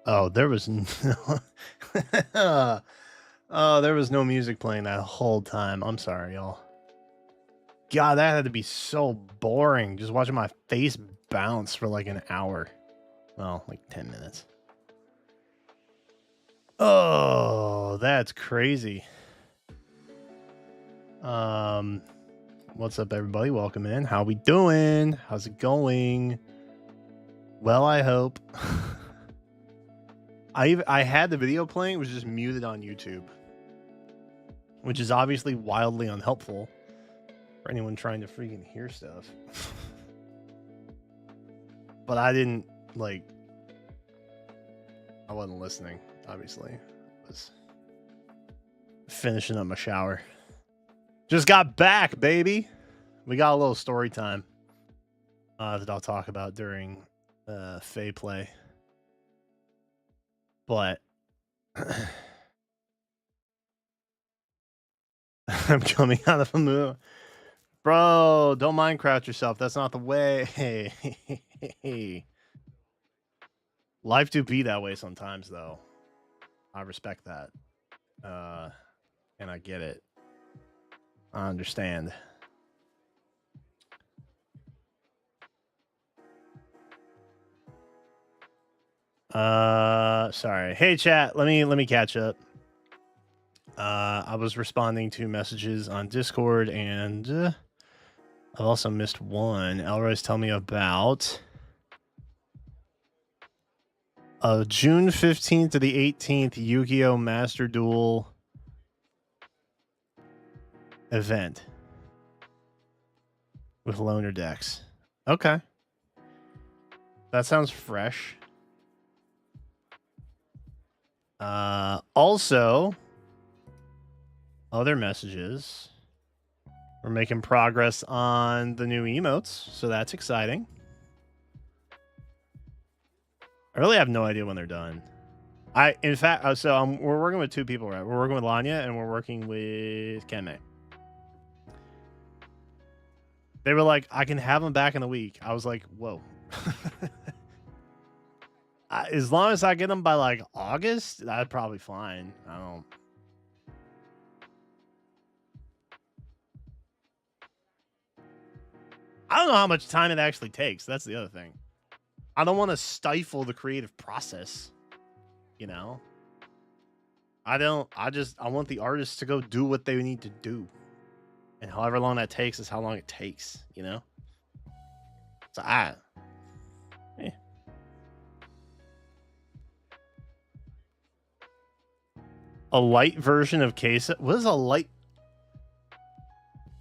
Oh, there was no oh, there was no music playing that whole time. I'm sorry, y'all. God, that had to be so boring. Just watching my face bounce for like an hour. Well, like 10 minutes. Oh, that's crazy. What's up, everybody? Welcome in. How we doing? How's it going? Well, I hope. I had the video playing. It was just muted on YouTube, which is obviously wildly unhelpful for anyone trying to freaking hear stuff. But I didn't, like, I wasn't listening, obviously. I was finishing up my shower. Just got back, baby. We got a little story time that I'll talk about during FEH play. But I'm coming out of a mood. Bro, don't Minecraft yourself. That's not the way. Life do be that way sometimes, though. I respect that. And I get it. I understand. Sorry. Hey chat, let me catch up. I was responding to messages on Discord, and I've also missed one. Elroy's telling me about June 15th to the 18th Yu-Gi-Oh! Master Duel event with loaner decks. Okay. That sounds fresh. Also, other messages. We're making progress on the new emotes, so that's exciting. I really have no idea when they're done. In fact, we're working with two people, right? We're working with Lanya and we're working with Kenmei. They were like, I can have them back in a week. I was like, whoa. As long as I get them by like August, that's probably fine. I don't know how much time it actually takes. That's the other thing. I don't want to stifle the creative process. You know? I want the artists to go do what they need to do. And however long that takes is how long it takes, you know? So a light version of queso. What is a light?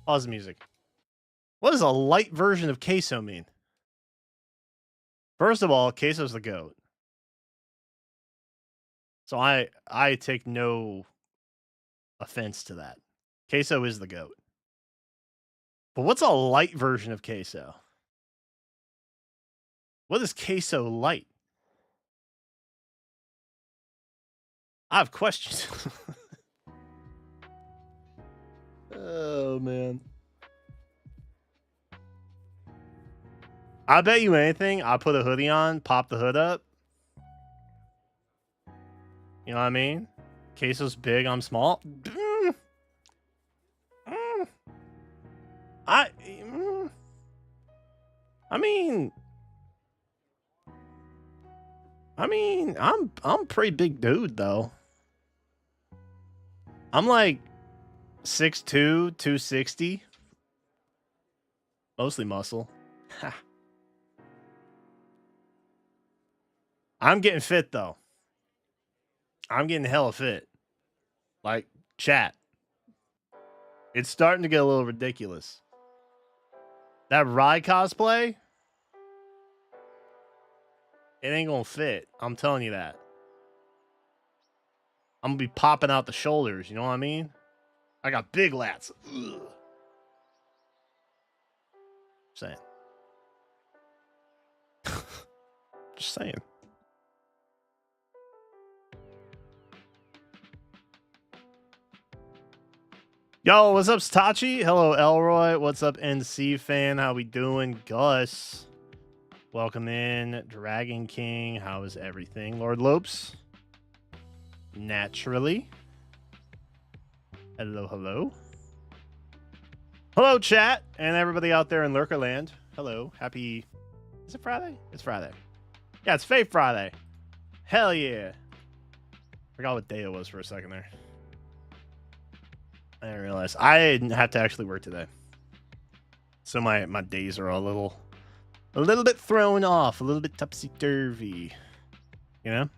Pause the music. What does a light version of queso mean? First of all, queso's the goat. So I take no offense to that. Queso is the goat. But what's a light version of queso? What is queso light? I have questions. Oh man. I bet you anything, I put a hoodie on, pop the hood up. You know what I mean? Queso's big, I'm small. I mean, I'm a pretty big dude though. I'm like 6'2", 260. Mostly muscle. I'm getting fit though. I'm getting hella fit. Like, chat. It's starting to get a little ridiculous. That Rye cosplay, it ain't gonna fit. I'm telling you that. I'm gonna be popping out the shoulders, you know what I mean? I got big lats. Ugh. Saying. Just saying. Yo, what's up, Stachi? Hello, Elroy. What's up, NC fan? How we doing? Gus. Welcome in, Dragon King. How is everything? Lord Lopes. Naturally. Hello, hello. Hello, chat, and everybody out there in Lurkerland. Hello. Happy... Is it Friday? It's Friday. Yeah, it's Faith Friday. Hell yeah. Forgot what day it was for a second there. I didn't realize. I didn't have to actually work today. So my days are a little bit thrown off, a little bit topsy-turvy. You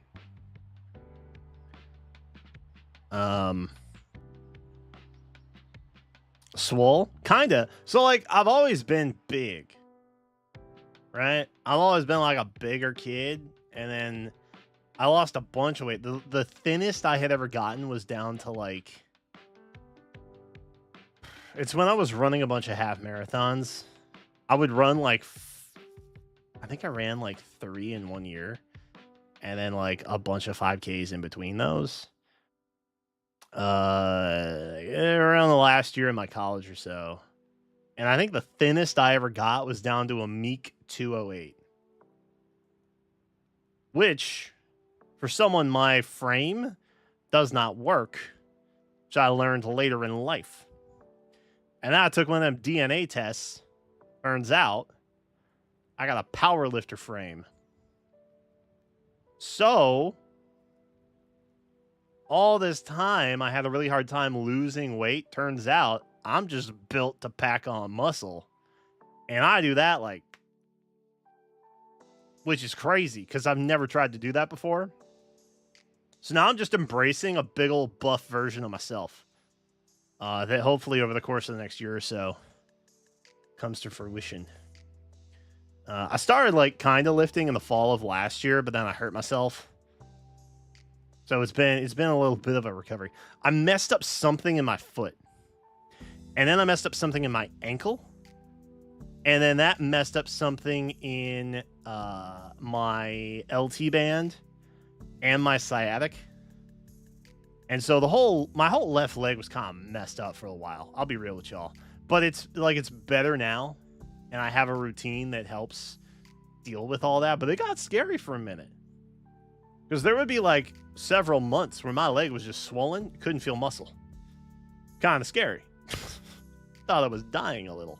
know? Swole? Kinda. So, like, I've always been big. Right? I've always been, like, a bigger kid. And then I lost a bunch of weight. The thinnest I had ever gotten was down to, like... It's when I was running a bunch of half marathons. I would run, like... I think I ran, like, 3 in 1 year. And then, like, a bunch of 5Ks in between those. Around the last year in my college or so. And I think the thinnest I ever got was down to a meek 208. Which, for someone my frame, does not work. Which I learned later in life. And then I took one of them DNA tests. Turns out, I got a power lifter frame. So... all this time, I had a really hard time losing weight. Turns out, I'm just built to pack on muscle. And I do that, like... which is crazy, because I've never tried to do that before. So now I'm just embracing a big old buff version of myself. That hopefully over the course of the next year or so comes to fruition. I started, like, kind of lifting in the fall of last year, but then I hurt myself. So it's been a little bit of a recovery. I messed up something in my foot. And then I messed up something in my ankle. And then that messed up something in my LT band and my sciatic. And so my whole left leg was kind of messed up for a while. I'll be real with y'all. But it's better now. And I have a routine that helps deal with all that. But it got scary for a minute. Because there would be, like, several months where my leg was just swollen. Couldn't feel muscle. Kind of scary. Thought I was dying a little.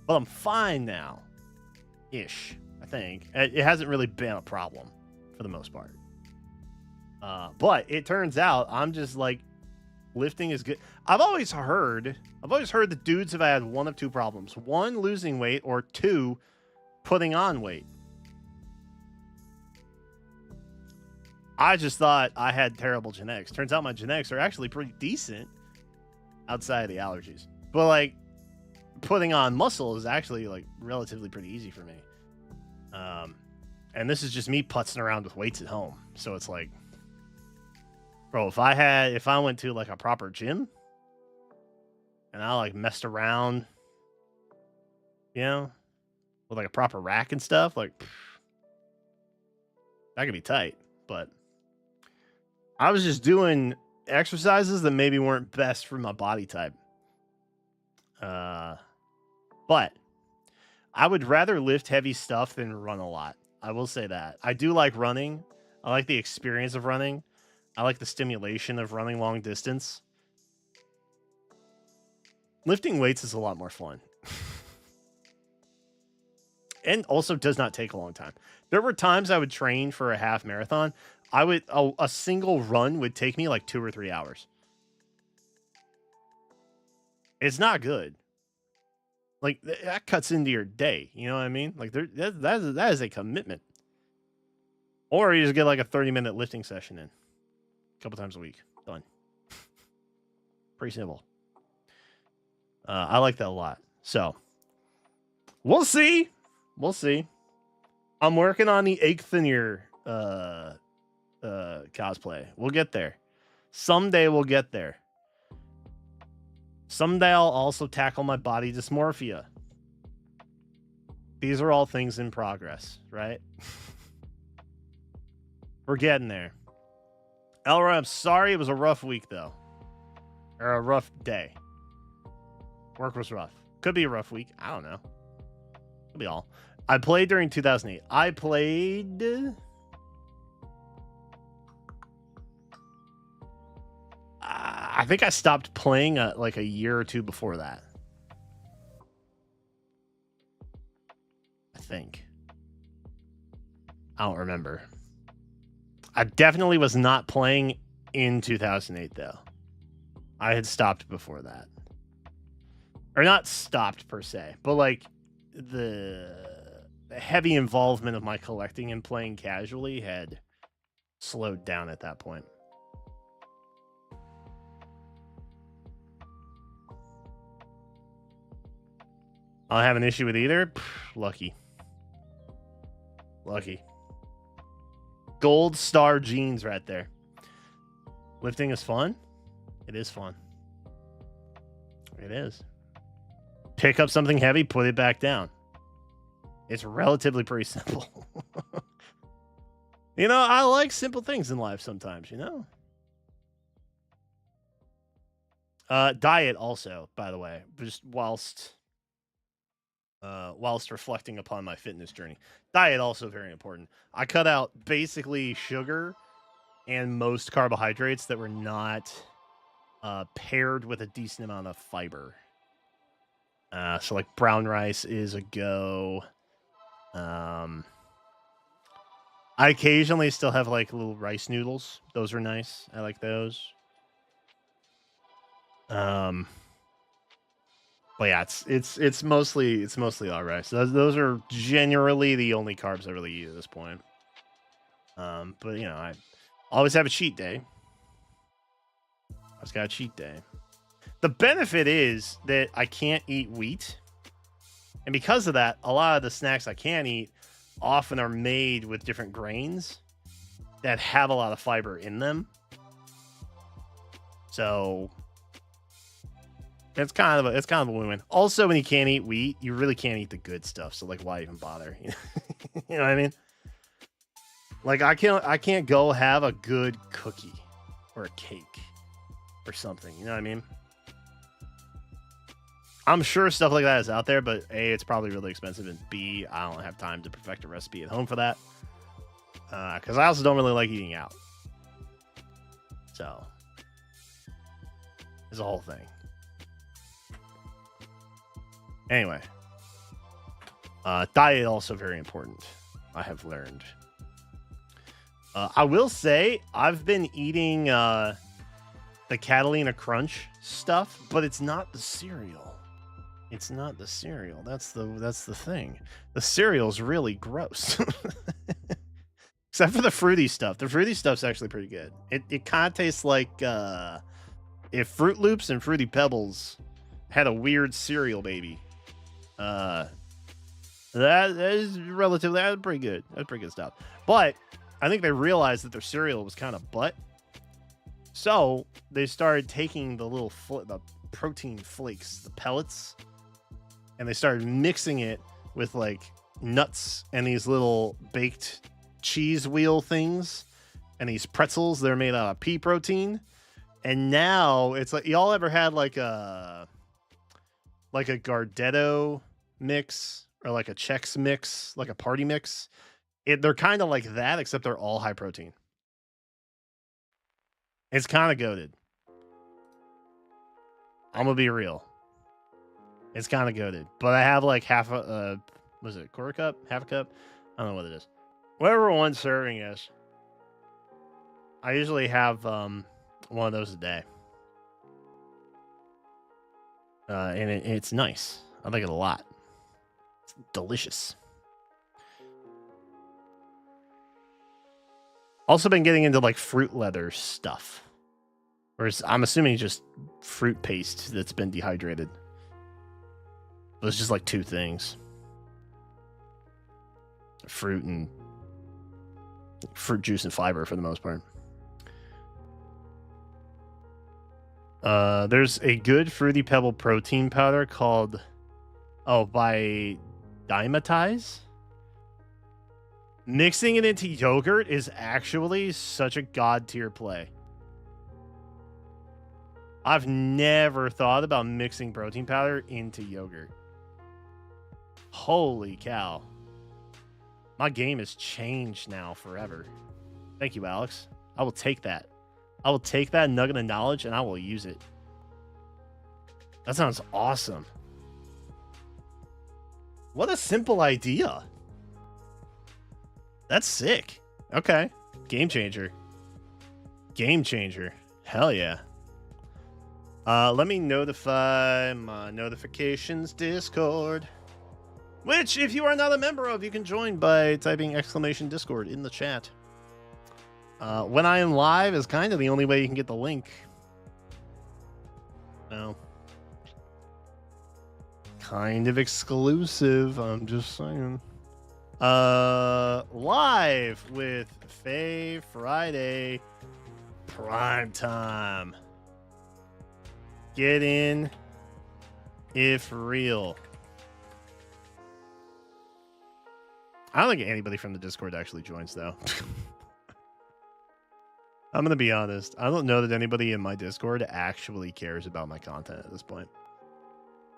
But I'm fine now. Ish, I think. It hasn't really been a problem for the most part. But it turns out I'm just, like, lifting is good. I've always heard that dudes have had one of two problems. 1, losing weight, or 2, putting on weight. I just thought I had terrible genetics. Turns out my genetics are actually pretty decent outside of the allergies. But, like, putting on muscle is actually, like, relatively pretty easy for me. And this is just me putzing around with weights at home. So it's like, bro, if I went to, like, a proper gym and I, like, messed around, you know, with, like, a proper rack and stuff, like, that could be tight. But I was just doing exercises that maybe weren't best for my body type. But I would rather lift heavy stuff than run a lot. I will say that. I do like running. I like the experience of running. I like the stimulation of running long distance. Lifting weights is a lot more fun. And also does not take a long time. There were times I would train for a half marathon. A single run would take me like 2 or 3 hours. It's not good. Like, that cuts into your day. You know what I mean? Like, that is a commitment. Or you just get like a 30-minute lifting session in. A couple times a week. Done. Pretty simple. I like that a lot. So, we'll see. We'll see. I'm working on the Eighthanier cosplay. We'll get there. Someday we'll get there. Someday I'll also tackle my body dysmorphia. These are all things in progress, right? We're getting there. Elroy, I'm sorry it was a rough week, though. Or a rough day. Work was rough. Could be a rough week. I don't know. Could be all. I played during 2008. I played... I think I stopped playing like a year or two before that. I think. I don't remember. I definitely was not playing in 2008, though. I had stopped before that. Or not stopped, per se, but like the heavy involvement of my collecting and playing casually had slowed down at that point. I don't have an issue with either. Pff, lucky. Lucky. Gold star jeans right there. Lifting is fun. It is fun. It is. Pick up something heavy, put it back down. It's relatively pretty simple. You know, I like simple things in life sometimes, you know? Diet also, by the way, just whilst reflecting upon my fitness journey. Diet also very important. I cut out basically sugar and most carbohydrates that were not paired with a decent amount of fiber. So like brown rice is a go. I occasionally still have like little rice noodles. Those are nice. I like those. But yeah, it's mostly all rice. Those are generally the only carbs I really eat at this point. But you know, I always have a cheat day. I just got a cheat day. The benefit is that I can't eat wheat. And because of that, a lot of the snacks I can eat often are made with different grains that have a lot of fiber in them. So it's kind of a win-win. Also, when you can't eat wheat, you really can't eat the good stuff. So like, why even bother? You know what I mean? Like I can't go have a good cookie or a cake or something. You know what I mean? I'm sure stuff like that is out there, but A, it's probably really expensive, and B, I don't have time to perfect a recipe at home for that. Because I also don't really like eating out. So, it's a whole thing. Anyway. Diet also very important, I have learned. I will say, I've been eating the Catalina Crunch stuff, but it's not the cereal. It's not the cereal. That's the thing. The cereal's really gross. Except for the fruity stuff. The fruity stuff's actually pretty good. It kind of tastes like if Fruit Loops and Fruity Pebbles had a weird cereal baby. That is relatively that's pretty good. That's pretty good stuff. But I think they realized that their cereal was kind of butt. So they started taking the little the protein flakes, the pellets, and they started mixing it with like nuts and these little baked cheese wheel things and these pretzels. They're made out of pea protein. And now it's like, y'all ever had like a Gardetto mix or like a Chex mix, like a party mix? They're kind of like that, except they're all high protein. It's kind of goated. I'm gonna be real. It's kind of goated, but I have like half a was it quarter cup, half a cup? I don't know what it is. Whatever one serving is. I usually have one of those a day, and it's nice. I like it a lot. It's delicious. Also been getting into like fruit leather stuff. Or I'm assuming just fruit paste that's been dehydrated. But it's just like two things. Fruit juice and fiber for the most part. There's a good Fruity Pebble protein powder called by Dymatize. Mixing it into yogurt is actually such a god tier play. I've never thought about mixing protein powder into yogurt. Holy cow. My game has changed now forever. Thank you, Alex. I will take that. I will take that nugget of knowledge and I will use it. That sounds awesome. What a simple idea. That's sick. Okay. Game changer. Game changer. Hell yeah. Let me notify my notifications Discord. Which, if you are not a member of, you can join by typing !Discord in the chat. When I am live is kind of the only way you can get the link. No. Kind of exclusive, I'm just saying. Live with Faye Friday prime time. Get in if real. I don't think anybody from the Discord actually joins though. I'm gonna be honest. I don't know that anybody in my Discord actually cares about my content at this point.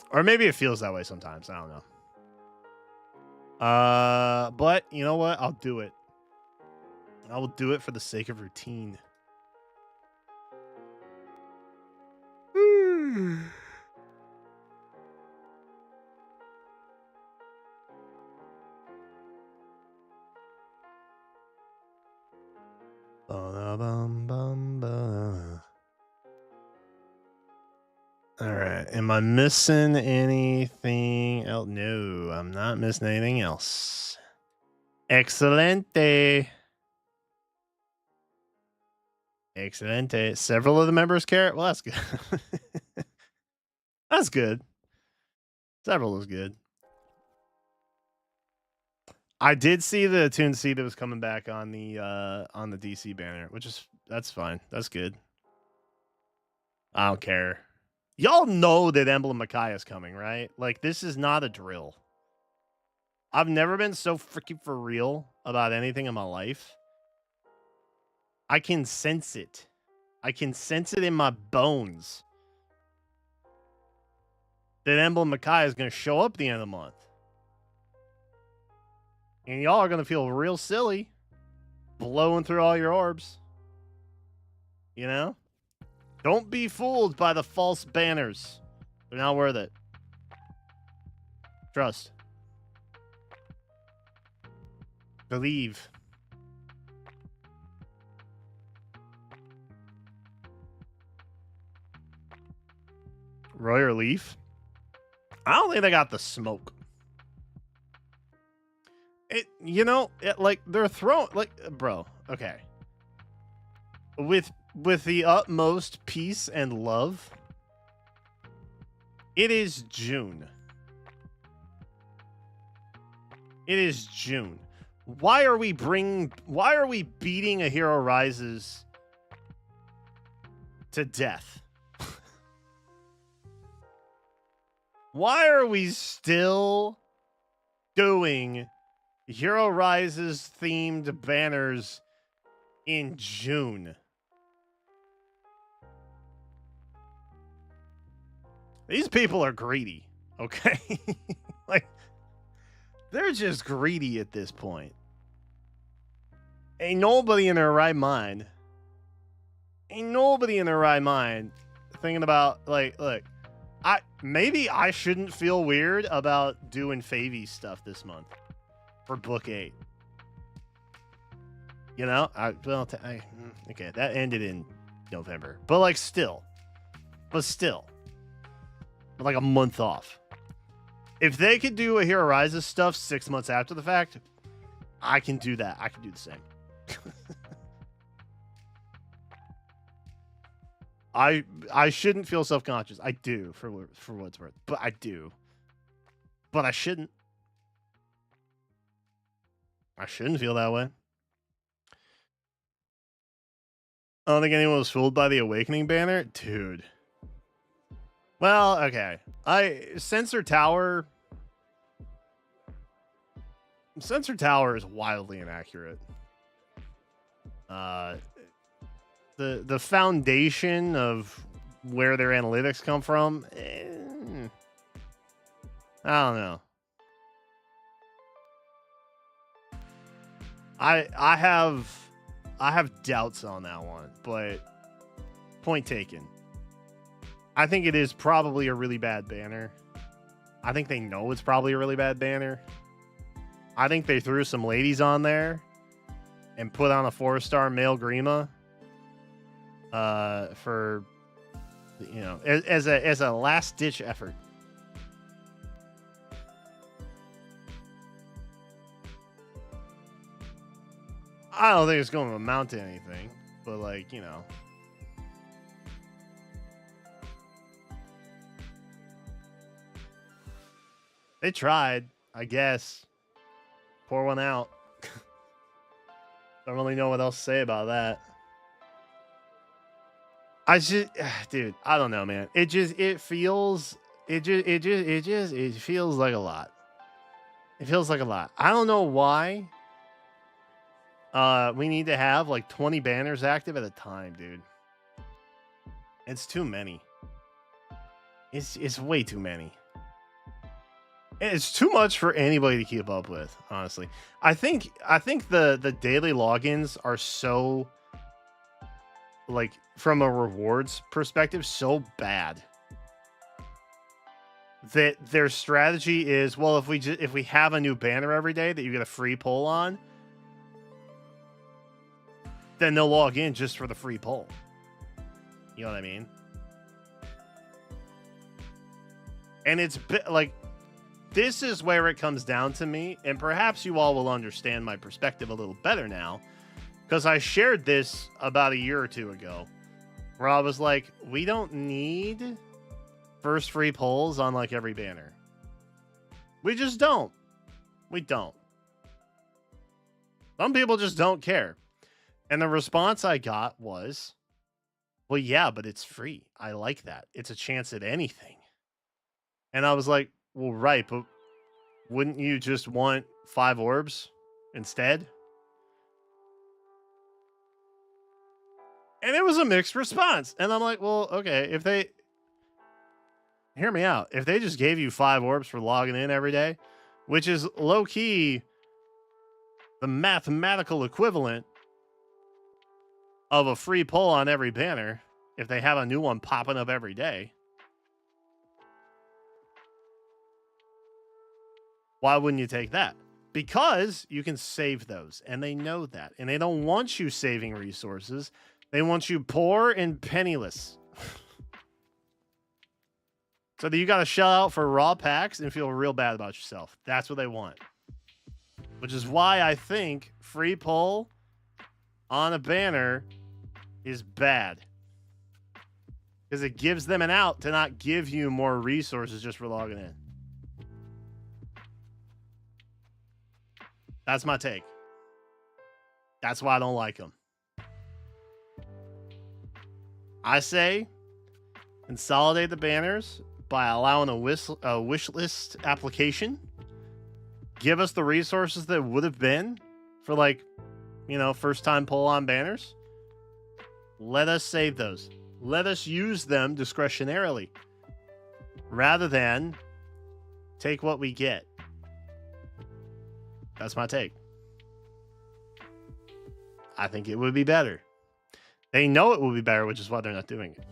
Or maybe it feels that way sometimes. I don't know. But you know what? I'll do it. I will do it for the sake of routine. All right. Am I missing anything else? No, I'm not missing anything else. Excelente. Excelente. Several of the members care. Well, that's good. That's good. Several is good. I did see the Toon C that was coming back on the DC banner, which is that's fine. That's good. I don't care. Y'all know that Emblem Makai is coming, right? Like, this is not a drill. I've never been so freaking for real about anything in my life. I can sense it. I can sense it in my bones. That Emblem Makai is going to show up at the end of the month. And y'all are going to feel real silly blowing through all your orbs. You know? Don't be fooled by the false banners. They're not worth it. Trust. Believe. Royer Leaf? I don't think they got the smoke. You know, like, they're throwing, like, bro, okay. With the utmost peace and love, it is June. It is June. Why are we beating A Hero Rises to death? Why are we still doing Hero Rises themed banners in June? These people are greedy, okay? Like, they're just greedy at this point. Ain't nobody in their right mind. Ain't nobody in their right mind thinking about, like, look, maybe I shouldn't feel weird about doing Favy stuff this month for book 8. You know, okay, that ended in November, but like still, like a month off. If they could do A Hero Rises stuff 6 months after the fact, I can do that. I can do the same. I shouldn't feel self-conscious. I do, for what it's worth. But I do. But I shouldn't. I shouldn't feel that way. I don't think anyone was fooled by the Awakening banner. Dude. Well, okay. Sensor Tower is wildly inaccurate. The foundation of where their analytics come from, I don't know. I have doubts on that one, but point taken. I think it is probably a really bad banner. I think they know it's probably a really bad banner. I think they threw some ladies on there and put on a 4-star male Grima for, you know, as a last ditch effort. I don't think it's going to amount to anything, but like, you know. They tried, I guess. Pour one out. Don't really know what else to say about that. I just, dude, I don't know, man. It feels like a lot. It feels like a lot. I don't know why. We need to have like 20 banners active at a time, dude. It's too many. It's way too many. It's too much for anybody to keep up with, honestly. I think the daily logins are so, like, from a rewards perspective, so bad that their strategy is, well, if we have a new banner every day that you get a free pull on, then they'll log in just for the free pull. You know what I mean? And it's like, this is where it comes down to me, and perhaps you all will understand my perspective a little better now, because I shared this about a year or two ago, where I was like, we don't need first free polls on like every banner. We just don't. We don't. Some people just don't care. And the response I got was, well, yeah, but it's free. I like that. It's a chance at anything. And I was like, well, right, but wouldn't you just want 5 orbs instead? And it was a mixed response. And I'm like, well, okay, if they, hear me out. If they just gave you 5 orbs for logging in every day, which is low key the mathematical equivalent of a free pull on every banner, if they have a new one popping up every day, why wouldn't you take that? Because you can save those, and they know that. And they don't want you saving resources. They want you poor and penniless. So that you got to shell out for raw packs and feel real bad about yourself. That's what they want. Which is why I think free pull on a banner is bad. Because it gives them an out to not give you more resources just for logging in. That's my take. That's why I don't like them. I say consolidate the banners by allowing a wish list application. Give us the resources that would have been for, like, you know, first time pull on banners. Let us save those. Let us use them discretionarily rather than take what we get. That's my take. I think it would be better. They know it will be better, which is why they're not doing it.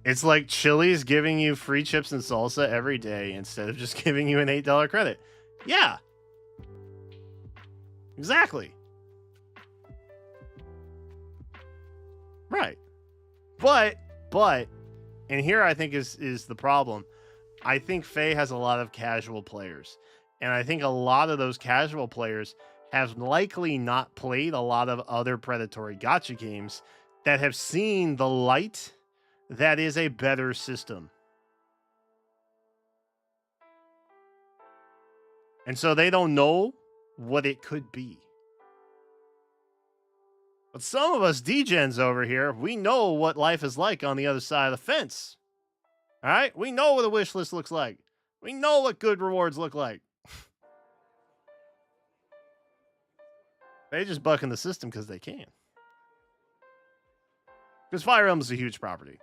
It's like Chili's giving you free chips and salsa every day instead of just giving you an $8 credit. Yeah. Exactly. Right. But, and here I think is the problem. I think FEH has a lot of casual players. And I think a lot of those casual players have likely not played a lot of other predatory gacha games that have seen the light that is a better system. And so they don't know what it could be. But some of us degens over here, we know what life is like on the other side of the fence. All right? We know what a wish list looks like. We know what good rewards look like. They just bucking the system because they can. Because Fire Emblem is a huge property.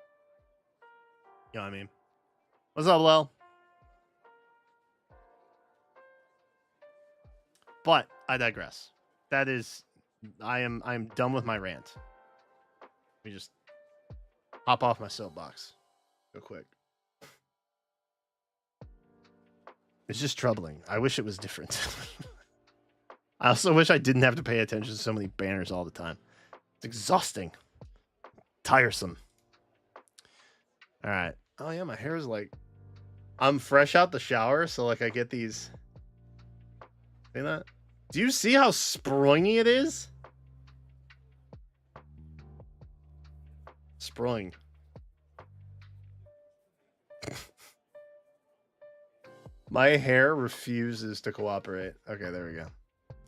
You know what I mean? What's up, Lel? But I digress. That is, I'm done with my rant. Let me just hop off my soapbox real quick. It's just troubling. I wish it was different. I also wish I didn't have to pay attention to so many banners all the time. It's exhausting. Tiresome. All right. Oh yeah, my hair is like, I'm fresh out the shower, so like I get these. See that? Do you see how springy it is? Spring. My hair refuses to cooperate. Okay, there we go.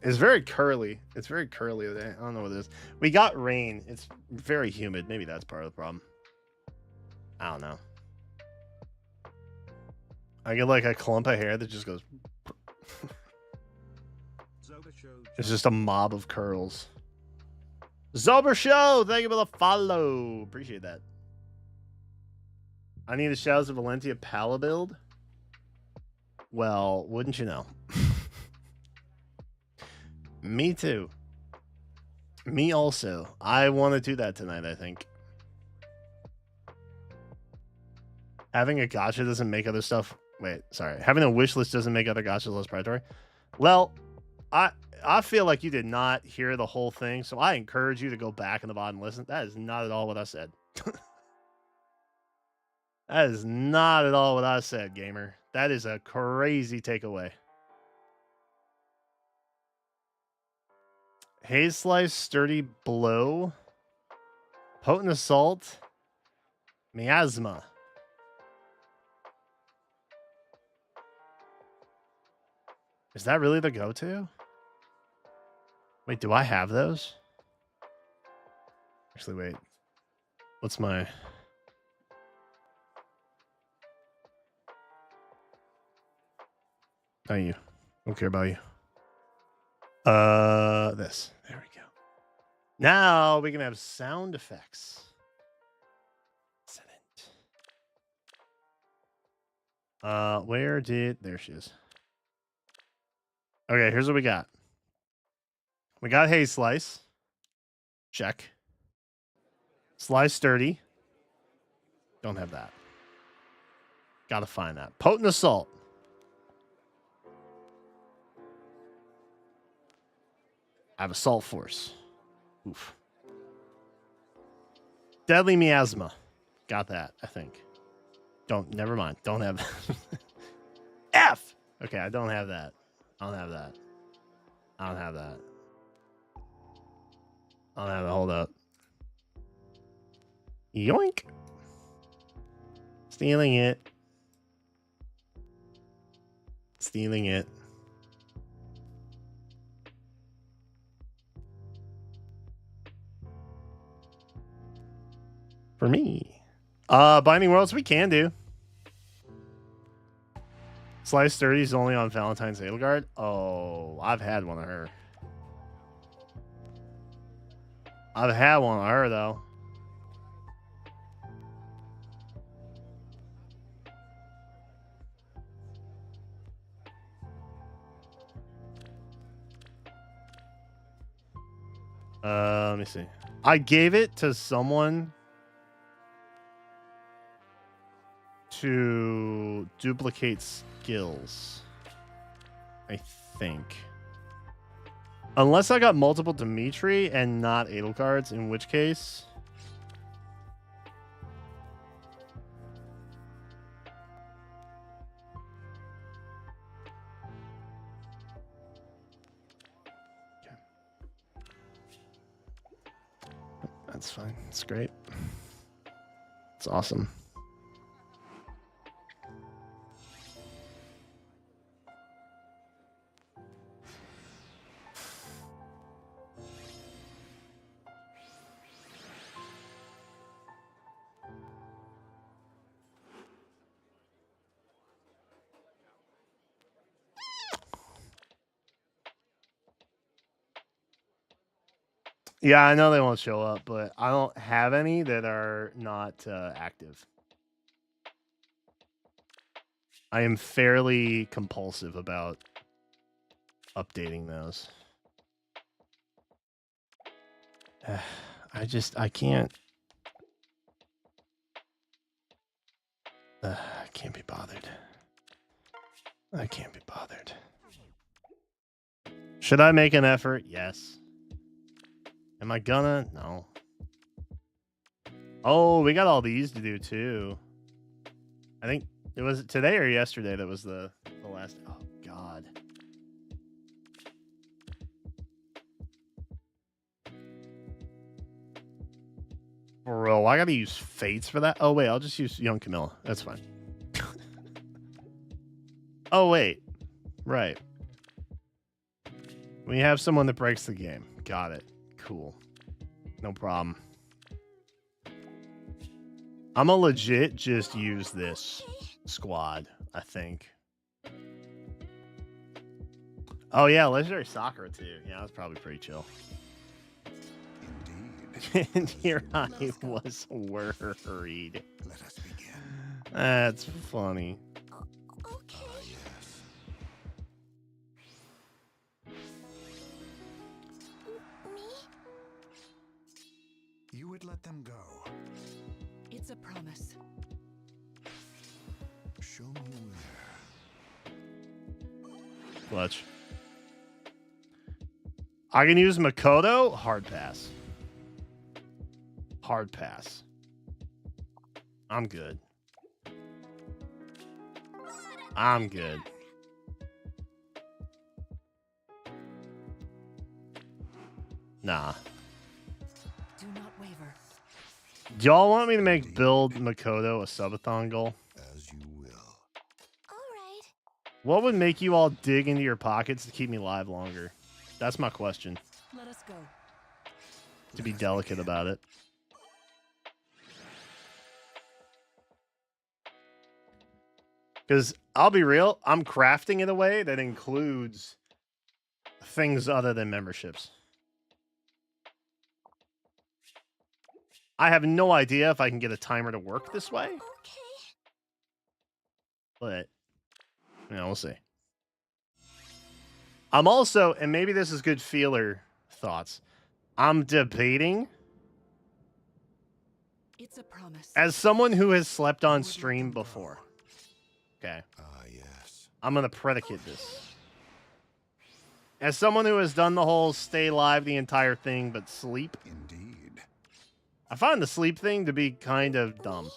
It's very curly. It's very curly today. I don't know what it is. We got rain. It's very humid. Maybe that's part of the problem. I don't know. I get like a clump of hair that just goes. It's just a mob of curls. Zober Show, thank you for the follow. Appreciate that. I need a Shadows of Valentia Pala build. Well, wouldn't you know? Me too. Me also. I want to do that tonight, I think. Having a gacha doesn't make other stuff... Wait, sorry. Having a wish list doesn't make other gachas less predatory? Well, I feel like you did not hear the whole thing, so I encourage you to go back in the VOD and listen. That is not at all what I said. That is not at all what I said, gamer. That is a crazy takeaway. Haze Slice, Sturdy Blow, Potent Assault, Miasma. Is that really the go-to? Wait, do I have those? Actually, wait. What's my... Not you. Don't care about you. This. There we go. Now we can have sound effects. Excellent. Where did... There she is. Okay, here's what we got. We got Haze Slice. Check. Slice Sturdy. Don't have that. Gotta find that. Potent Assault. I have Assault Force. Oof. Deadly Miasma. Got that, I think. Never mind. Don't have F! Okay, I don't have that. I don't have that. I don't have that. I don't have it. Hold up. Yoink. Stealing it. Stealing it. For me. Binding Worlds, we can do. Slice 30 is only on Valentine's Edelgard. Oh, I've had one of her. I've had one of her, though. Let me see. I gave it to someone to duplicate skills, I think. Unless I got multiple Dimitri and not Edelgards, in which case... Okay. That's fine. It's great. It's awesome. Yeah, I know they won't show up, but I don't have any that are not active. I am fairly compulsive about updating those. I can't. I can't be bothered. I can't be bothered. Should I make an effort? Yes. Am I gonna? No. Oh, we got all these to do too. I think it was today or yesterday that was the last. Oh God. Bro, I gotta use fates for that. Oh wait, I'll just use young Camilla. That's fine. Oh wait, right. We have someone that breaks the game. Got it. Cool. No problem. I'm gonna legit just use this squad, I think. Oh yeah, legendary soccer too. Yeah, that's probably pretty chill. Indeed. And here I was worried. Let us begin. That's funny. Okay. Yes. Me? You would let them go. It's a promise. Show me where. Clutch. I can use Makoto. Hard pass. Hard pass. I'm good. I'm good. Nah. Do not waver. Y'all want me to make build Makoto a subathon goal? As you will. All right. What would make you all dig into your pockets to keep me live longer? That's my question. Let us go. To be delicate about it. Because I'll be real, I'm crafting in a way that includes things other than memberships. I have no idea if I can get a timer to work this way. Okay. But, you know, we'll see. I'm also, and maybe this is good feeler thoughts, I'm debating. It's a promise. As someone who has slept on stream before. Okay. Yes. I'm going to predicate this. As someone who has done the whole stay live the entire thing but sleep. Indeed. I find the sleep thing to be kind of dumb.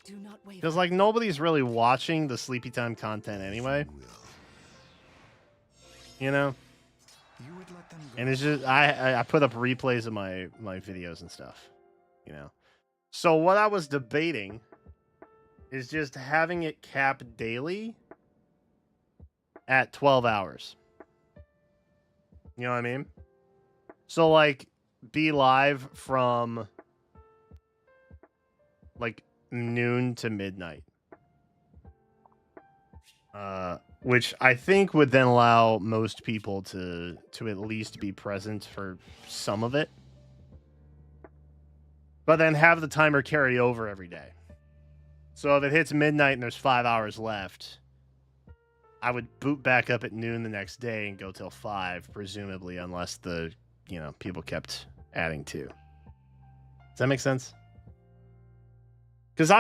Do not waver. Because, like, nobody's really watching the sleepy time content anyway. You know? You would let them go. And it's just, I put up replays of my videos and stuff. You know? So what I was debating is just having it cap daily at 12 hours. You know what I mean? So, like, be live from, like, noon to midnight. Which I think would then allow most people to at least be present for some of it. But then have the timer carry over every day. So if it hits midnight and there's 5 hours left, I would boot back up at noon the next day and go till 5, presumably, unless the, you know, people kept adding to. Does that make sense? Because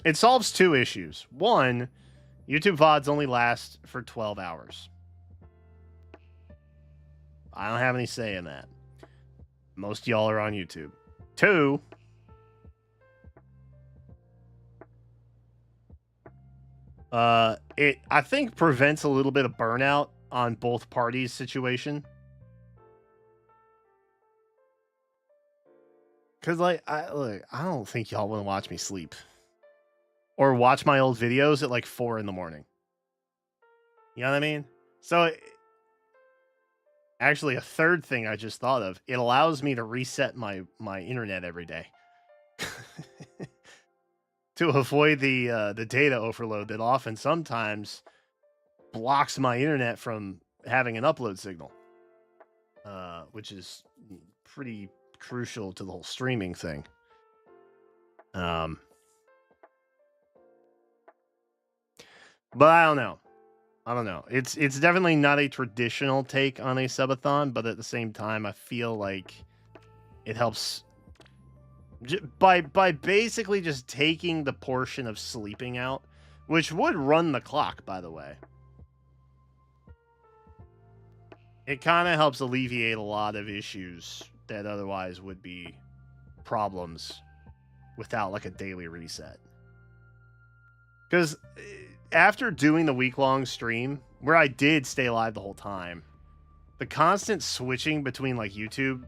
it solves two issues. One, YouTube VODs only last for 12 hours. I don't have any say in that. Most of y'all are on YouTube. Two, it, I think, prevents a little bit of burnout on both parties' situation. Because, like, I don't think y'all want to watch me sleep. Or watch my old videos at, like, 4 in the morning. You know what I mean? So, actually, a third thing I just thought of. It allows me to reset my internet every day. To avoid the data overload that often sometimes blocks my internet from having an upload signal, which is pretty crucial to the whole streaming thing. But I don't know. I don't know. It's definitely not a traditional take on a subathon, but at the same time, I feel like it helps by basically just taking the portion of sleeping out, which would run the clock, by the way. It kind of helps alleviate a lot of issues that otherwise would be problems without like a daily reset. Because after doing the week-long stream, where I did stay live the whole time, the constant switching between like YouTube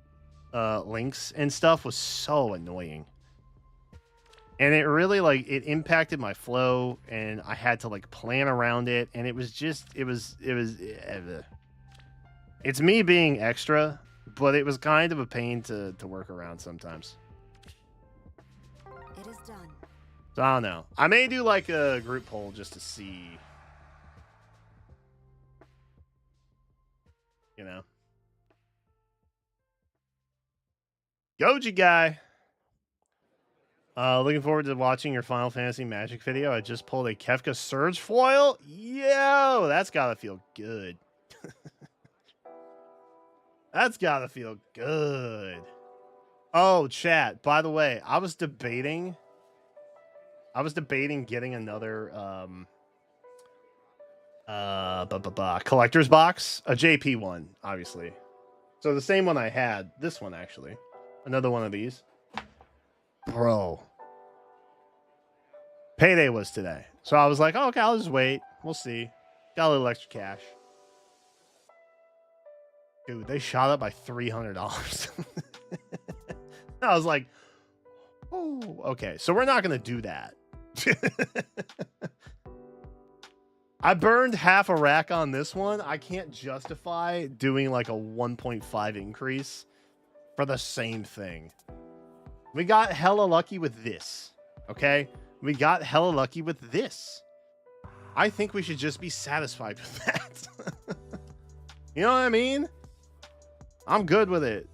links and stuff was so annoying. And it really like it impacted my flow, and I had to like plan around it, and it was just it's me being extra, but it was kind of a pain to work around sometimes. It is done. So I don't know. I may do like a group poll just to see. You know. Goji guy. Looking forward to watching your Final Fantasy Magic video. I just pulled a Kefka Surge foil. Yo, that's gotta feel good. That's gotta feel good. Oh, chat. By the way, I was debating getting another collector's box, a JP one, obviously. So the same one I had, this one actually, another one of these. Bro, payday was today, so I was like, oh, okay, I'll just wait. We'll see. Got a little extra cash. Dude, they shot up by $300. I was like, oh, okay. So we're not going to do that. I burned half a rack on this one. I can't justify doing like a 1.5 increase for the same thing. We got hella lucky with this. Okay? We got hella lucky with this. I think we should just be satisfied with that. You know what I mean? I'm good with it.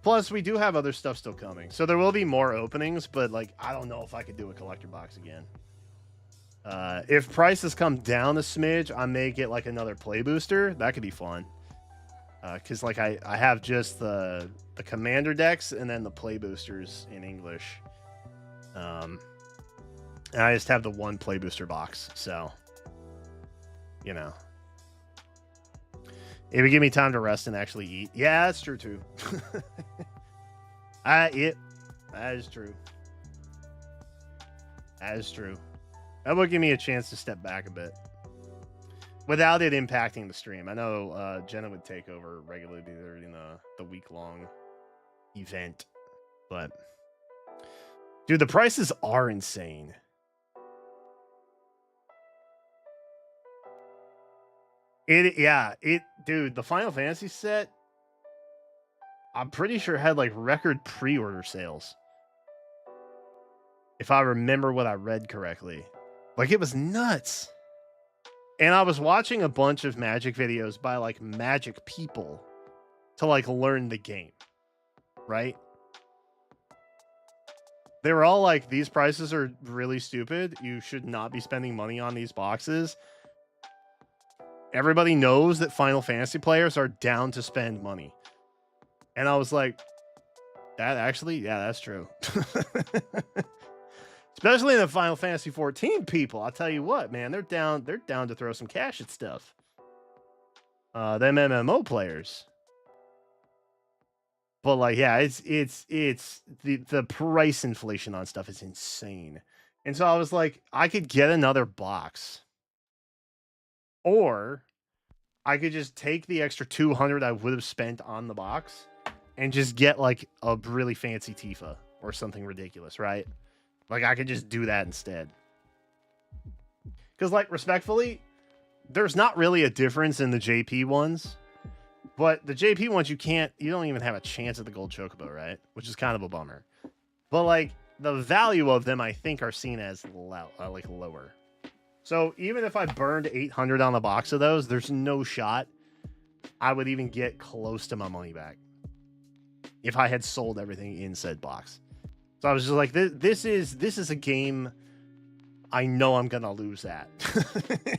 Plus, we do have other stuff still coming. So there will be more openings, but like, I don't know if I could do a collector box again. If prices come down a smidge, I may get like another play booster. That could be fun. Because like I have just the commander decks and then the play boosters in English. And I just have the one play booster box. So, you know. It would give me time to rest and actually eat. Yeah, that's true too. That is true. That is true. That would give me a chance to step back a bit without it impacting the stream. I know Jenna would take over regularly during the week-long event, but dude, the prices are insane. Dude, the Final Fantasy set, I'm pretty sure had like record pre-order sales. If I remember what I read correctly. Like it was nuts. And I was watching a bunch of Magic videos by like Magic people to like learn the game. Right? They were all like, these prices are really stupid. You should not be spending money on these boxes. Everybody knows that Final Fantasy players are down to spend money. And I was like, that actually, yeah, that's true. Especially the Final Fantasy 14 people. I'll tell you what, man, they're down to throw some cash at stuff. Them MMO players. But like, yeah, it's the price inflation on stuff is insane. And so I was like, I could get another box. Or I could just take the extra 200 I would have spent on the box and just get like a really fancy Tifa or something ridiculous, right? Like I could just do that instead. Because like respectfully, there's not really a difference in the JP ones. But the JP ones you don't even have a chance at the gold chocobo, right? Which is kind of a bummer. But like the value of them I think are seen as lower. So even if I burned 800 on the box of those, there's no shot I would even get close to my money back if I had sold everything in said box. So I was just like, this is a game I know I'm gonna lose that.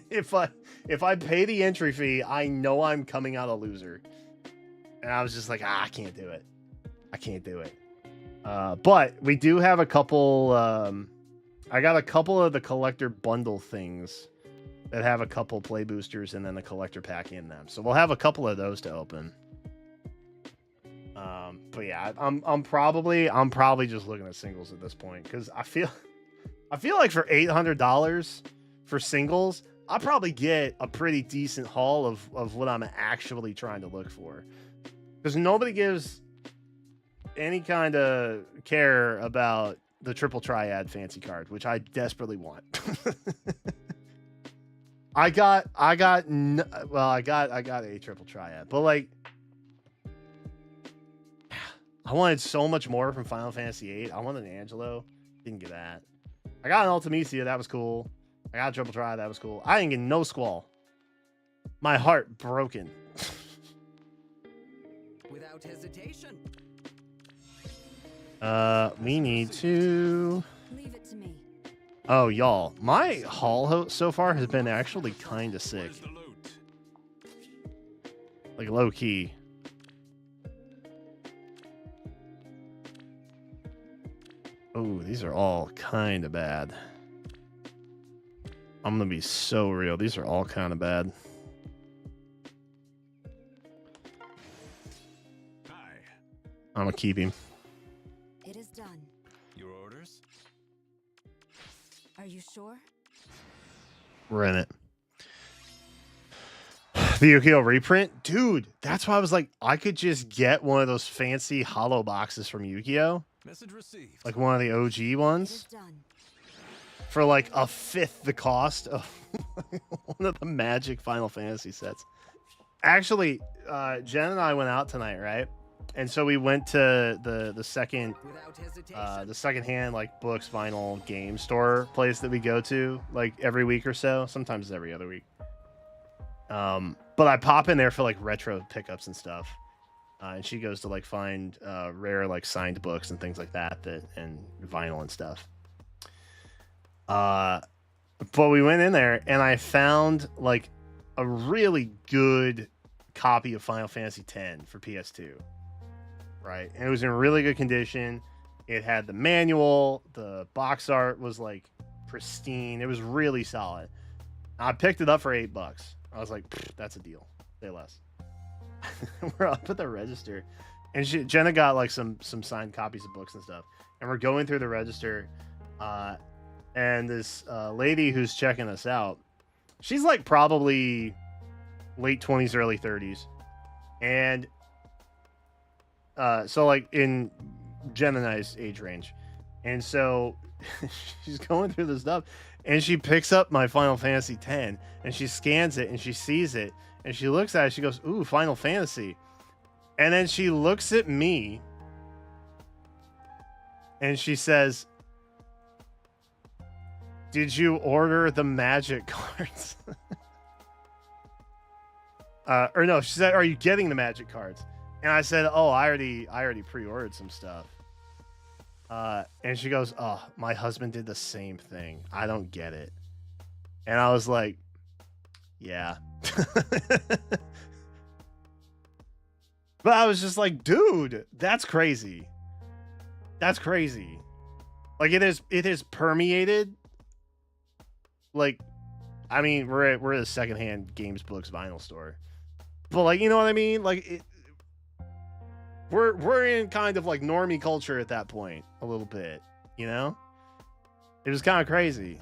if I pay the entry fee, I know I'm coming out a loser. And I was just like, I can't do it. I can't do it. But we do have a couple. I got a couple of the collector bundle things that have a couple play boosters and then the collector pack in them. So we'll have a couple of those to open. But yeah, I'm probably just looking at singles at this point because I feel like for $800 for singles, I'll probably get a pretty decent haul of what I'm actually trying to look for. Because nobody gives any kind of care about the triple triad fancy card, which I desperately want. I got a triple triad, but like I wanted so much more from Final Fantasy VIII. I wanted an Angelo, didn't get that. I got an Ultimisia, that was cool. I got a triple triad, that was cool. I didn't get no Squall. My heart broken. Without hesitation. We need to. Leave it to me. Oh, y'all, my haul so far has been actually kind of sick. Like low key. Oh, these are all kind of bad. I'm gonna be so real. These are all kind of bad. I'm gonna keep him. It is done. Your orders? Are you sure? We're in it. The Yukio reprint? Dude, that's why I was like, I could just get one of those fancy hollow boxes from Yukio. Message received. Like one of the OG It ones. is done. For like a fifth the cost of one of the Magic Final Fantasy sets. Actually, Jen and I went out tonight, right? And so we went to the second Without hesitation. the secondhand like books, vinyl, game store place that we go to like every week or so. Sometimes every other week. But I pop in there for like retro pickups and stuff. And she goes to like find rare like signed books and things like that and vinyl and stuff. But we went in there and I found like a really good copy of Final Fantasy X for PS2. Right. And it was in really good condition. It had the manual, the box art was like pristine. It was really solid. I picked it up for $8. I was like, that's a deal. Say less. We're up at the register. And Jenna got like some signed copies of books and stuff. And we're going through the register. And this lady who's checking us out, she's like probably late 20s, early 30s. And so like in Jen and I's age range. And so she's going through this stuff and she picks up my Final Fantasy X and she scans it and she sees it and she looks at it. She goes, ooh, Final Fantasy. And then she looks at me and she says, did you order the magic cards? Or no, she said, are you getting the magic cards? And I said, oh, I already pre-ordered some stuff. And she goes, oh, my husband did the same thing. I don't get it. And I was like, yeah. But I was just like, dude, that's crazy. That's crazy. Like it is permeated. Like, I mean, we're at a secondhand games, books, vinyl store. But like, you know what I mean? Like we're in kind of like normie culture at that point a little bit, you know? It was kind of crazy.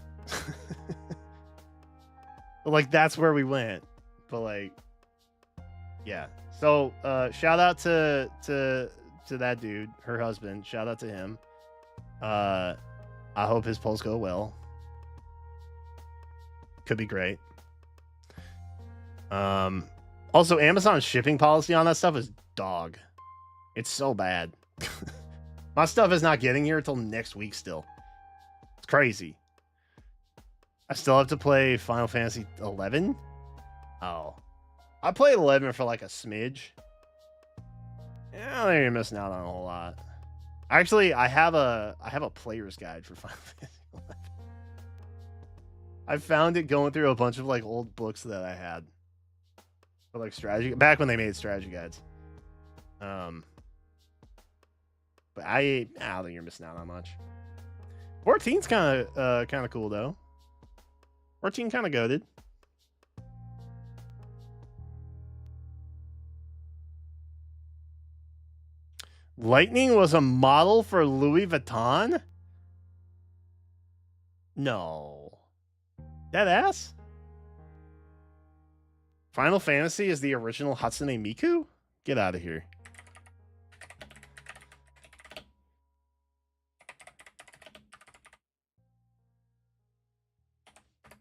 But like that's where we went. But like yeah. So shout out to that dude, her husband. Shout out to him. I hope his polls go well. Could be great. Also Amazon's shipping policy on that stuff is dog. It's so bad. My stuff is not getting here until next week still. It's crazy. I still have to play Final Fantasy 11. Oh. I played 11 for like a smidge. Yeah, I think you're missing out on a whole lot. Actually, I have a player's guide for Final Fantasy 11. I found it going through a bunch of like old books that I had for like strategy back when they made strategy guides. But I don't think you're missing out on much. 14's kind of cool though. 14 kind of goated. Lightning was a model for Louis Vuitton? No. That ass? Final Fantasy is the original Hatsune Miku? Get out of here.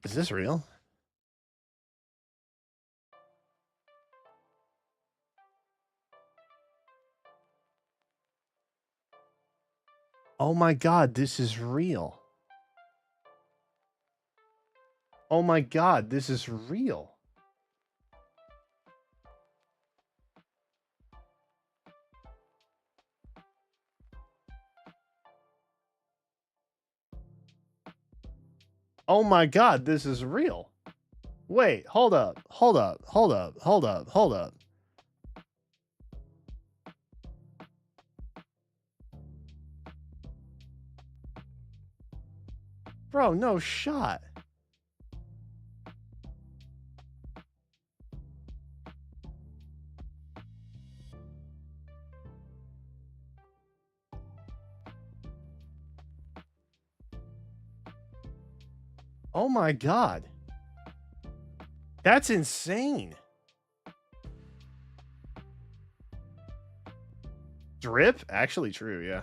Is this real? Oh my god, this is real. Oh my god, this is real. Oh my god, this is real. Wait, hold up. Bro, no shot. Oh my god. That's insane. Drip? Actually true, yeah.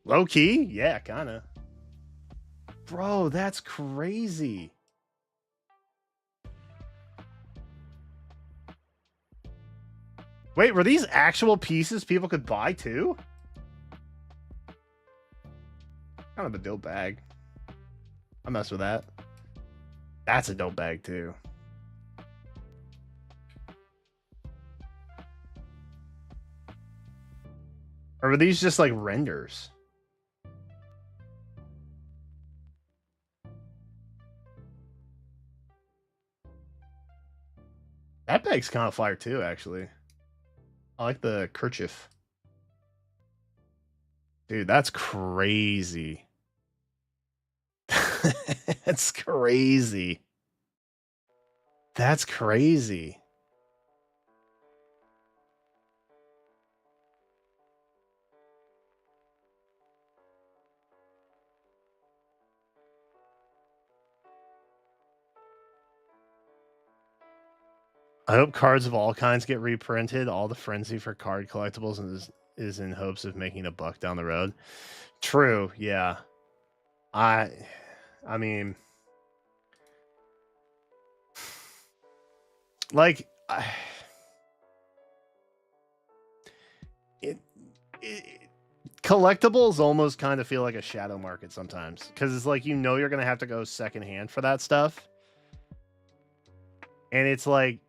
Low key? Yeah, kind of. Bro, that's crazy. Wait, were these actual pieces people could buy too? Kind of a dope bag. I mess with that. That's a dope bag too. Or were these just like renders? That bag's kind of fire too, actually. I like the kerchief. Dude, that's crazy. That's crazy. That's crazy. I hope cards of all kinds get reprinted. All the frenzy for card collectibles is in hopes of making a buck down the road. True, yeah. I mean, like, it collectibles almost kind of feel like a shadow market sometimes, because it's like, you know, you're gonna have to go secondhand for that stuff, and it's like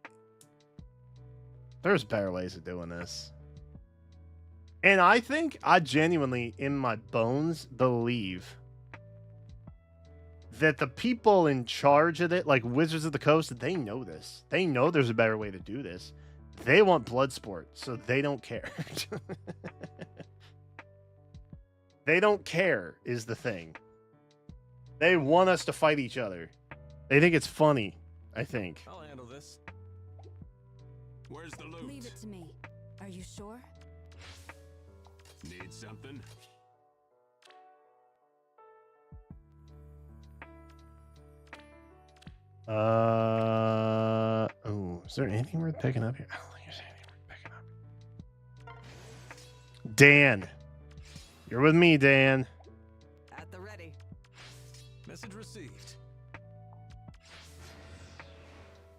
there's better ways of doing this. And I think I genuinely, in my bones, believe that the people in charge of it, like Wizards of the Coast, they know this. They know there's a better way to do this. They want Bloodsport, so they don't care. They don't care is the thing. They want us to fight each other. They think it's funny, I think. I'll handle this. Where's the loot? Leave it to me. Are you sure? Need something? Oh, is there anything worth picking up here? I don't think there's anything worth picking up. Dan. You're with me, Dan. At the ready. Message received.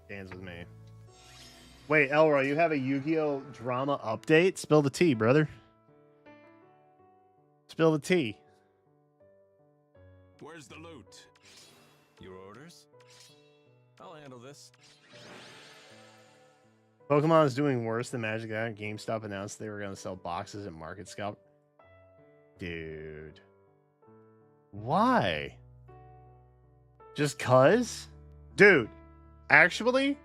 Dan's with me. Wait, Elroy, you have a Yu-Gi-Oh! Drama update? Spill the tea, brother. Spill the tea. Where's the loot? Your orders? I'll handle this. Pokemon is doing worse than Magic the Gathering. GameStop announced they were going to sell boxes at Market Scout. Dude. Why? Just cuz? Dude, actually,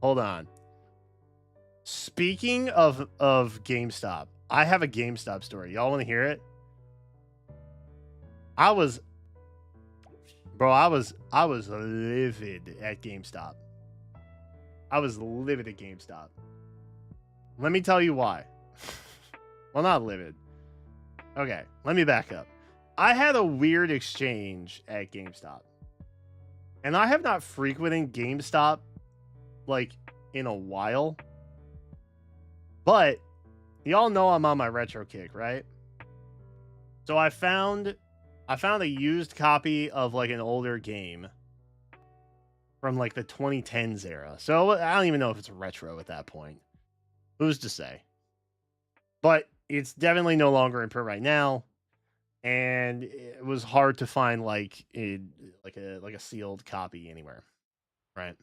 hold on. Speaking of GameStop, I have a GameStop story. Y'all want to hear it? I was livid at GameStop. I was livid at GameStop. Let me tell you why. Well, not livid. Okay, let me back up. I had a weird exchange at GameStop. And I have not frequented GameStop like in a while. But y'all know I'm on my retro kick, right? So I found a used copy of like an older game from like the 2010s era. So I don't even know if it's retro at that point. Who's to say? But it's definitely no longer in print right now, and it was hard to find like a sealed copy anywhere, right?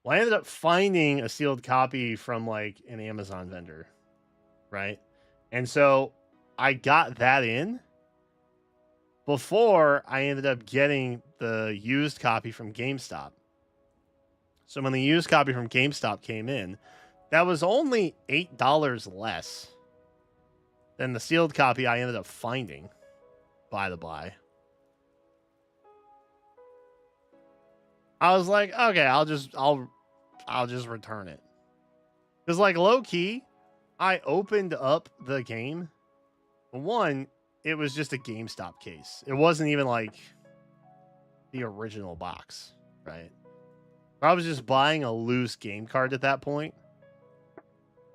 Well, I ended up finding a sealed copy from like an Amazon vendor, right? And so I got that in before I ended up getting the used copy from GameStop. So when the used copy from GameStop came in, that was only $8 less than the sealed copy I ended up finding, by the by. I was like, okay, I'll just return it. Because like low key, I opened up the game. One, it was just a GameStop case. It wasn't even like the original box, right? I was just buying a loose game card at that point.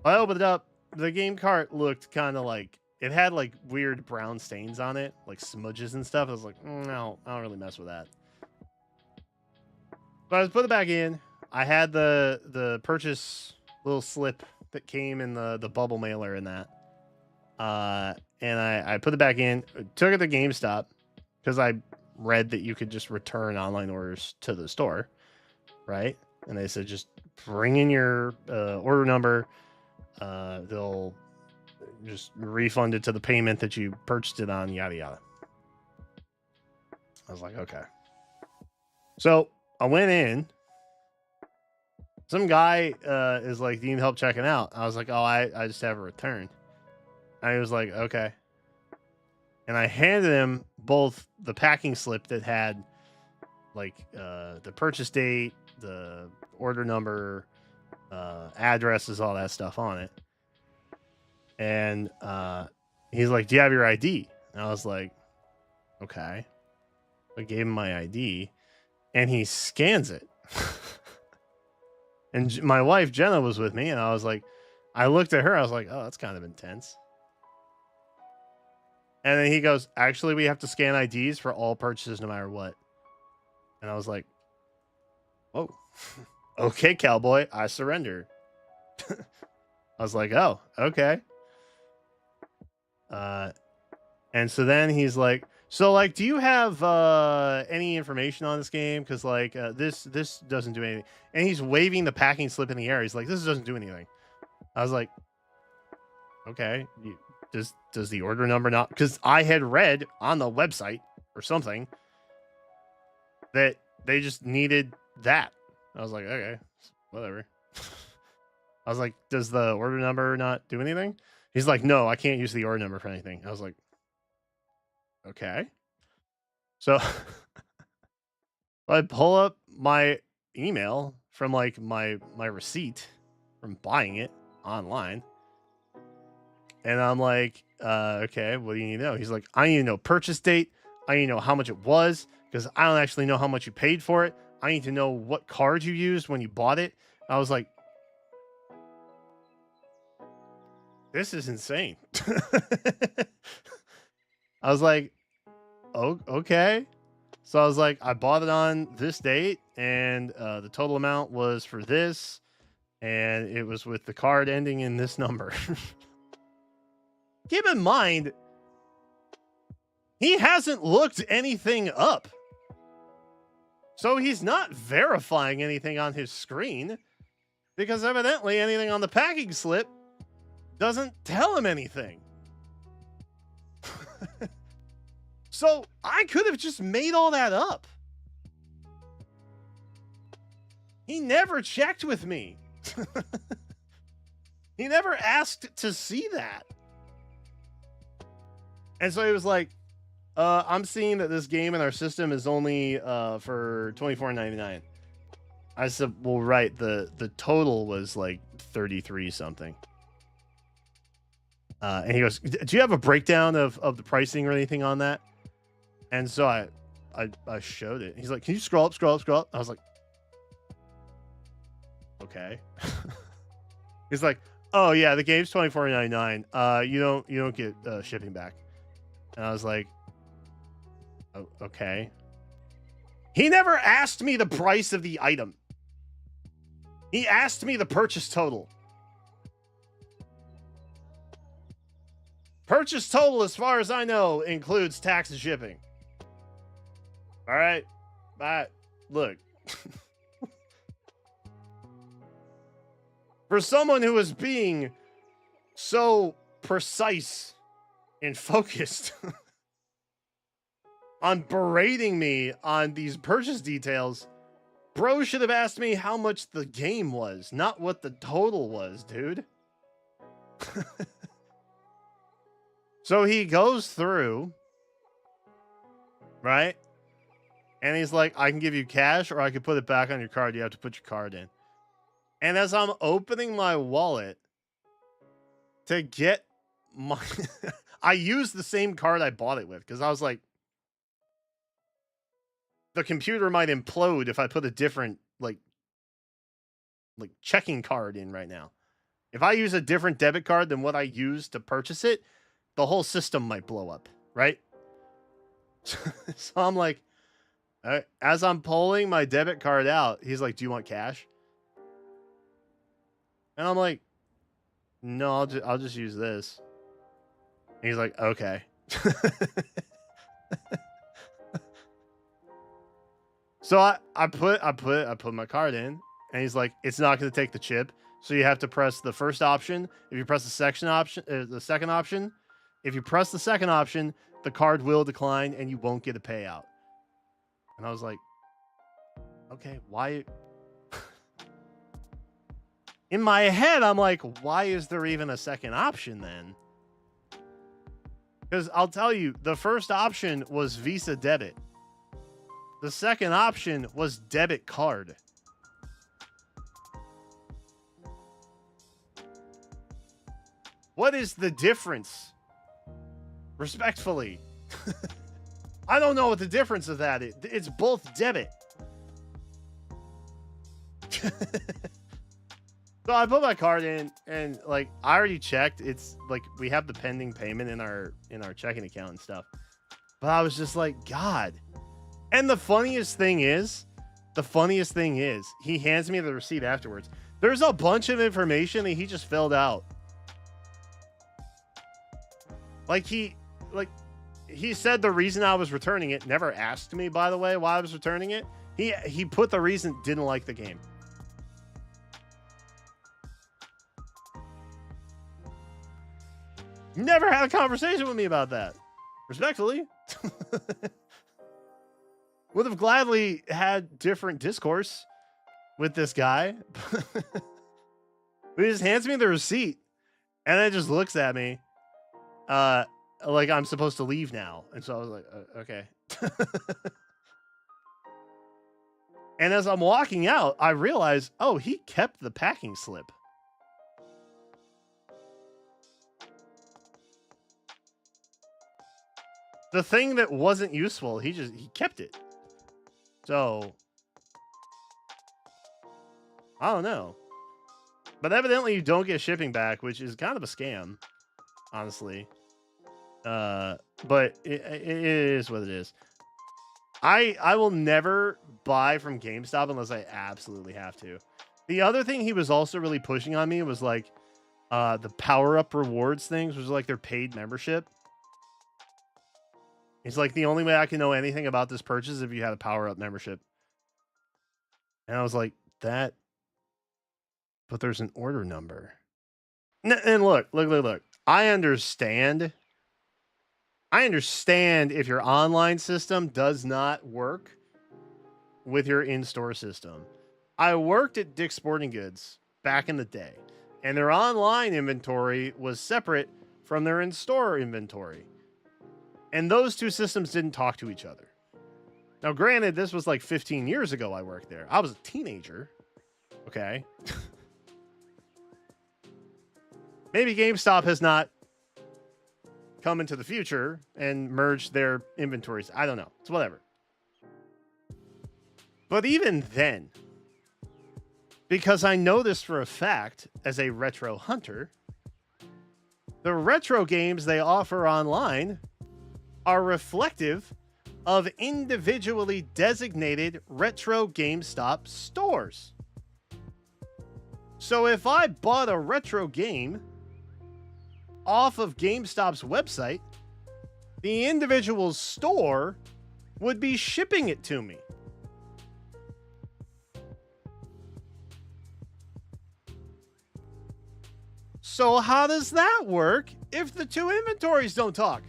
I opened it up. The game cart looked kind of like, it had like weird brown stains on it, like smudges and stuff. I was like, no, I don't really mess with that. But I was put it back in. I had the purchase little slip that came in the bubble mailer in that. And I put it back in, took it to GameStop because I read that you could just return online orders to the store, right? And they said, just bring in your order number. They'll just refund it to the payment that you purchased it on, yada yada. I was like, okay. So I went in. Some guy is like, do you need help checking out? I was like, oh, I just have a return. And he was like, okay. And I handed him both the packing slip that had like the purchase date, the order number, addresses, all that stuff on it. And he's like, do you have your ID? And I was like, okay. I gave him my ID, and he scans it. And my wife, Jenna, was with me, and I was like, I looked at her, I was like, oh, that's kind of intense. And then he goes, actually, we have to scan IDs for all purchases no matter what. And I was like, oh, okay, cowboy, I surrender. I was like, oh, okay. And so then he's like, so like, do you have any information on this game? Because like this doesn't do anything. And he's waving the packing slip in the air. He's like, this doesn't do anything. I was like, okay, does the order number not? Because I had read on the website or something that they just needed that. I was like, okay, whatever. I was like, does the order number not do anything? He's like, no, I can't use the order number for anything. I was like, okay. So I pull up my email from like my receipt from buying it online. And I'm like, okay, what do you need to know? He's like, I need to know purchase date. I need to know how much it was because I don't actually know how much you paid for it. I need to know what card you used when you bought it. I was like, this is insane. I was like, oh, okay. So I was like, I bought it on this date, and the total amount was for this, and it was with the card ending in this number. Keep in mind, he hasn't looked anything up. So he's not verifying anything on his screen because evidently anything on the packing slip doesn't tell him anything. So I could have just made all that up. He never checked with me. He never asked to see that. And so he was like, I'm seeing that this game in our system is only for $24.99. I said, well, right, the total was like 33 something. And he goes, do you have a breakdown of the pricing or anything on that? And so I showed it. He's like, can you scroll up? I was like, okay. He's like, oh yeah, the game's $24.99. You don't get shipping back. And I was like, oh, okay. He never asked me the price of the item. He asked me the purchase total. Purchase total, as far as I know, includes tax and shipping. All right. But look. For someone who is being so precise and focused on berating me on these purchase details, bro should have asked me how much the game was, not what the total was, dude. So he goes through, right? And he's like, I can give you cash or I can put it back on your card. You have to put your card in. And as I'm opening my wallet to get my... I used the same card I bought it with because I was like, the computer might implode if I put a different, like checking card in right now. If I use a different debit card than what I used to purchase it, the whole system might blow up, right? So I'm like, as I'm pulling my debit card out, he's like, do you want cash? And I'm like, no, I'll just use this. And he's like, okay. So I put my card in, and he's like, it's not going to take the chip. So you have to press the first option. If you press the second option, if you press the second option, the card will decline and you won't get a payout. And I was like, okay, why? In my head, I'm like, why is there even a second option then? Because I'll tell you, the first option was Visa debit. The second option was debit card. What is the difference? Respectfully. I don't know what the difference of that is. It's both debit. So I put my card in, and like I already checked. It's like we have the pending payment in our checking account and stuff. But I was just like, God. And the funniest thing is, he hands me the receipt afterwards. There's a bunch of information that he just filled out. Like he said the reason I was returning it, never asked me, by the way, why I was returning it. He put the reason, didn't like the game. Never had a conversation with me about that. Respectfully. Would have gladly had different discourse with this guy. He just hands me the receipt and then just looks at me like I'm supposed to leave now. And so I was like, okay. And as I'm walking out, I realize, oh, he kept the packing slip. The thing that wasn't useful, he kept it. So, I don't know. But evidently you don't get shipping back, which is kind of a scam, honestly. But it is what it is. I will never buy from GameStop unless I absolutely have to. The other thing he was also really pushing on me was like the power-up rewards things, which was like their paid membership. It's like the only way I can know anything about this purchase is if you had a power-up membership. And I was like, that... But there's an order number. And look. I understand I understand if your online system does not work with your in-store system. I worked at Dick's Sporting Goods back in the day, and their online inventory was separate from their in-store inventory. And those two systems didn't talk to each other. Now, granted, this was like 15 years ago I worked there. I was a teenager. Okay. Maybe GameStop has not come into the future and merged their inventories. I don't know. It's whatever. But even then, because I know this for a fact as a retro hunter, the retro games they offer online are reflective of individually designated retro GameStop stores. So if I bought a retro game off of GameStop's website, the individual store would be shipping it to me. So how does that work if the two inventories don't talk?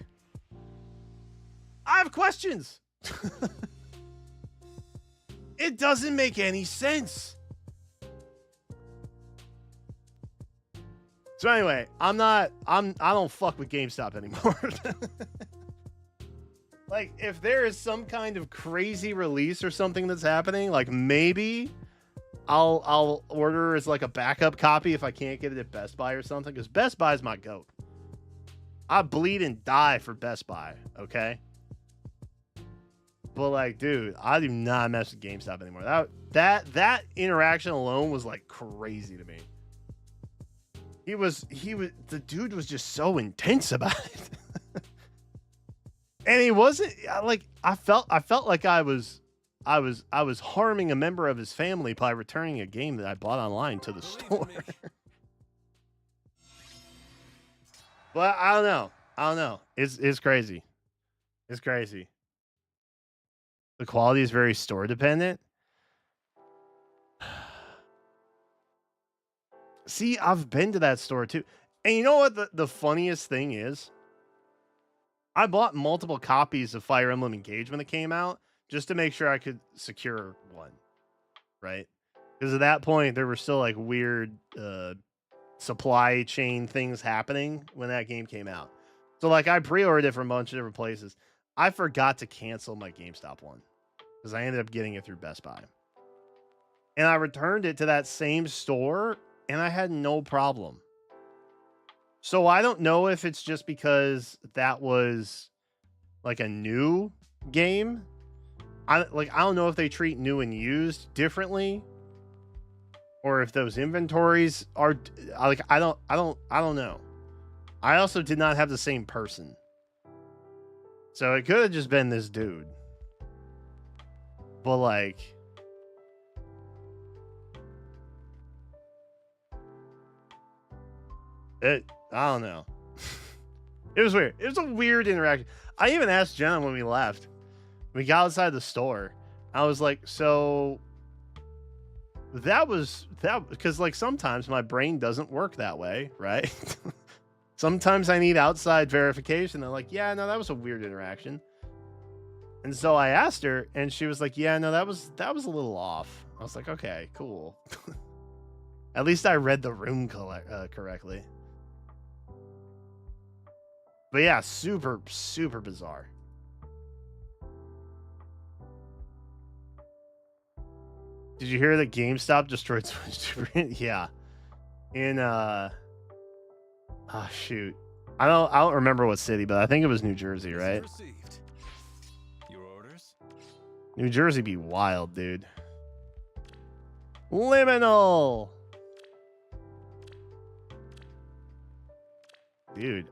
I have questions. It doesn't make any sense. So anyway, I don't fuck with GameStop anymore. Like, if there is some kind of crazy release or something that's happening, like maybe I'll order as like a backup copy if I can't get it at Best Buy or something, because Best Buy is my goat. I bleed and die for Best Buy, okay? But like, dude, I do not mess with GameStop anymore. That interaction alone was like crazy to me. The dude was just so intense about it. And he wasn't like, I felt like I was harming a member of his family by returning a game that I bought online to the store. But I don't know. It's crazy. It's crazy. The quality is very store dependent. See, I've been to that store too. And you know what the funniest thing is? I bought multiple copies of Fire Emblem Engage when it came out just to make sure I could secure one, right? Because at that point, there were still like weird supply chain things happening when that game came out. So like I pre-ordered it from a bunch of different places. I forgot to cancel my GameStop one because I ended up getting it through Best Buy. And I returned it to that same store and I had no problem. So I don't know if it's just because that was like a new game. I don't know if they treat new and used differently, or if those inventories are like I don't know. I also did not have the same person, so it could have just been this dude. But like, I don't know. It was weird. It was a weird interaction. I even asked Jenna when we left. We got outside the store. I was like, so that because like sometimes my brain doesn't work that way, right? Sometimes I need outside verification. They're like, yeah, no, that was a weird interaction. And so I asked her, and she was like, yeah, no, that was a little off. I was like, okay, cool. At least I read the room correctly. But yeah, super, super bizarre. Did you hear that GameStop destroyed Switch? Yeah. Shoot. I don't remember what city, but I think it was New Jersey, right? Your orders? New Jersey be wild, dude. Liminal. Dude,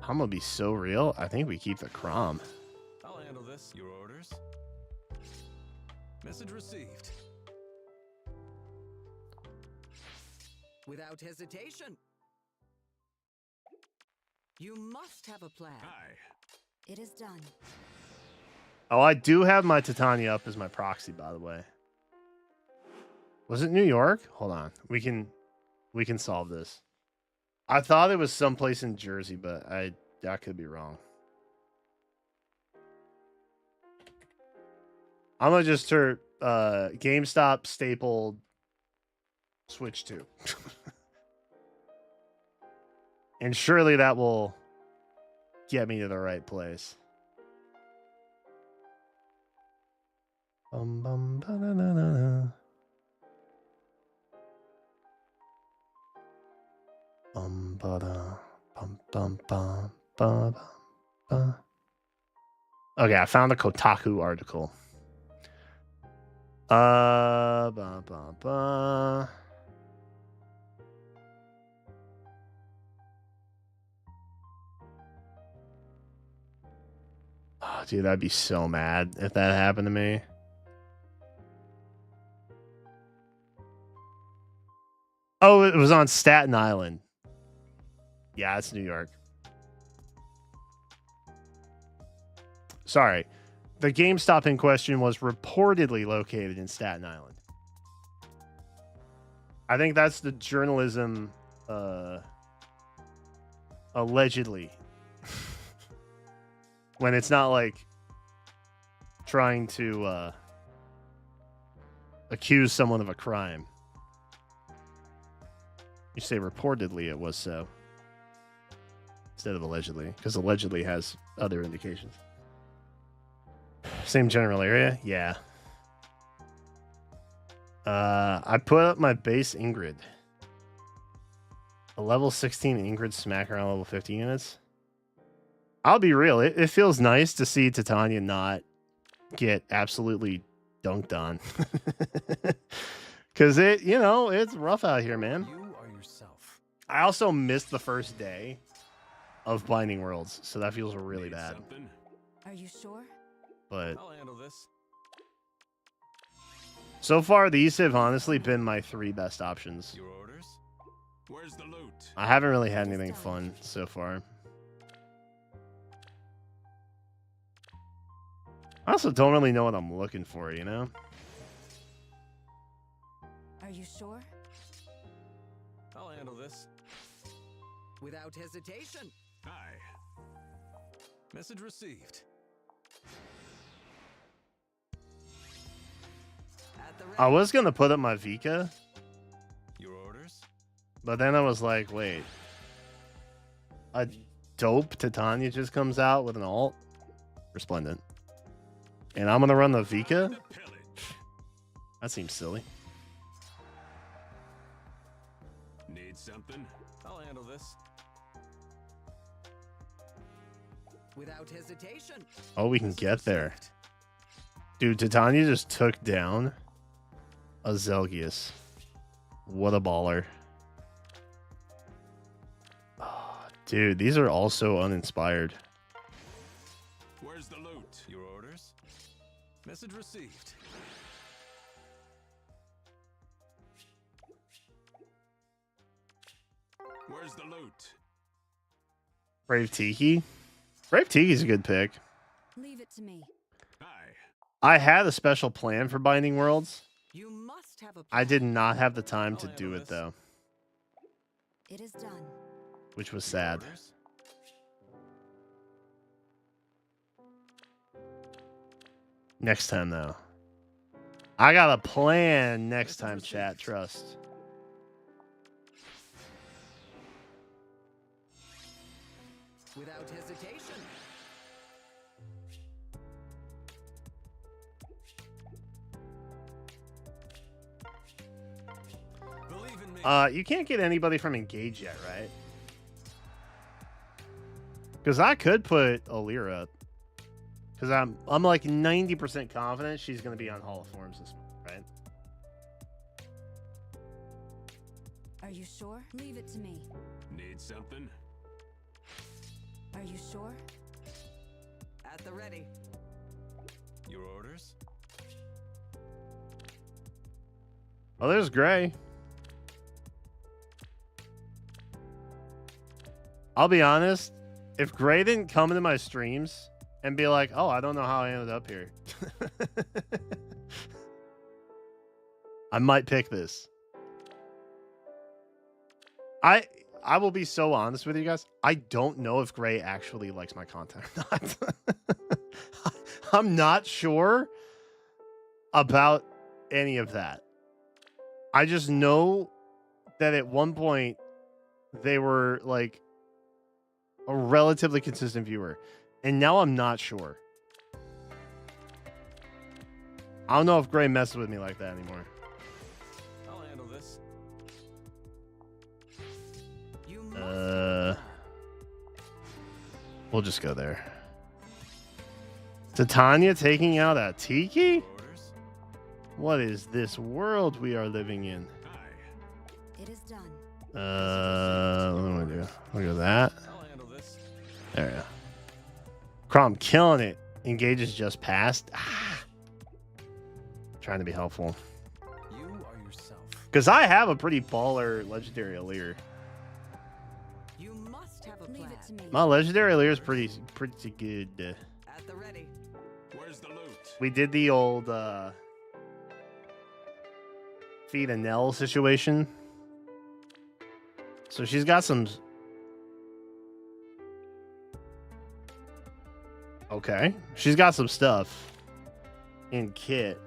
I'm gonna be so real. I think we keep the Crom. I'll handle this. Your orders? Message received. Without hesitation. You must have a plan. Hi. It is done. Oh, I do have my Titania up as my proxy, by the way. Was it New York? Hold on. We can solve this. I thought it was someplace in Jersey, but I could be wrong. I'm gonna just turn GameStop stapled Switch 2. And surely that will get me to the right place. Bum, bum, ba-da-da-da-da. Bum, ba-da, bum, bum, bum, ba, ba. Okay, I found a Kotaku article. Ba, ba, ba. Oh, dude, I'd be so mad if that happened to me. Oh, it was on Staten Island. Yeah, it's New York. Sorry. The GameStop in question was reportedly located in Staten Island. I think that's the journalism allegedly. When it's not like trying to accuse someone of a crime. You say reportedly it was so. Instead of allegedly, because allegedly has other indications. Same general area? Yeah. I put up my base Ingrid. A level 16 Ingrid smack around level 50 units. I'll be real. It feels nice to see Titania not get absolutely dunked on. Because it's rough out here, man. You are yourself. I also missed the first day of Binding Worlds, so that feels really Need bad. something? Are you sure? But I'll handle this. so far, these have honestly been my 3 best options. Your orders? Where's the loot? I haven't really had anything fun so far. I also don't really know what I'm looking for, you know? Are you sure? I'll handle this. Without hesitation. Aye. Message received. At the ready. I was going to put up my Vika, Your orders? but then I was like, wait. A dope Titania just comes out with an alt? Resplendent. And I'm going to run the Vika? The pillage. That seems silly. Need something? I'll handle this. Without hesitation. Oh, we can get there. Dude, Titania just took down a Zelgius. What a baller. Oh, dude, these are all so uninspired. Where's the loot? Your orders? Message received. Where's the loot? Brave Tiki? Brave Tiki's a good pick. Leave it to me. Aye. I had a special plan for Binding Worlds. You must have a plan. I did not have the time to I'll do handle it, this. though, It is done. which was Your sad. orders? Next time, though. I got a plan next time, chat. Trust. Without hesitation. Believe in me. You can't get anybody from Engage yet, right? Because I could put Alira up. Because I'm like 90% confident she's going to be on Hall of Forms this month, right? Are you sure? Leave it to me. Need something? Are you sure? At the ready. Your orders? Oh, there's Gray. I'll be honest. If Gray didn't come into my streams and be like, oh, I don't know how I ended up here, I might pick this. I will be so honest with you guys. I don't know if Gray actually likes my content or not. I'm not sure about any of that. I just know that at one point they were like a relatively consistent viewer, and now I'm not sure. I don't know if Gray messes with me like that anymore. I'll handle this. You must have a plan. We'll just go there. Titania taking out a Tiki? Orders? What is this world we are living in? Aye. It is done. What do I do? Look at that. I'll handle this. There we go. Crom killing it. Engages just passed. Ah. Trying to be helpful. You are yourself. Because I have a pretty baller legendary Allir. You must have a plan. Leave it to me. My legendary Allir is pretty good. At the ready. Where's the loot? We did the old feed a Nell situation. So she's got some. Okay. She's got some stuff in kit.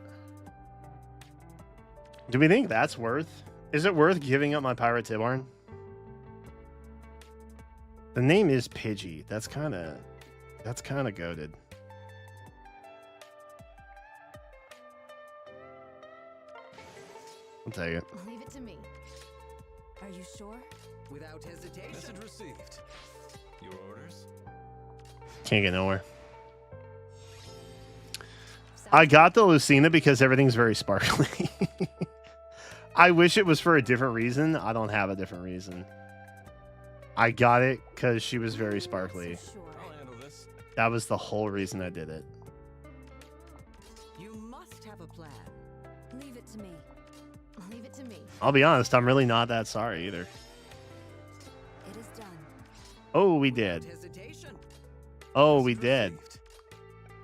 Do we think that's worth? Is it worth giving up my Pirate Tibarn? The name is Pidgey. That's kind of goated. I'll take it. Leave it to me. Are you sure? Without hesitation. Message received. Your orders? Can't get nowhere. I got the Lucina because everything's very sparkly. I wish it was for a different reason. I don't have a different reason. I got it because she was very sparkly. So sure. I'll handle this. That was the whole reason I did it. You must have a plan. Leave it to me. Leave it to me. I'll be honest, I'm really not that sorry either. It is done. Oh, we did. Without hesitation. Oh, we Message did. received.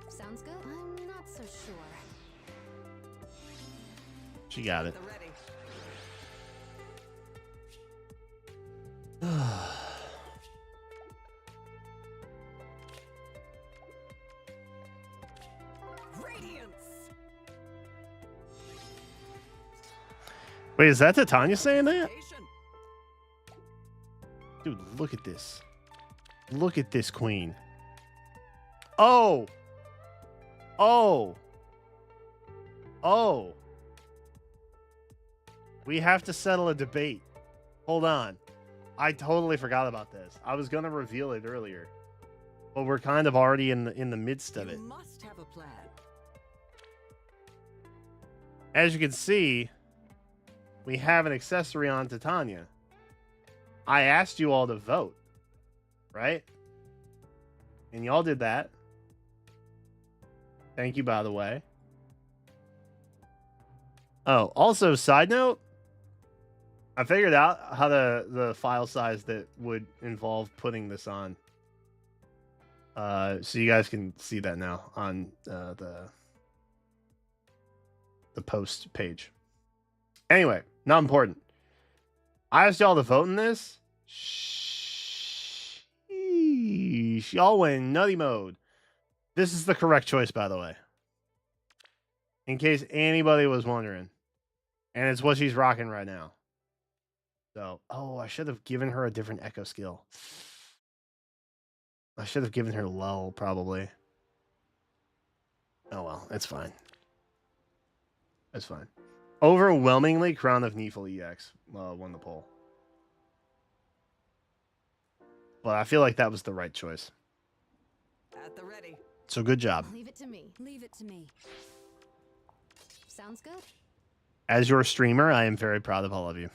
Sounds good. I'm not so sure. She got it. At the ready. Radiance. Wait, is that Titania saying that? Hesitation. Dude, look at this. Look at this queen. Oh. Oh. Oh. We have to settle a debate. Hold on. I totally forgot about this. I was going to reveal it earlier. But we're kind of already in the midst of it. You must have a plan. As you can see, we have an accessory on Titania. I asked you all to vote, right? And y'all did that. Thank you, by the way. Oh, also, side note, I figured out how the file size that would involve putting this on. So you guys can see that now on the post page. Anyway, not important. I asked y'all to vote in this. Sheesh. Y'all went in nutty mode. This is the correct choice, by the way. In case anybody was wondering. And it's what she's rocking right now. So, oh, I should have given her a different echo skill. I should have given her lull, probably. Oh, well, it's fine. It's fine. Overwhelmingly, Crown of Neefle EX won the poll. But I feel like that was the right choice. At the ready. So good job. Leave it to me. Leave it to me. Sounds good. As your streamer, I am very proud of all of you.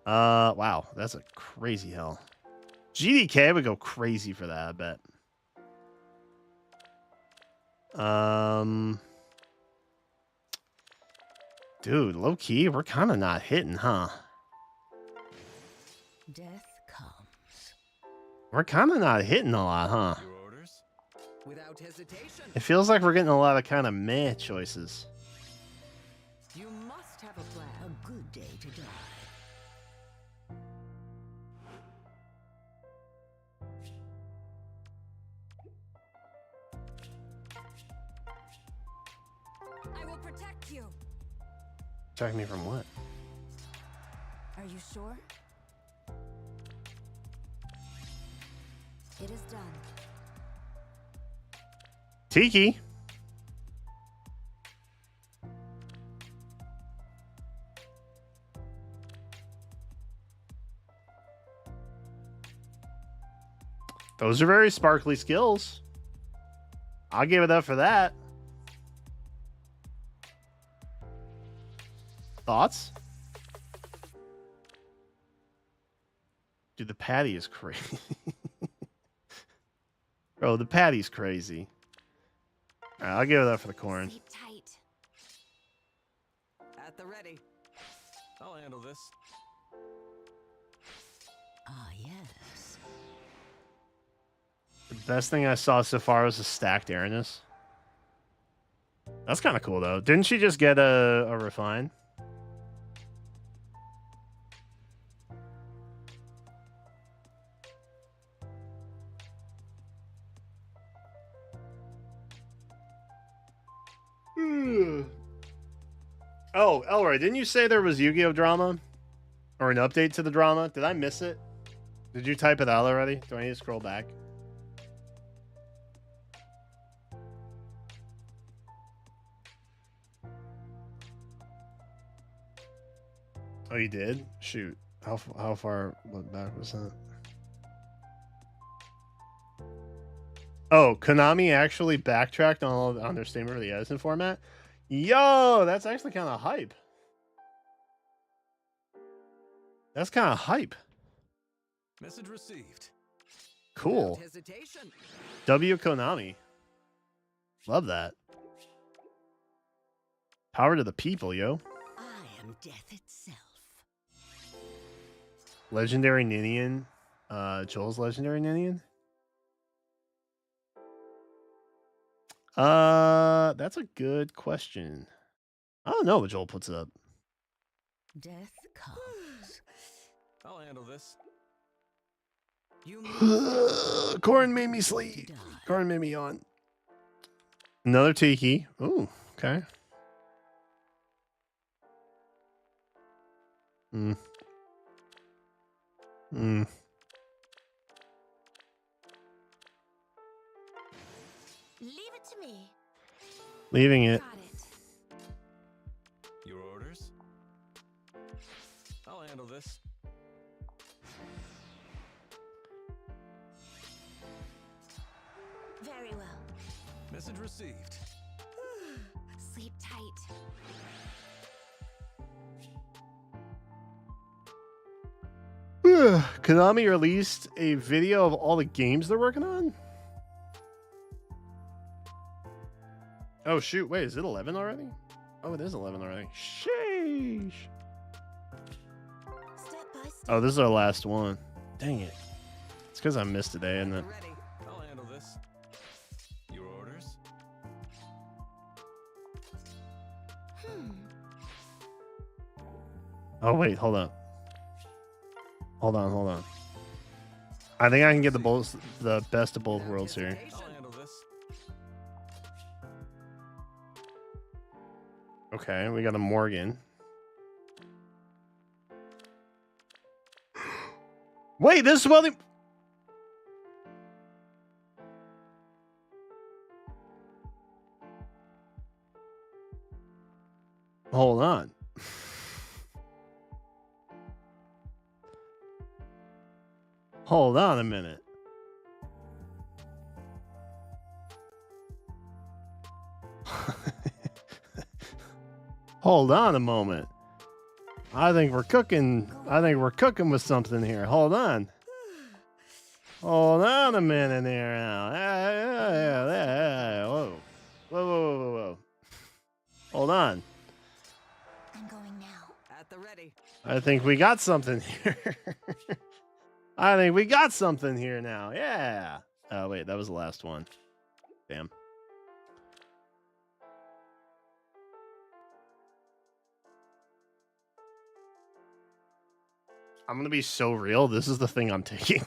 Wow, that's a crazy hell. GDK would go crazy for that, I bet. Dude, low key, we're kind of not hitting, huh? Death comes. We're kind of not hitting a lot, huh? Your orders? Without hesitation. It feels like we're getting a lot of kind of meh choices. You must have a plan. A good day to die. protect you. Protect me from what? Are you sure? It is done. Tiki. Those are very sparkly skills. I'll give it up for that. Thoughts? Dude, the patty is crazy. Bro, the patty's crazy. All right, I'll give it up for the corn. Sleep tight. At the ready. I'll handle this. Ah, yes. The best thing I saw so far was a stacked Aranus. That's kind of cool, though. Didn't she just get a refine? Oh, Elroy, didn't you say there was Yu-Gi-Oh drama? Or an update to the drama? Did I miss it? Did you type it out already? Do I need to scroll back? Oh, you did? Shoot. How far back was that? Oh, Konami actually backtracked on their statement of the Edison format? Yo, that's actually kind of hype. That's kind of hype. Message received. Cool. Without hesitation. W Konami. Love that. Power to the people, yo. I am death itself. Legendary Ninian. Joel's Legendary Ninian. That's a good question. I don't know what Joel puts up. Death comes. I'll handle this. You Corn made me sleep. Die. Corn made me yawn. Another Tiki. Ooh, okay. Hmm. Hmm. Leave it to me. Leaving it. Got it. Your orders? I'll handle this. Very well. Message received. Sleep tight. Konami released a video of all the games they're working on. Oh shoot! Wait, is it 11 already? Oh, it is 11 already. Sheesh. Step by step. Oh, this is our last one. Dang it! It's because I missed today, At and the then ready. I'll handle this. Your orders? oh wait, hold on. Hold on. I think I can get the best of both Without worlds here. hesitation. I'll handle this. Okay, we got a Morgan. Wait, this is what Hold on. Hold on a minute. Hold on a moment. I think we're cooking with something here. Hold on. Hold on a minute here now. Whoa. Hold on. I'm going now. At the ready. I think we got something here. I think we got something here now. Yeah. Oh, wait, that was the last one. Damn. I'm going to be so real. This is the thing I'm taking.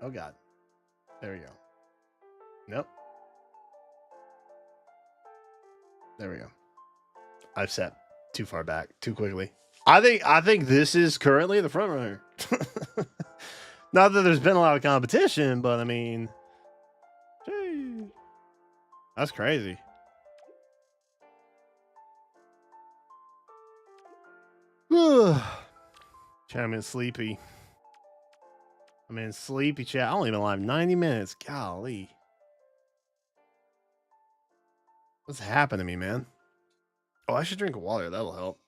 Oh, God. There we go. Nope. There we go. I've sat too far back too quickly. I think this is currently the front runner. Not that there's been a lot of competition, but I mean, gee, that's crazy. Chat, I'm in sleepy. I'm in sleepy, chat. I only been live 90 minutes. Golly. What's happened to me, man? Oh, I should drink water. That'll help.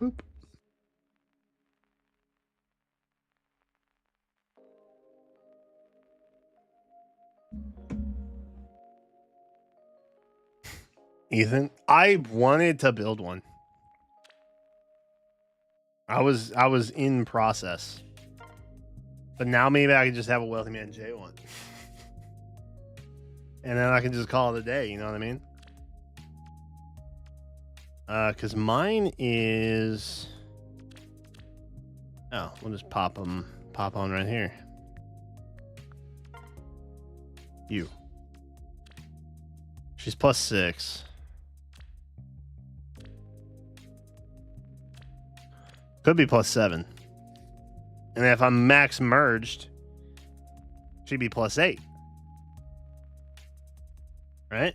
Boop. Ethan, I wanted to build one. I was in process. But now maybe I can just have a Wealthy Man J one. And then I can just call it a day, you know what I mean? Cause mine is, oh, we'll just pop on right here. You. She's +6. Could be +7. And if I'm max merged, she'd be +8. Right?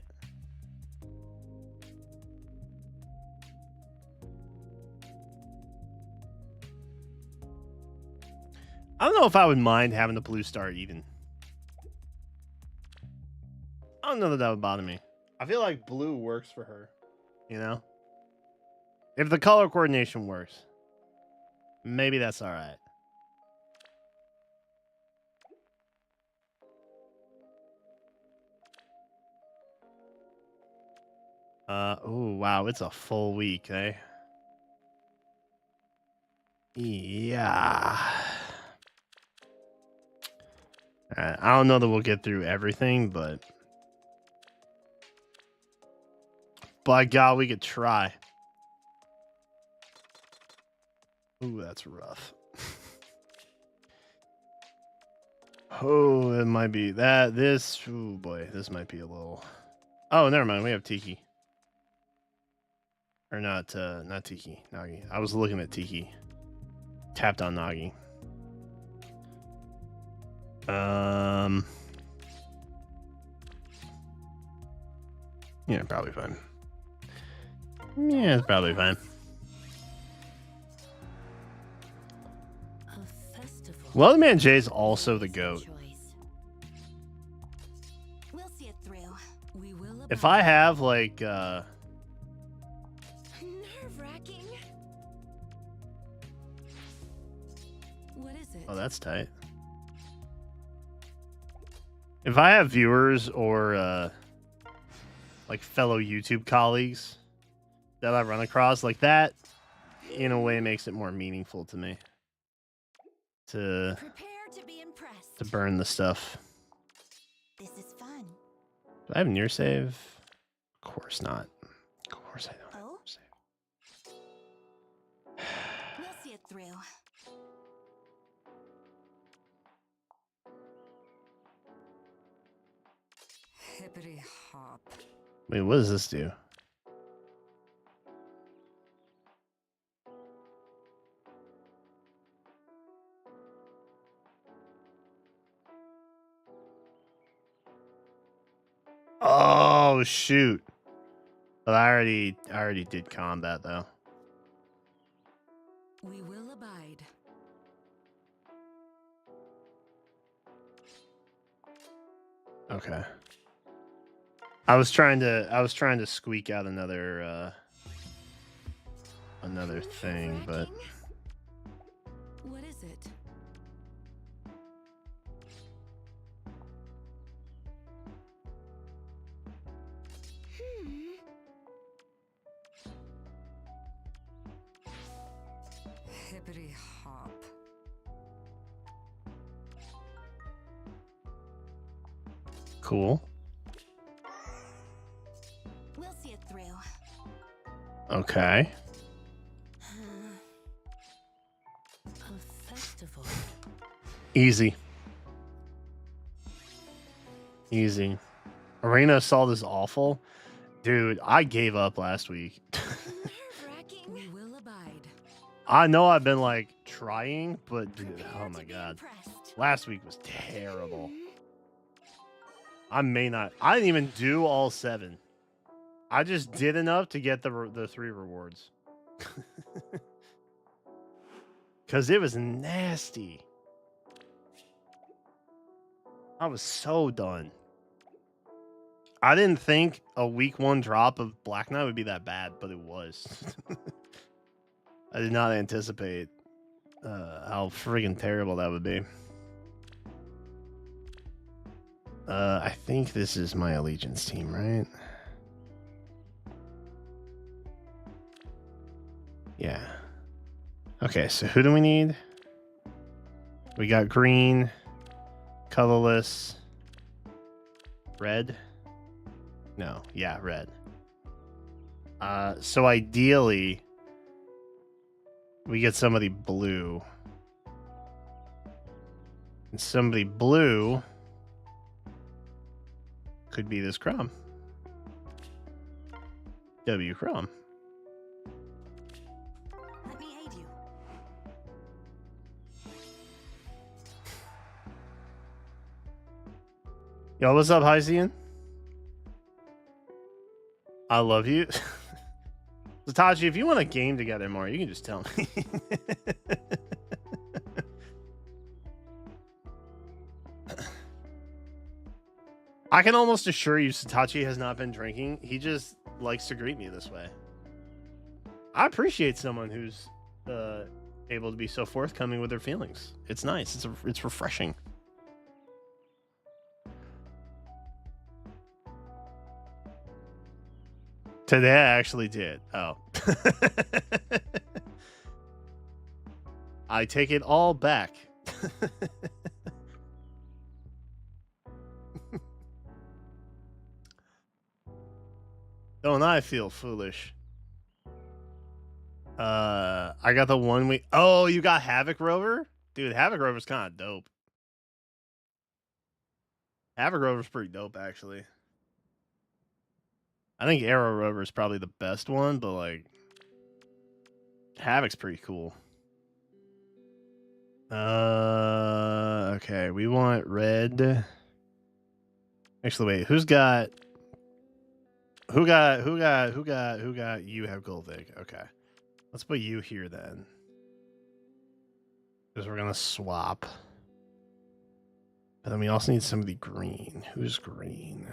I don't know if I would mind having the blue star even. I don't know that would bother me. I feel like blue works for her, you know? If the color coordination works, maybe that's all right. Oh, wow, it's a full week, eh? Yeah. I don't know that we'll get through everything, but by God, we could try. Ooh, that's rough. Oh, it might be that. This, oh boy, this might be a little. Oh, never mind. We have Tiki. Or not, not Tiki. Nagi. I was looking at Tiki. Tapped on Nagi. Yeah, probably fine. Yeah, it's probably fine. Well, the man Jay's also the GOAT. We'll see it through. We will If I have like Nerve-wracking. What is it? oh, that's tight. If I have viewers or like fellow YouTube colleagues that I run across like that, in a way makes it more meaningful to me to Prepare to be impressed. burn the stuff. This is fun. Do I have near save? Of course not. Of course I don't have Oh? near save. We'll see it through. Hippity hop. Wait, what does this do? Oh shoot. But I already did combat though. We will abide. Okay. I was trying to squeak out another thing, but Nerve-wracking. What is it? Hippity hop. cool. Okay. A festival. Easy. Easy. Arena Assault is awful. Dude, I gave up last week. Nerve-wracking. We will abide. I know I've been like trying, but dude, Prepare oh my to be god. impressed. Last week was terrible. I didn't even do all 7. I just did enough to get the 3 rewards. Cuz it was nasty. I was so done. I didn't think a week 1 drop of Black Knight would be that bad, but it was. I did not anticipate how friggin' terrible that would be. I think this is my allegiance team, right? Yeah. Okay, so who do we need? We got green, colorless, red. No, yeah, red. So ideally, we get somebody blue. And somebody blue could be this Crom. W Crom. Let me aid you. Yo, what's up, Hyzian? I love you. Satachi, if you want a game together more, you can just tell me. I can almost assure you Satachi has not been drinking. He just likes to greet me this way. I appreciate someone who's able to be so forthcoming with their feelings. It's nice. It's refreshing. Today I actually did. Oh. I take it all back. Don't I feel foolish? I got the 1 week. Oh, you got Havoc Rover? Dude, Havoc Rover's kind of dope. Havoc Rover's pretty dope, actually. I think Arrow Rover is probably the best one, but like Havoc's pretty cool. Okay, we want red. Actually, wait, who got you have Golvig. Okay. Let's put you here then. Because we're gonna swap. But then we also need somebody green. Who's green?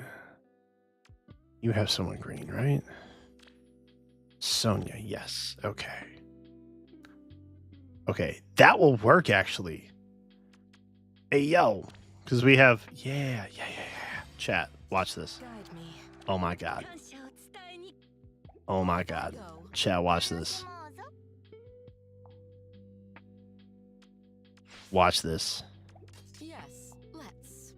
You have someone green, right? Sonia, yes. Okay. Okay, that will work actually. Hey, yo. Because we have, yeah. Chat, watch this. Guide me. Oh my god. Oh my god. Chat, watch this. Watch this. Yes, let's.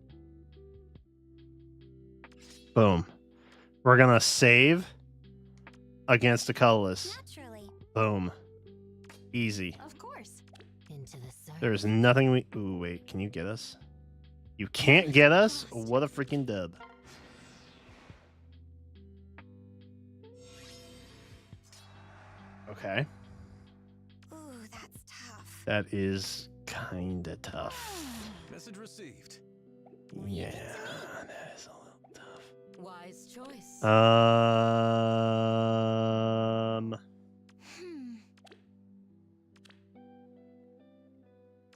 Boom. We're gonna save against a colorless. Naturally. Boom. Easy. Of course. Into the sun. There's nothing we... Ooh, wait. Can you get us? You can't get us? What a freaking dub. Okay. Ooh, that's tough. That is kinda tough. Message received. Yeah, that is a little tough. Wise choice. Hmm.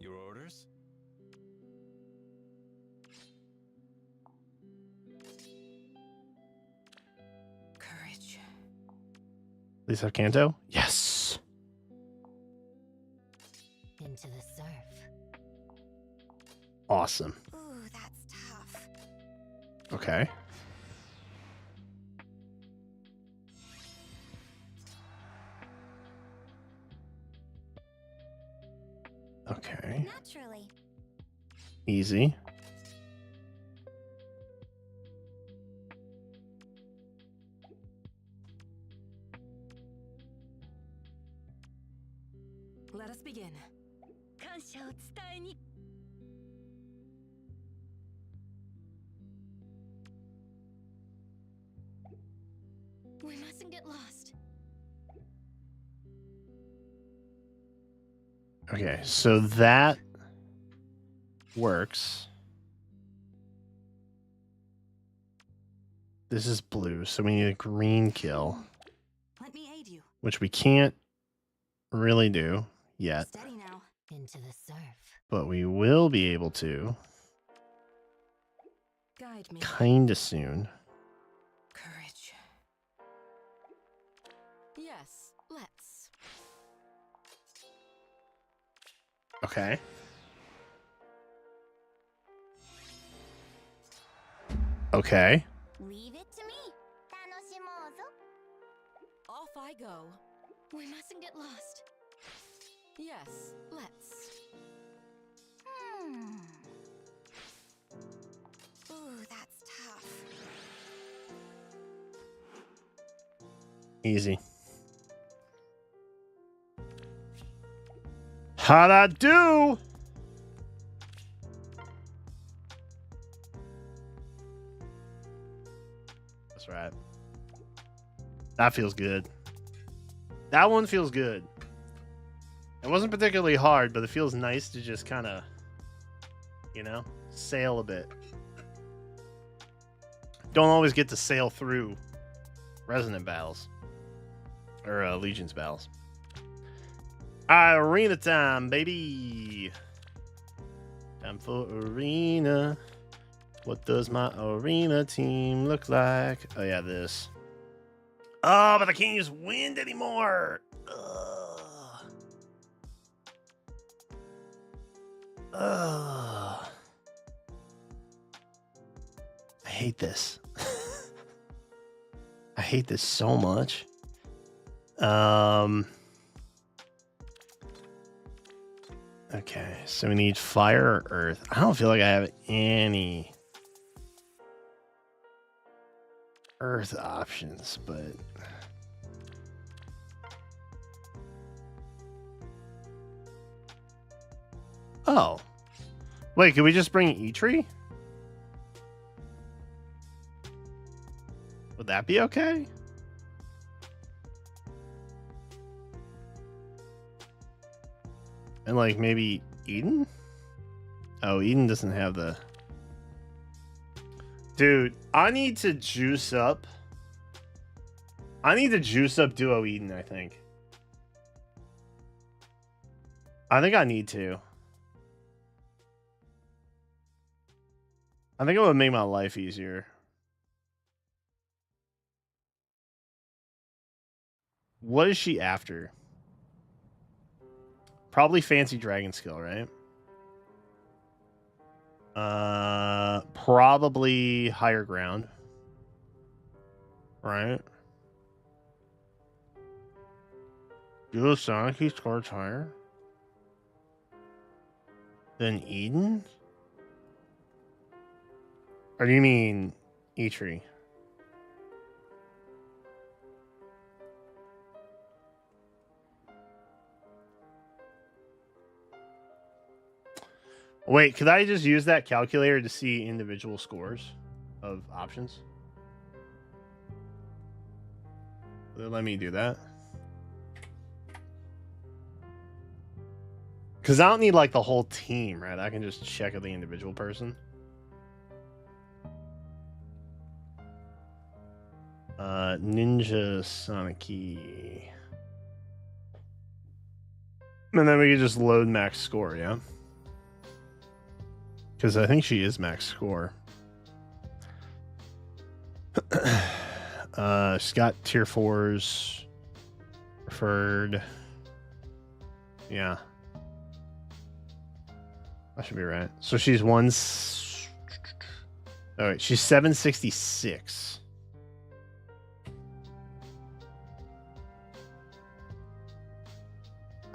Your orders? Courage. At least have Kanto? Yes. Into the surf. Awesome. Ooh, that's tough. Okay. Okay. Naturally. Easy. Let us begin. We mustn't get lost. Okay, so that works. This is blue, so we need a green kill, Let me aid you. which we can't really do yet, Steady now. Into the surf. but we will be able to Guide me. kind of soon. Courage. Yes, let's. Okay. Okay. Leave it to me. Off I go. We mustn't get lost. Yes, let's. Ooh, that's tough. Easy. How'd I do? That's right. That feels good. That one feels good. It wasn't particularly hard, but it feels nice to just kind of, you know, sail a bit. Don't always get to sail through Resonant battles. Or Legion's battles. Arena time, baby. Time for arena. What does my arena team look like? Oh, yeah, this. Oh, but I can't use wind anymore. Ugh. Ugh. I hate this. I hate this so much. Okay, so we need fire or earth. I don't feel like I have any earth options, but oh, wait, can we just bring E-Tree? Would that be okay? And like maybe Eden? Oh, Eden doesn't have the... Dude, I need to juice up. I need to juice up Duo Eden, I think. I think I need to. I think it would make my life easier. What is she after? Probably fancy dragon skill, right? Probably higher ground. Right? Duo Sonic, he scores higher than Eden? Or do you mean E-Tree? Wait, could I just use that calculator to see individual scores of options? Let me do that. Because I don't need like the whole team, right? I can just check the individual person. Ninja Sonic-y. And then we can just load max score, yeah? Because I think she is max score. She's got tier 4s. Preferred. Yeah. That should be right. So she's one... Oh, wait. She's 766.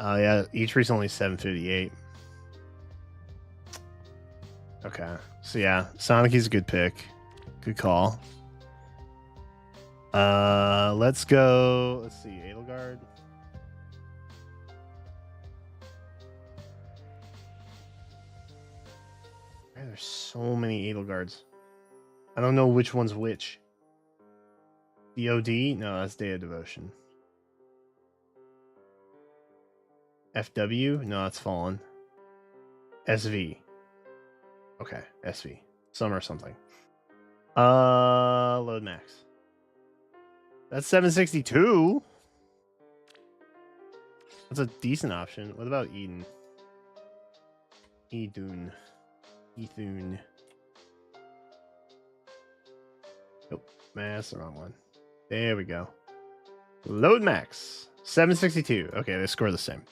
Oh, yeah. Each re's only 758. Okay. So, yeah. Sonic-Y's a good pick. Good call. Let's go... Let's see. Edelgard. Why are there so many Edelgards? I don't know which one's which. DOD? No, that's Day of Devotion. FW? No, that's Fallen. SV. Okay, SV. Some or something. Load max. That's 762. That's a decent option. What about Eden? Ethune. Nope, man, that's the wrong one. There we go. Load max. 762. Okay, they score the same.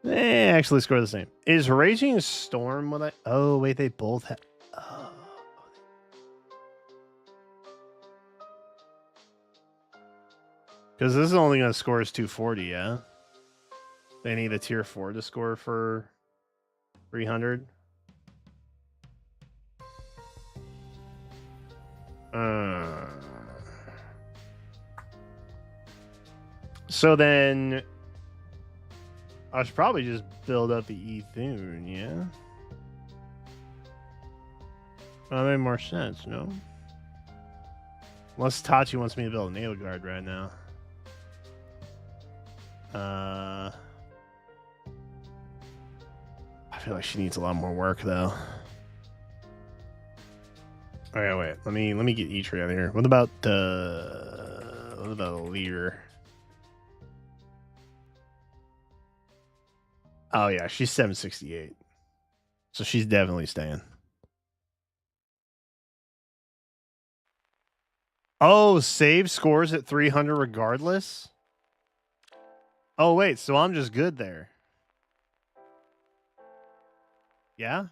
They actually score the same. Is Raging Storm what I... Oh, wait, they both have... Oh. Because this is only going to score as 240, yeah? They need a tier 4 to score for 300. So then... I should probably just build up the Ethune, yeah? That made more sense, no? Unless Tachi wants me to build an Edelgard right now. I feel like she needs a lot more work, though. Okay, wait. Let me get Eitri out of here. What about Lear? Oh yeah, she's 768. So she's definitely staying. Oh, save scores at 300 regardless? Oh wait, so I'm just good there. Yeah?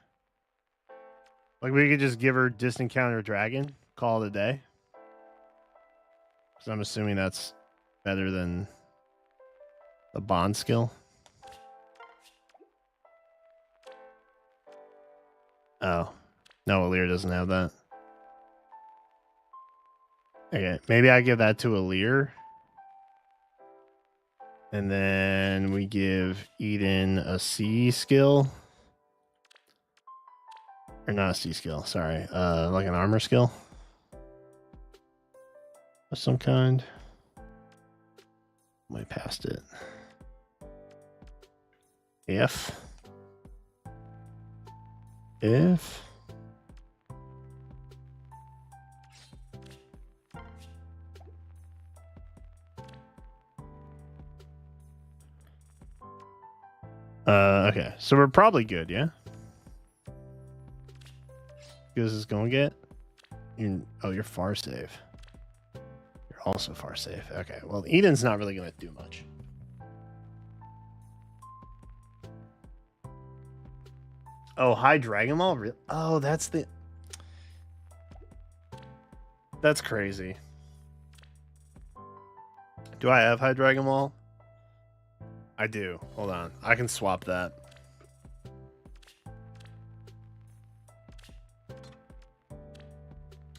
Like we could just give her distant counter dragon, call it a day. Because I'm assuming that's better than the bond skill. Oh. No, Alir doesn't have that. Okay, maybe I give that to Alir. And then we give Eden a C skill. Or not a C skill, sorry. Like an armor skill. Of some kind. Way past it. If. Okay, so we're probably good, yeah? This is going to get... you're far safe. You're also far safe. Okay, well, Eden's not really going to do much. Oh, High Dragon Ball? Oh, that's the... That's crazy. Do I have High Dragon Ball? I do. Hold on. I can swap that.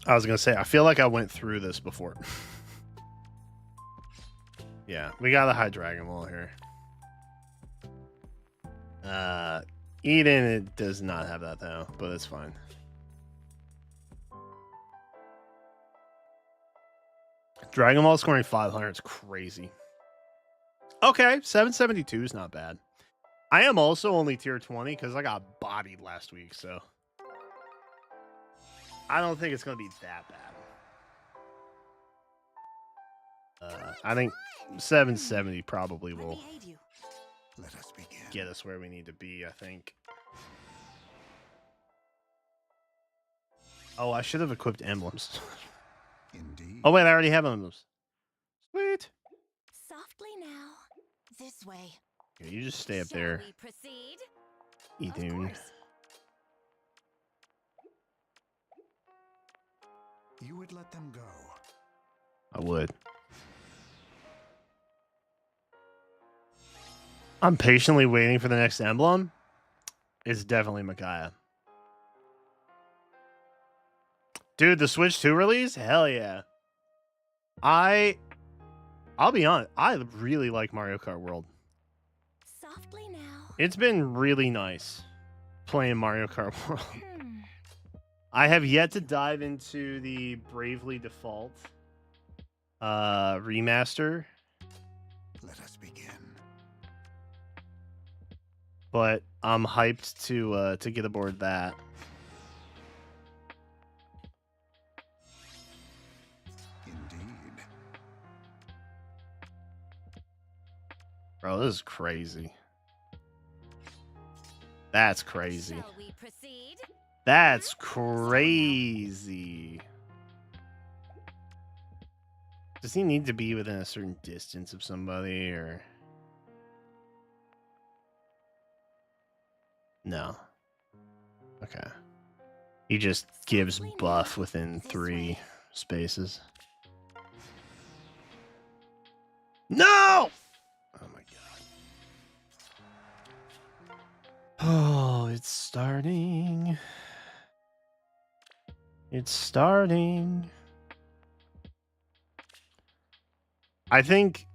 I was going to say, I feel like I went through this before. Yeah, we got a High Dragon Ball here. Eden, it does not have that though, but it's fine. Dragon Ball scoring 500 is crazy. Okay, 772 is not bad. I am also only tier 20 because I got bodied last week, so I don't think it's going to be that bad. I think 770 probably will Let us begin. get us where we need to be, I think. Oh, I should have equipped emblems. Indeed. Oh, wait, I already have emblems. Sweet. Softly now. This way. Yeah, you just stay up Shall there, we proceed? Ethune. You would let them go. I would. I'm patiently waiting for the next emblem. It's definitely Micaiah. Dude, the Switch 2 release? Hell yeah. I'll be honest, I really like Mario Kart World. Softly now. It's been really nice. playing Mario Kart World. Hmm. I have yet to dive into the Bravely Default remaster, Let us begin. but I'm hyped to get aboard that. Indeed. Bro, this is crazy. That's crazy. Shall we proceed? That's crazy. Does he need to be within a certain distance of somebody, or no? Okay. He just gives buff within 3 spaces. No! Oh my god. Oh, it's starting. It's starting. I think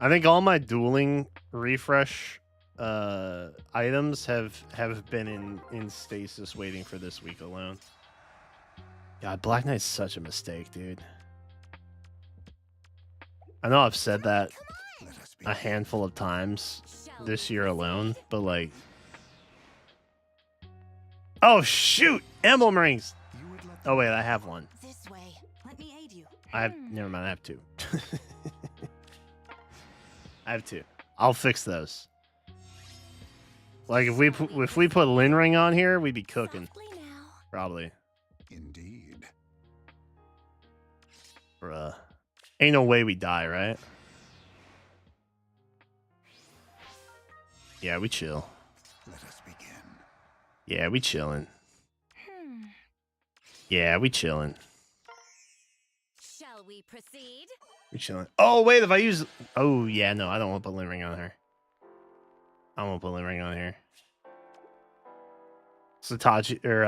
I think all my dueling refresh items have been in stasis waiting for this week alone. God, Black Knight's such a mistake, dude. I know I've said that Let us a begin. handful of times Shall this we year alone, proceed? but like, oh shoot, emblem rings. You would let Oh them wait, go. I have one. This way. Let me aid you. I have never mind. I have 2. I have 2. I'll fix those. Like if we put Lin Ring on here, we'd be cooking Softly now. probably. Indeed. Bruh. Ain't no way we die, right? Yeah, we chill. Let us begin. Yeah, we chilling. Hmm. Yeah, we chilling. Shall we proceed? We chilling. Oh wait, if I use, oh yeah, no, I don't want to put Lin Ring on her. I won't put Lin Ring on here. Satachi or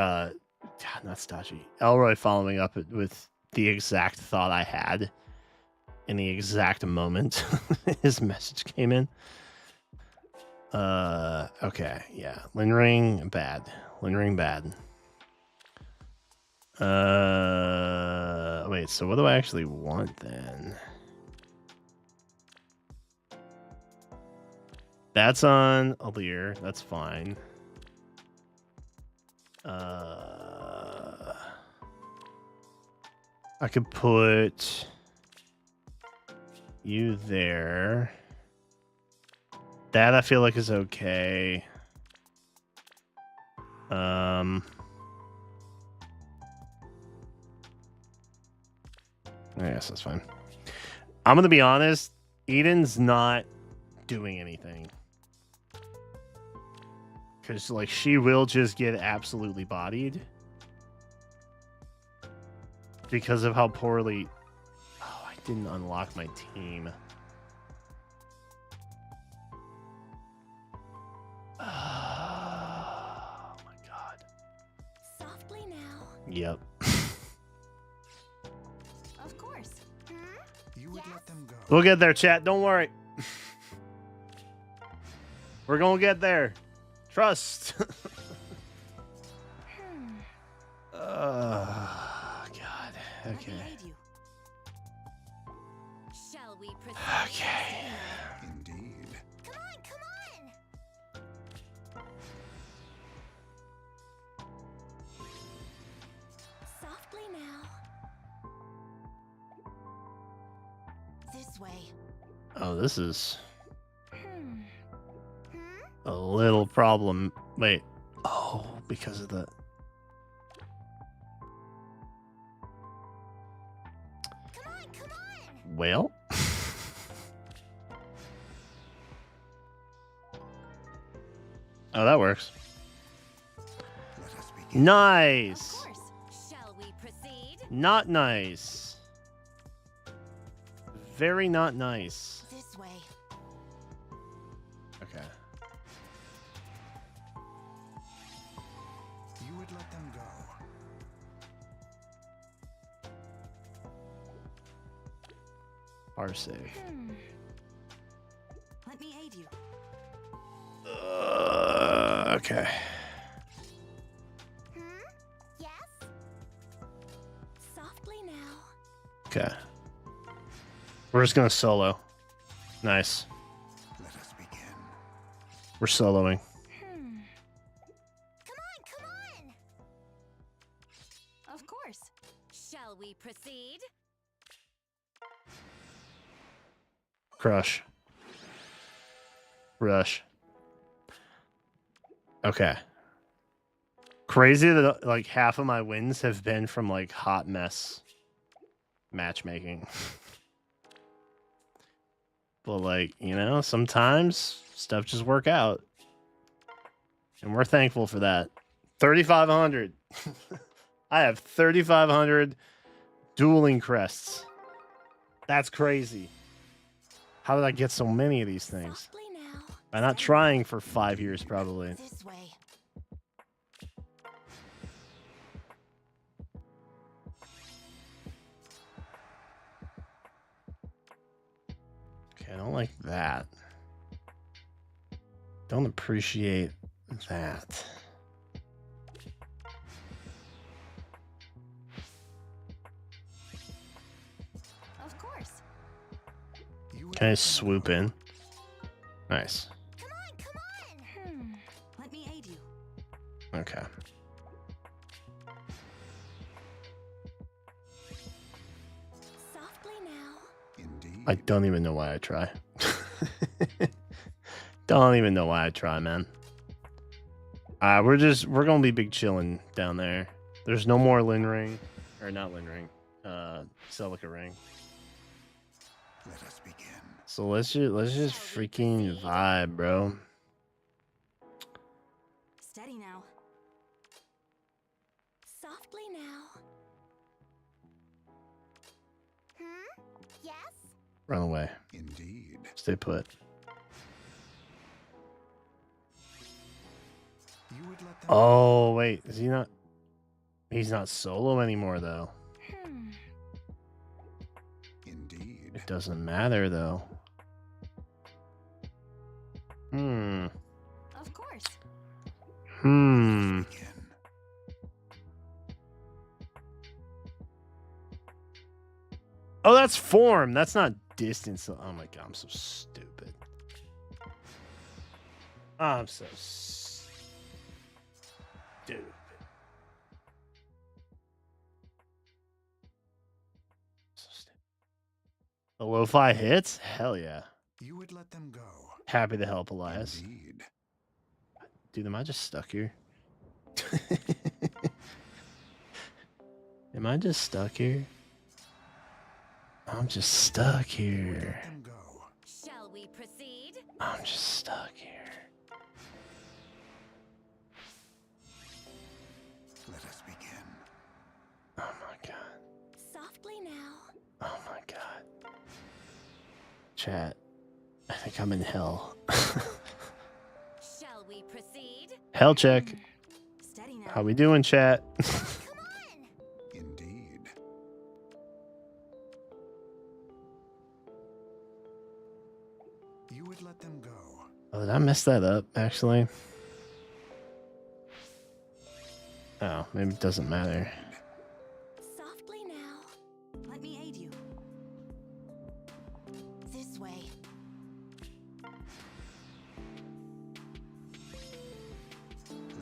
not Satachi. Elroy following up with the exact thought I had in the exact moment his message came in. Okay, yeah. Lin Ring bad. Lin Ring bad. Wait, so what do I actually want then? That's on Alir. That's fine. I could put you there. That I feel like is okay. I guess that's fine. I'm gonna be honest. Eden's not doing anything. Because, like, she will just get absolutely bodied. Because of how poorly... Oh, I didn't unlock my team. Oh, my God. Softly now. Yep. Of course. Hmm? You would Yes? let them go. We'll get there, chat. Don't worry. We're gonna get there. Trust. Hmm. God. Let Okay. me aid you. Shall we proceed? Okay. Indeed. Come on, come on. Softly now. This way. Oh, this is Hmm. Hmm? a little problem. Wait. Oh, because of the... Come on, come on. Well? Oh, that works. Let us begin. Nice. Of course. Shall we proceed? Not nice. Very not nice. This way. Okay. You would let them go. Bar save. Hmm. Let me aid you. Okay. Yes? Softly now. Okay. We're just gonna solo. Nice. Let us begin. We're soloing. Come on! Of course. Shall we proceed? Crush. Rush. Okay. Crazy that like half of my wins have been from like hot mess matchmaking. But like, you know, sometimes stuff just work out. And we're thankful for that. 3,500. I have 3,500 dueling crests. That's crazy. How did I get so many of these things? Softly now. By not trying for 5 years, probably. This way. Okay, I don't like that. Don't appreciate that. Of course. You would Can I let them swoop go. in? Nice. Come on! Let me aid you. Okay. Softly now. Indeed. I don't even know why I try. Don't even know why I try, man. We're gonna be big chilling down there. There's no more Lin Ring. Or not Lin Ring. Celica Ring. Let us begin. So let's just freaking vibe, bro. Steady now. Softly now. Yes? Run away. Indeed. Stay put. You would let them Oh wait, is he not? He's not solo anymore though. Indeed. It doesn't matter though. Hmm. Of course. Hmm. Begin. Oh, that's form. That's not distance. Oh my god, I'm so stupid. I'm so stupid. So stupid. The lo-fi hits? Hell yeah. You would let them go. Happy to help, Elias. Indeed. Dude, am I just stuck here? Am I just stuck here? I'm just stuck here. Let them go. Shall we proceed? I'm just stuck here. Let us begin. Oh my god. Softly now. Oh my god. Chat. I think I'm in hell. Shall we proceed? Hell check. Steady now. How we doing, chat? Come on! Indeed. You would let them go. Oh, did I mess that up, actually? Oh, maybe it doesn't matter. Softly now. Let me aid you. This way.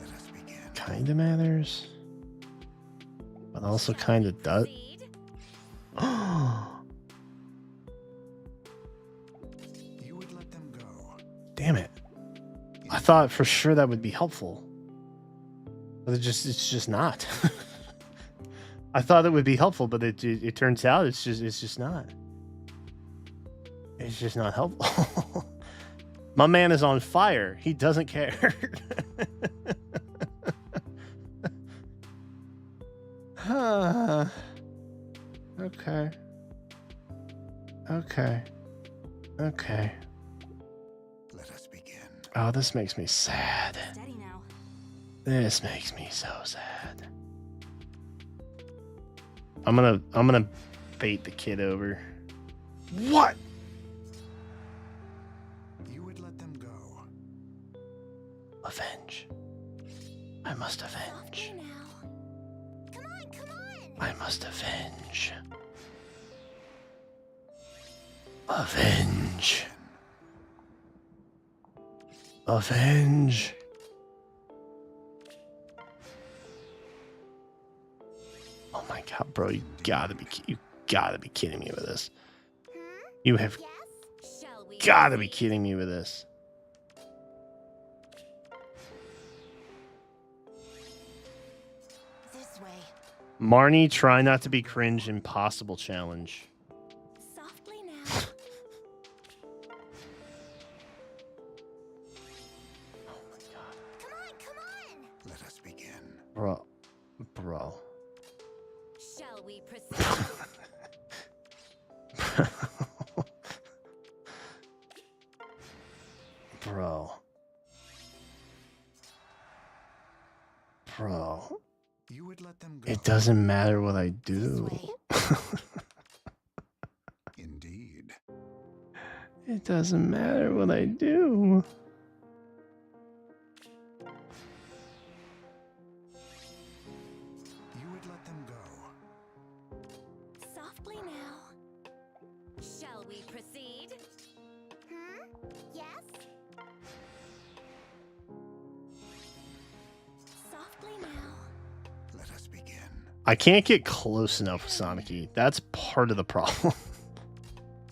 Let us begin. Kinda matters. But also Shall kinda we does. proceed? You would let them go. Damn it. I thought for sure that would be helpful. But it's just not. I thought it would be helpful, but it turns out it's just not. It's just not helpful. My man is on fire. He doesn't care. Okay. Okay. Okay. Let us begin. Oh, this makes me sad. Steady now. This makes me so sad. I'm gonna bait the kid over. What? You would let them go. must avenge. Softly now. Come on, come on. I must avenge. Avenge. Avenge. Oh my god, bro, you gotta be kidding me with this. You have Yes? Shall we gotta be proceed? kidding me with this. This way. Marnie, try not to be cringe. Impossible challenge. Softly now. Oh my god, Come on, come on. Let us begin. bro. Shall we proceed? Bro. You would let them go. It doesn't matter what I This do. way. Indeed. It doesn't matter what I do. You would let them go. Softly now. Shall we proceed? Yes? Softly now. Let us begin. I can't get close enough with Sonic. That's part of the problem.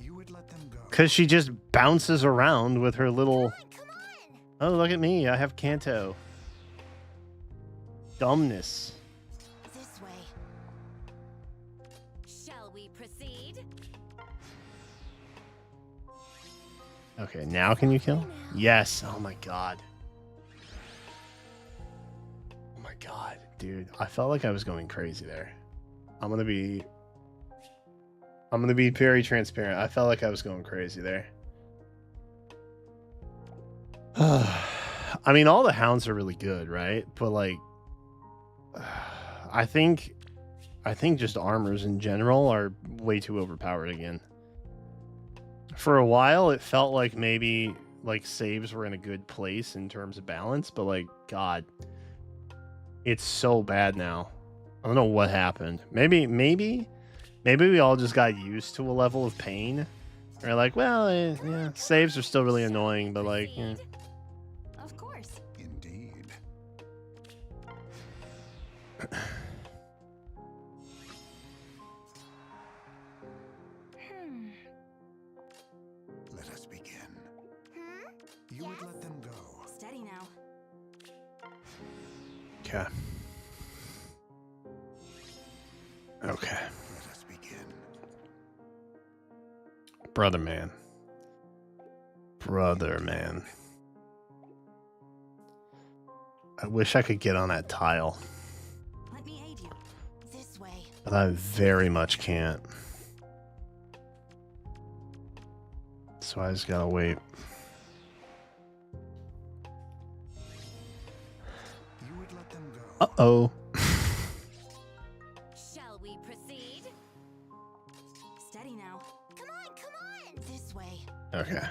You would let them go. Because she just bounces around with her little... Come on. Oh, look at me. I have Kanto. Dumbness. This way. Shall we proceed? Okay, now can you kill? Yes. Oh my god. Oh my god, dude. I felt like I was going crazy there. I'm gonna be very transparent. I felt like I was going crazy there. I mean, all the hounds are really good, right? But like, I think just armors in general are way too overpowered again. For a while, it felt like maybe like saves were in a good place in terms of balance, but like, God, it's so bad now. I don't know what happened. Maybe we all just got used to a level of pain. We're like, well, yeah, saves are still really annoying, but like, yeah. Of course. Indeed. Let us begin. You would let them go. Steady now. Okay. Okay. Let us begin. Brother man. Brother man. I wish I could get on that tile, Let me aid you. This way. but I very much can't. So I just gotta wait. You would let them go. Uh-oh. Shall we proceed? Steady now. Come on, come on. This way. Okay.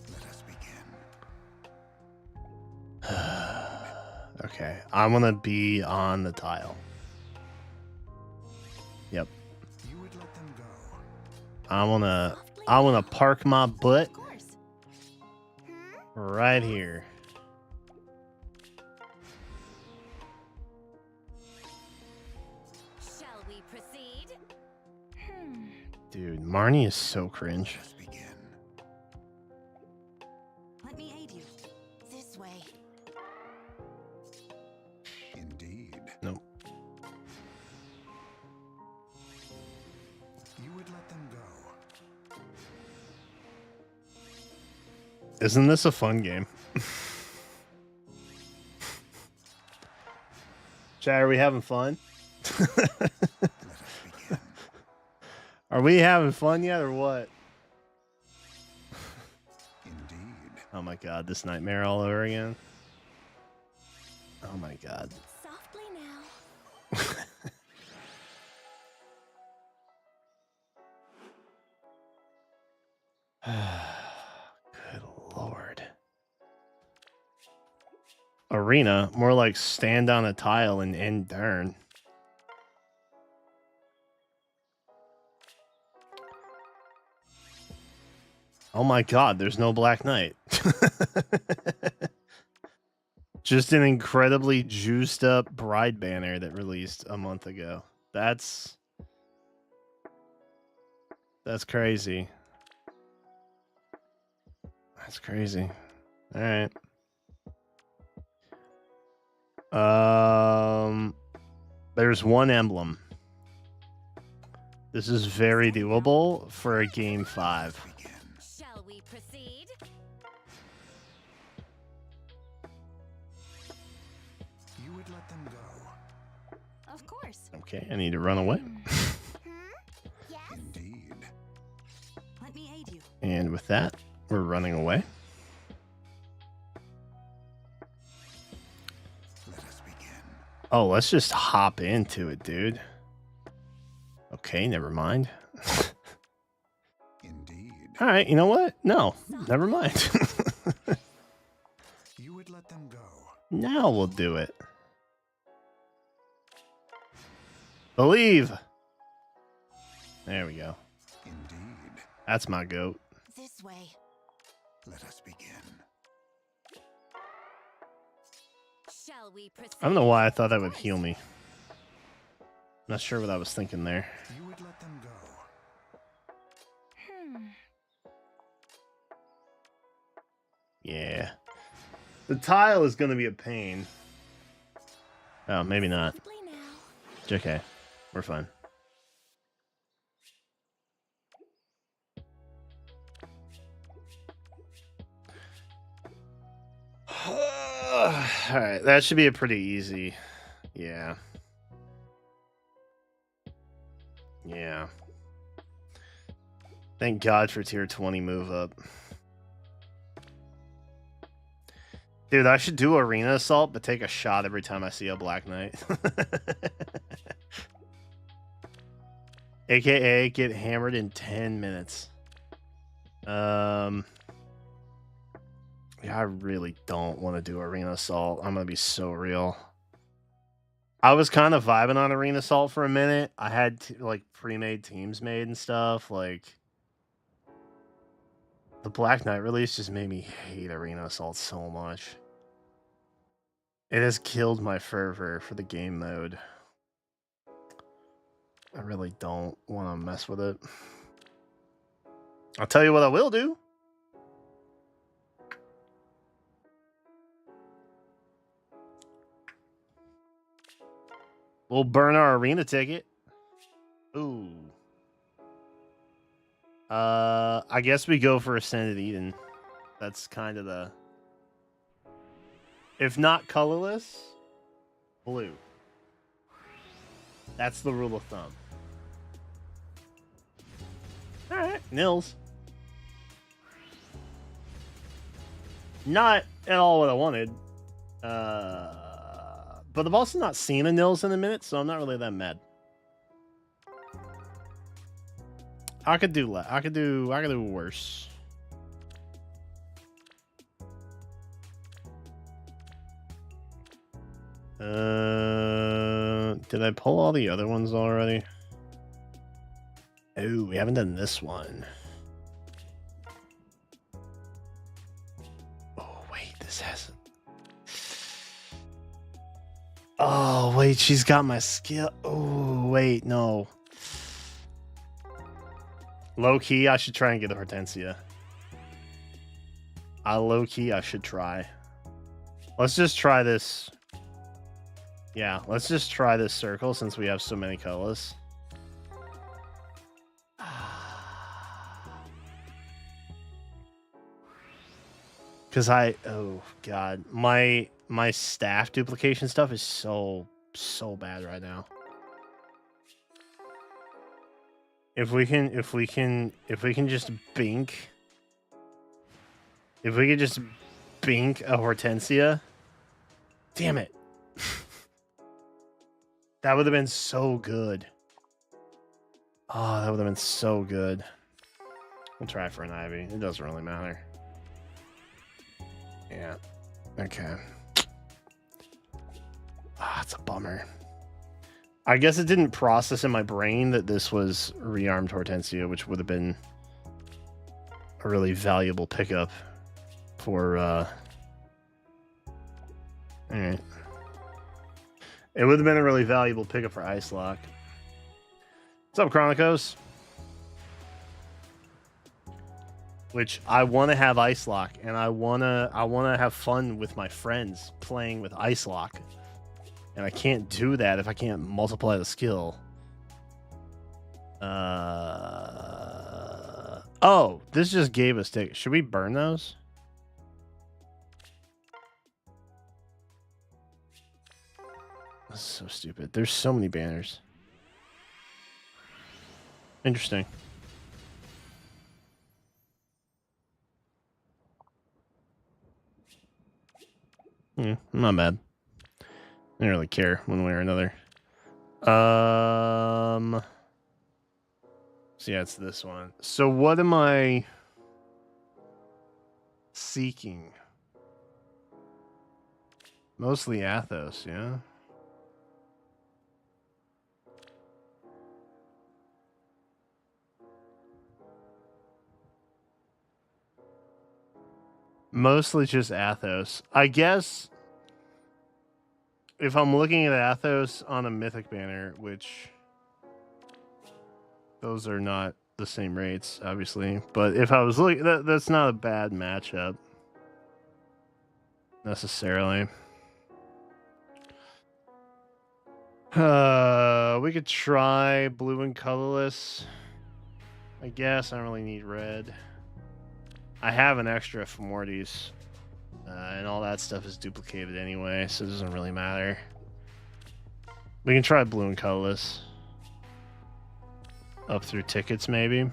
Let us begin. Okay. I'm gonna be on the tile. Yep. You would let them go. I wanna Softly. park my butt Of course. right here. Shall we proceed? Dude, Marnie is so cringe. Let us begin. Let me aid you. This way. Indeed. Nope. You would let them go. Isn't this a fun game? Chat, are we having fun? Let us begin. Are we having fun yet or what? Indeed. Oh my god, this nightmare all over again. Oh my god. Softly now. Good lord. arena. More like stand on a tile and end turn. Oh my god, there's no Black Knight. Just an incredibly juiced up Bride banner that released a month ago. That's crazy. That's crazy. All right. There's one emblem. This is very doable for a game 5. Shall we proceed? You would let them go. Of course. Okay, I need to run away. Yes. Indeed. Let me aid you. And with that, we're running away. Let us begin. Oh, let's just hop into it, dude. Okay, never mind. Indeed. All right, you know what? No, never mind. You would let them go. Now we'll do it. Believe. There we go. Indeed. That's my goat. This way. Let us begin. Shall we proceed? I don't know why I thought that would heal me. Not sure what I was thinking there. You would let them go. Yeah. The tile is going to be a pain. Oh, maybe not. Quickly now. It's okay. We're fine. Alright, that should be a pretty easy. Yeah. Yeah. Thank God for tier 20 move up. Dude, I should do Arena Assault, but take a shot every time I see a Black Knight. AKA get hammered in 10 minutes. Yeah, I really don't want to do Arena Assault. I'm going to be so real. I was kind of vibing on Arena Assault for a minute. I had like pre-made teams made and stuff. Like the Black Knight release just made me hate Arena Assault so much. It has killed my fervor for the game mode. I really don't want to mess with it. I'll tell you what I will do. We'll burn our arena ticket. Ooh. I guess we go for Ascended Eden. That's kind of the... If not colorless, blue. That's the rule of thumb. Alright, Nils. Not at all what I wanted. But I've also not seen a Nils in a minute, so I'm not really that mad. I could do worse. Did I pull all the other ones already? Oh, we haven't done this one. Oh, wait, this hasn't. Oh, wait, she's got my skill. Oh, wait, no. Low key, I should try and get a Hortensia. Low key, I should try. Let's just try this. Yeah, let's just try this circle since we have so many colors. Because oh god, my staff duplication stuff is so bad right now. If we can just bink. If we could just bink a Hortensia. Damn it. That would have been so good. Oh, that would have been so good. We'll try for an Ivy. It doesn't really matter. Yeah. Okay. bummer. I guess it didn't process in my brain that this was rearmed Hortensia, which would have been a really valuable pickup for alright. It would have been a really valuable pickup for Ice Lock. What's up, Chronicos? Which I want to have Ice Lock, and I wanna have fun with my friends playing with Ice Lock, and I can't do that if I can't multiply the skill. Oh, this just gave us tickets. Should we burn those? This is so stupid. There's so many banners. Interesting. Not bad. I didn't really care one way or another. So yeah, it's this one. So what am I seeking? Mostly Athos, yeah. Mostly just Athos. I guess if I'm looking at Athos on a Mythic banner, which those are not the same rates, obviously. But if I was looking, that's not a bad matchup necessarily. We could try blue and colorless. I guess I don't really need red. I have an extra for Morty's, and all that stuff is duplicated anyway, so it doesn't really matter. We can try blue and colorless. Up through tickets, maybe.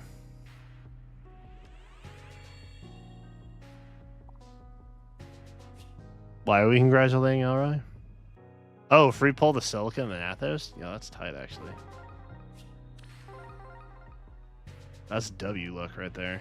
Why are we congratulating Elroy? Oh, free pull the Silicon and Athos? Yeah, that's tight, actually. That's W luck right there.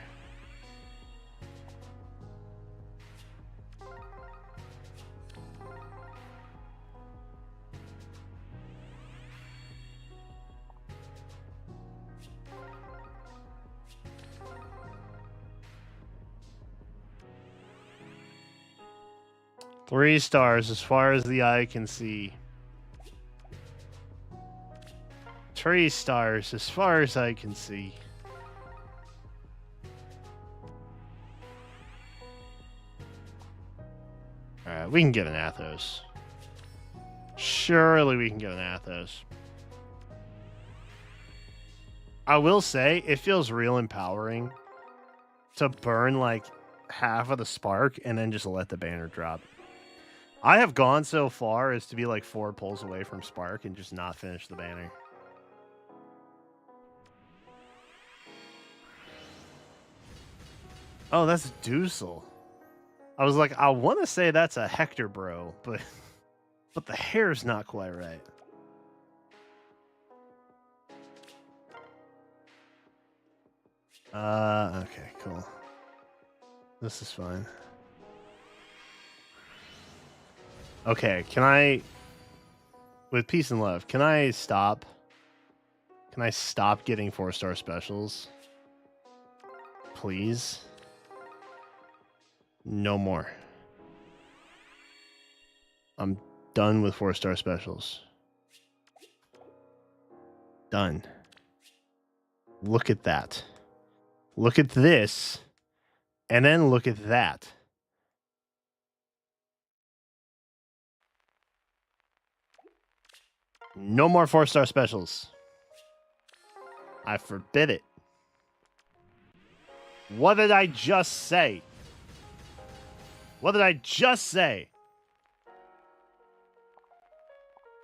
Three stars as far as the eye can see. 3 stars as far as I can see. Alright, we can get an Athos. Surely we can get an Athos. I will say, it feels real empowering to burn like half of the spark and then just let the banner drop. I have gone so far as to be like 4 pulls away from spark and just not finish the banner. Oh, that's Dusel. I was like, I want to say that's a Hector bro, but the hair's not quite right. Okay, cool. This is fine. Okay, can I, with peace and love, can I stop? Can I stop getting 4-star specials? Please? No more. I'm done with 4-star specials. Done. Look at that. Look at this. And then look at that. No more 4-star specials. I forbid it. What did I just say? What did I just say?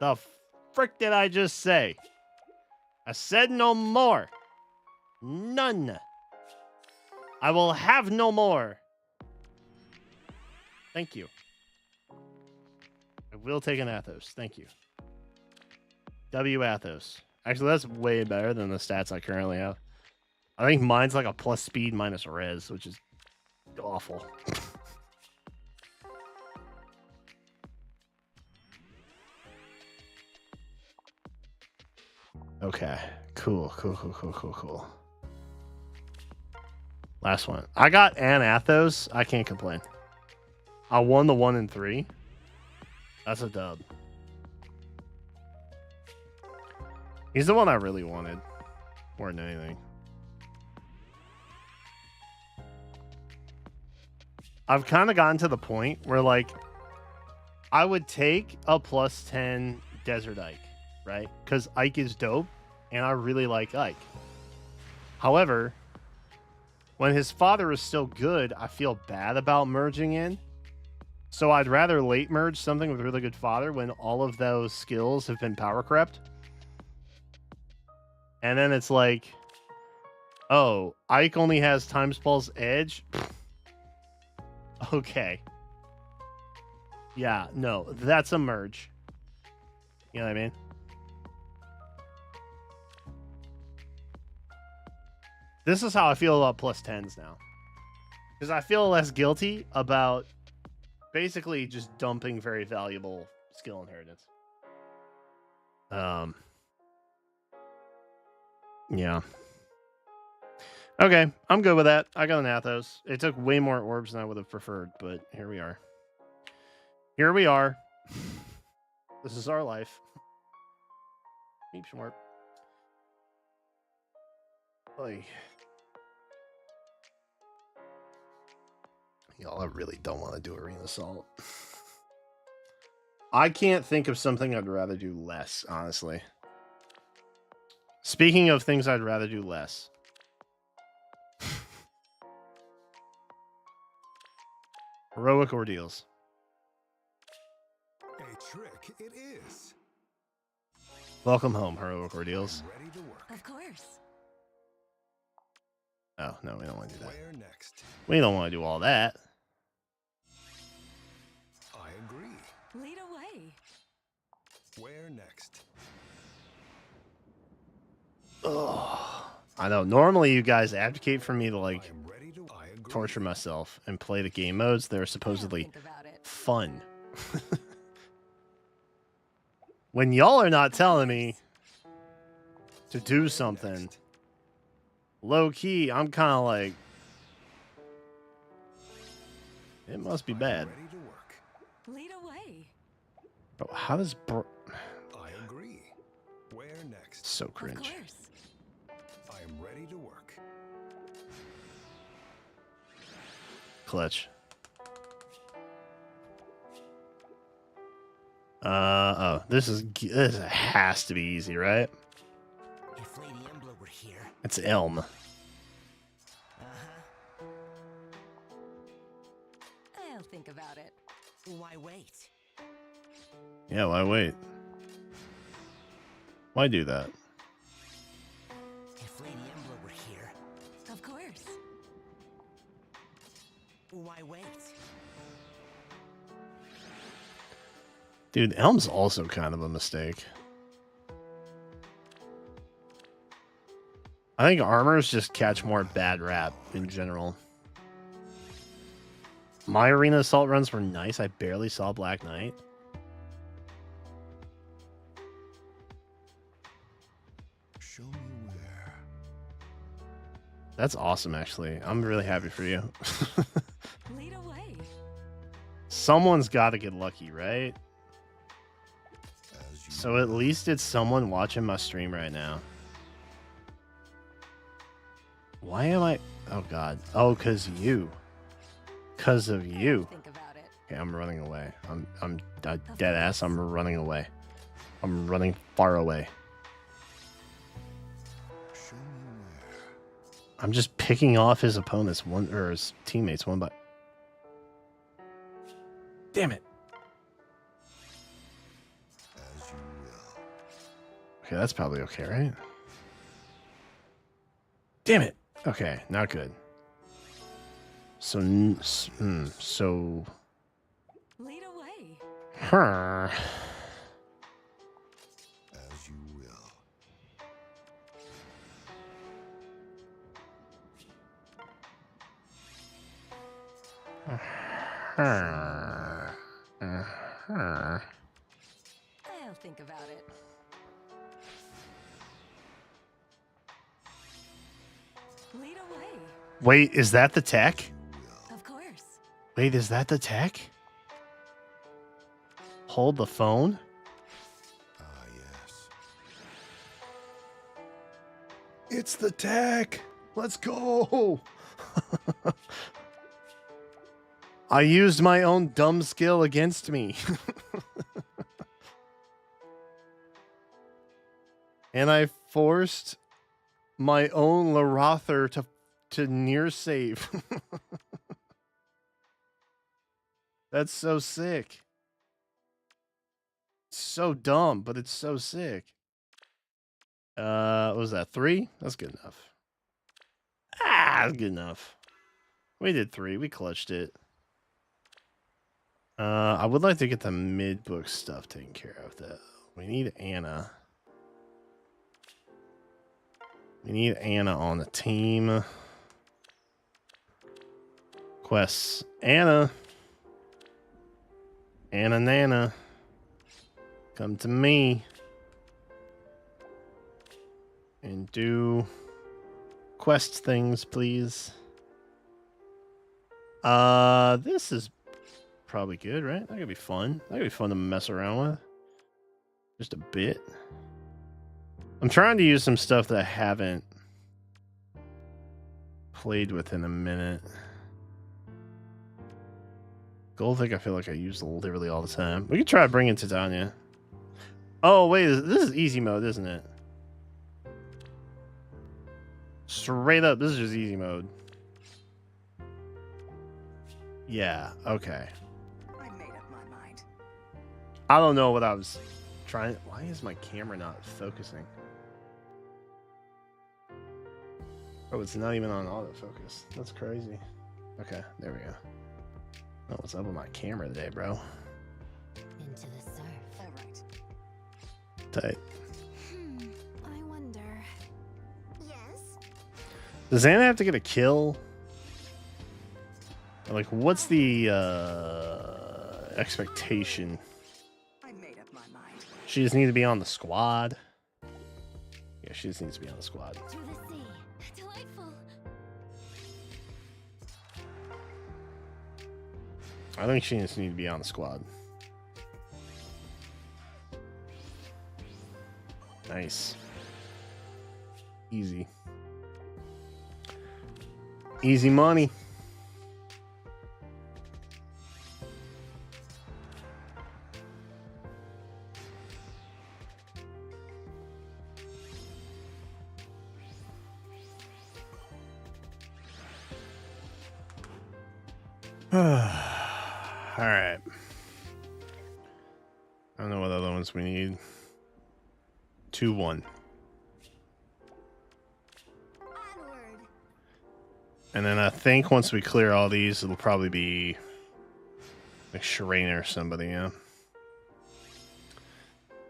The frick did I just say? I said no more. None. I will have no more. Thank you. I will take an Athos. Thank you. W Athos. Actually, that's way better than the stats I currently have. I think mine's like a plus speed minus res, which is awful. Okay. Cool. Last one. I got Anathos. I can't complain. I won the 1 and 3. That's a dub. He's the one I really wanted. More than anything. I've kind of gotten to the point where, like, I would take a +10 Desert Ike, right? Because Ike is dope, and I really like Ike. However, when his father is still good, I feel bad about merging in. So I'd rather late merge something with really good fodder when all of those skills have been power crept. And then it's like, oh, Ike only has Times Pulse Edge. Okay. Yeah, no, that's a merge. You know what I mean? This is how I feel about +10s now. Because I feel less guilty about basically just dumping very valuable skill inheritance. Yeah. Okay, I'm good with that. I got an Athos. It took way more orbs than I would have preferred, but here we are. Here we are. This is our life. Keep smart. Like, y'all, I really don't want to do Arena Assault. I can't think of something I'd rather do less, honestly. Speaking of things I'd rather do less. Heroic Ordeals. A trick it is. Welcome home, Heroic Ordeals. Ready to work. Of course. Oh, no, we don't want to do that. Where next? We don't want to do all that. I agree. Lead away. Where next? Ugh. I know. Normally, you guys advocate for me to, like, I am ready to. I agree. torture myself and play the game modes that are I'll supposedly think about it. fun. When y'all are not telling me to do something low key, I'm kind of like, it must be I am bad. ready to work. Lead away. Bro, how does I agree. Where next? so Of cringe? course. I am ready to work. Clutch. Oh, this has to be easy, right? If Lady Embla were here. It's Elm. I'll think about it. Why wait? Yeah, why wait? Why do that? If Lady Embla were here. Of course. Why wait? Dude, Elm's also kind of a mistake. I think armors just catch more bad rap in general. My arena assault runs were nice. I barely saw Black Knight. Show me where. That's awesome, actually. I'm really happy for you. Lead away. Someone's got to get lucky, right? As you So at least it's someone watching my stream right now. Why am I... Oh, God. Oh, because you. Because of you. Think about it. Okay, I'm running away. I'm dead ass. I'm running away. I'm running far away. show me where. I'm just picking off his opponents one or his teammates one by. Damn it. As you will. Okay, that's probably okay, right? Damn it. Okay, not good. So, so, Lead away. her. As you will. Her. Her. I'll think about it. Wait, is that the tech? Of course. Wait, is that the tech? Hold the phone? Ah, yes. It's the tech. Let's go. I used my own dumb skill against me. And I forced my own Larother to near save. That's so sick. So dumb, but it's so sick. What was that? 3? That's good enough. That's good enough. We did 3. We clutched it. I would like to get the mid-book stuff taken care of, though. We need Anna. We need Anna on the team. Quests. Anna. Anna Nana. Come to me. And do quest things, please. This is probably good, right? That could be fun. That could be fun to mess around with. Just a bit. I'm trying to use some stuff that I haven't played with in a minute. Goldvick, I feel like I use literally all the time. We could try bringing Titania. Oh, wait. This is easy mode, isn't it? Straight up, this is just easy mode. Yeah, okay. I made up my mind. I don't know what I was trying. Why is my camera not focusing? Oh, it's not even on autofocus. That's crazy. Okay, there we go. Oh, what's up with my camera today, bro? Into the surf. All right. Tight. I wonder. Yes? Does Anna have to get a kill? Like, what's the expectation? I made up my mind. She just needs to be on the squad. Yeah, she just needs to be on the squad. To the sea. Delightful. I think she just needs to be on the squad. Nice. Easy. Easy money. All right. I don't know what other ones we need. 2-1. Onward. And then I think once we clear all these, it'll probably be like Sharena or somebody, yeah.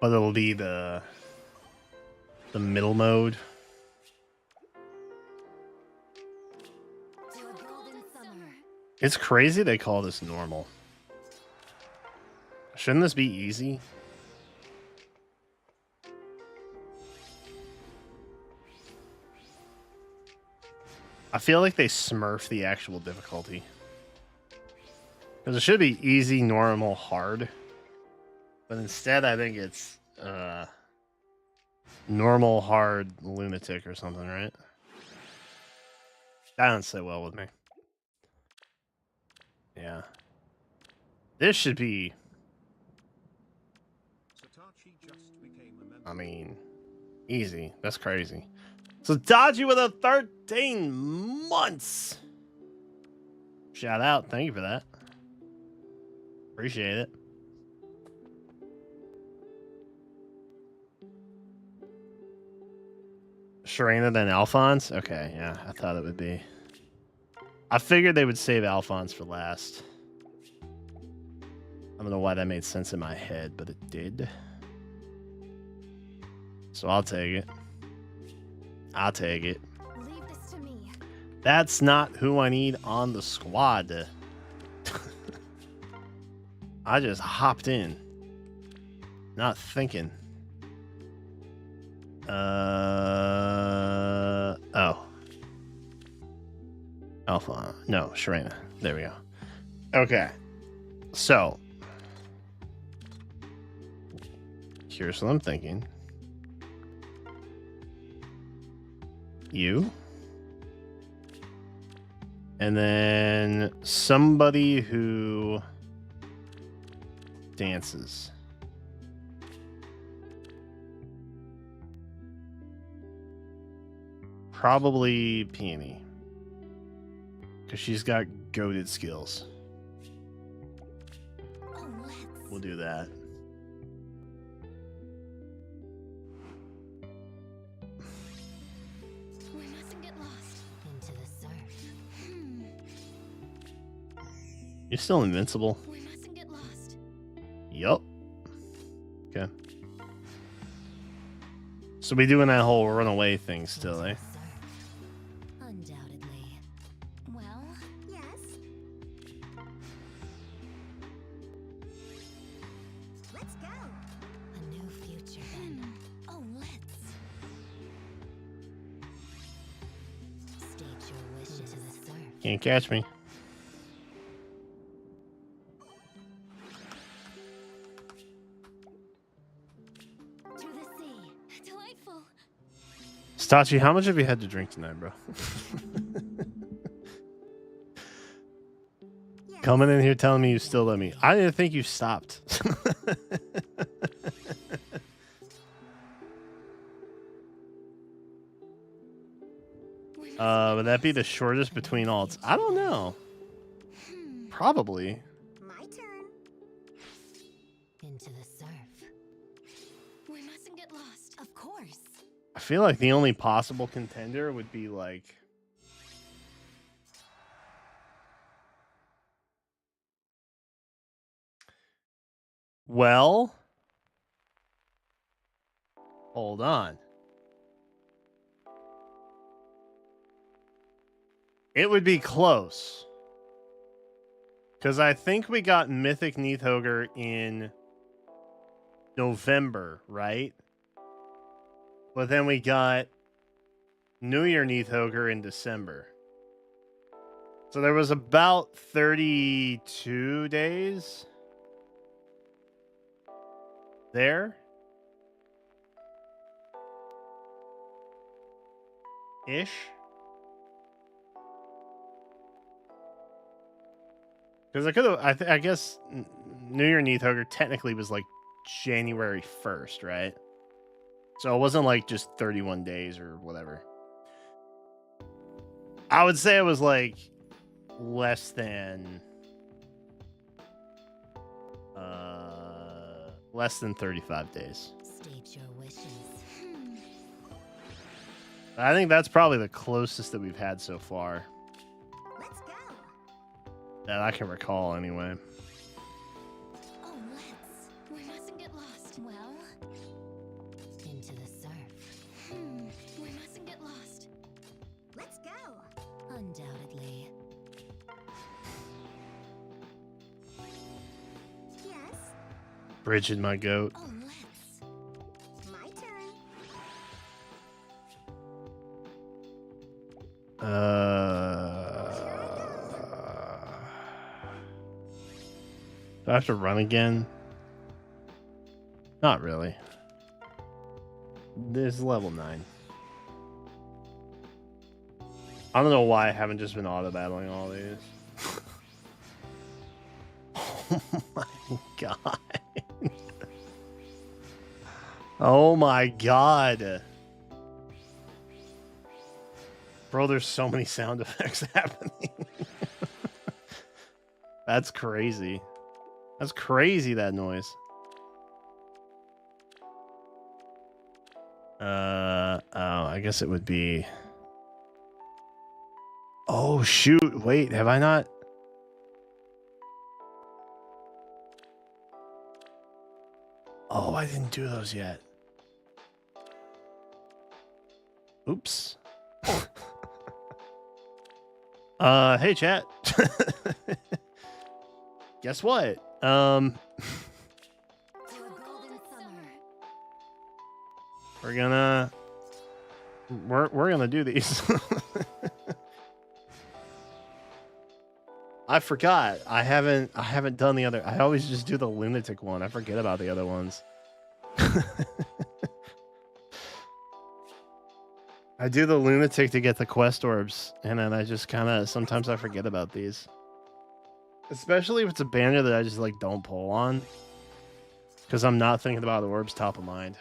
But it'll be the middle mode. To a golden summer. It's crazy they call this normal. Shouldn't this be easy? I feel like they smurf the actual difficulty. Because it should be easy, normal, hard. But instead, I think it's normal, hard, lunatic or something, right? That doesn't sit well with me. Yeah. This should be... I mean, easy. That's crazy. So Dodgy with a 13 months. Shout out. Thank you for that. Appreciate it. Sharena, then Alphonse? Okay, yeah, I thought it would be. I figured they would save Alphonse for last. I don't know why that made sense in my head, but it did. So I'll take it. I'll take it. Leave this to me. That's not who I need on the squad. I just hopped in. Not thinking. Oh. Alpha. No, Sharena. There we go. Okay. So, here's what I'm thinking. You. And then somebody who dances. Probably Peony. Because she's got goated skills. Oh, let's. We'll do that. We mustn't get lost. Into the surf. You're still invincible. We mustn't get lost. Yup. Okay. So we doing that whole runaway thing still, eh? Into the surf. Undoubtedly. Well, yes. Let's go. A new future then. Oh, let's. State your wishes. Into the surf. Can't catch me. To the sea. Delightful. Stachi, how much have you had to drink tonight, bro? Yes. Coming in here telling me you still love me. I didn't think you stopped. We mustn't Would that be the shortest between alts? I don't know. Probably. My turn. Into the surf. We mustn't get lost. Of course. I feel like the only possible contender would be like... Well... Hold on. It would be close. Because I think we got Mythic Neathogre in November, right? But then we got New Year Neathogre in December. So there was about 32 days there. Ish. Because I could have, I guess New Year Neathogre technically was like January 1st, right? So it wasn't like just 31 days or whatever. I would say it was like less than 35 days. State your wishes. I think that's probably the closest that we've had so far. Let's go. That I can recall anyway. Oh, let's. We mustn't get lost. Well, Into the surf. we mustn't get lost. Let's go. Undoubtedly. Yes. Bridget, my goat. Oh, let's. My turn. Do I have to run again? Not really. This is level 9. I don't know why I haven't just been auto battling all these. Oh my god. Oh my god. Bro, there's so many sound effects happening. That's crazy. That's crazy, that noise. Oh, I guess it would be... Oh, shoot. Wait, have I not... Oh, I didn't do those yet. Oops. Hey, chat. Guess what? To a golden summer. We're gonna do these. I forgot. I haven't done the other. I always just do the lunatic one. I forget about the other ones. I do the lunatic to get the quest orbs, and then I just kind of sometimes I forget about these. Especially if it's a banner that I just like don't pull on, because I'm not thinking about the orbs top of mind.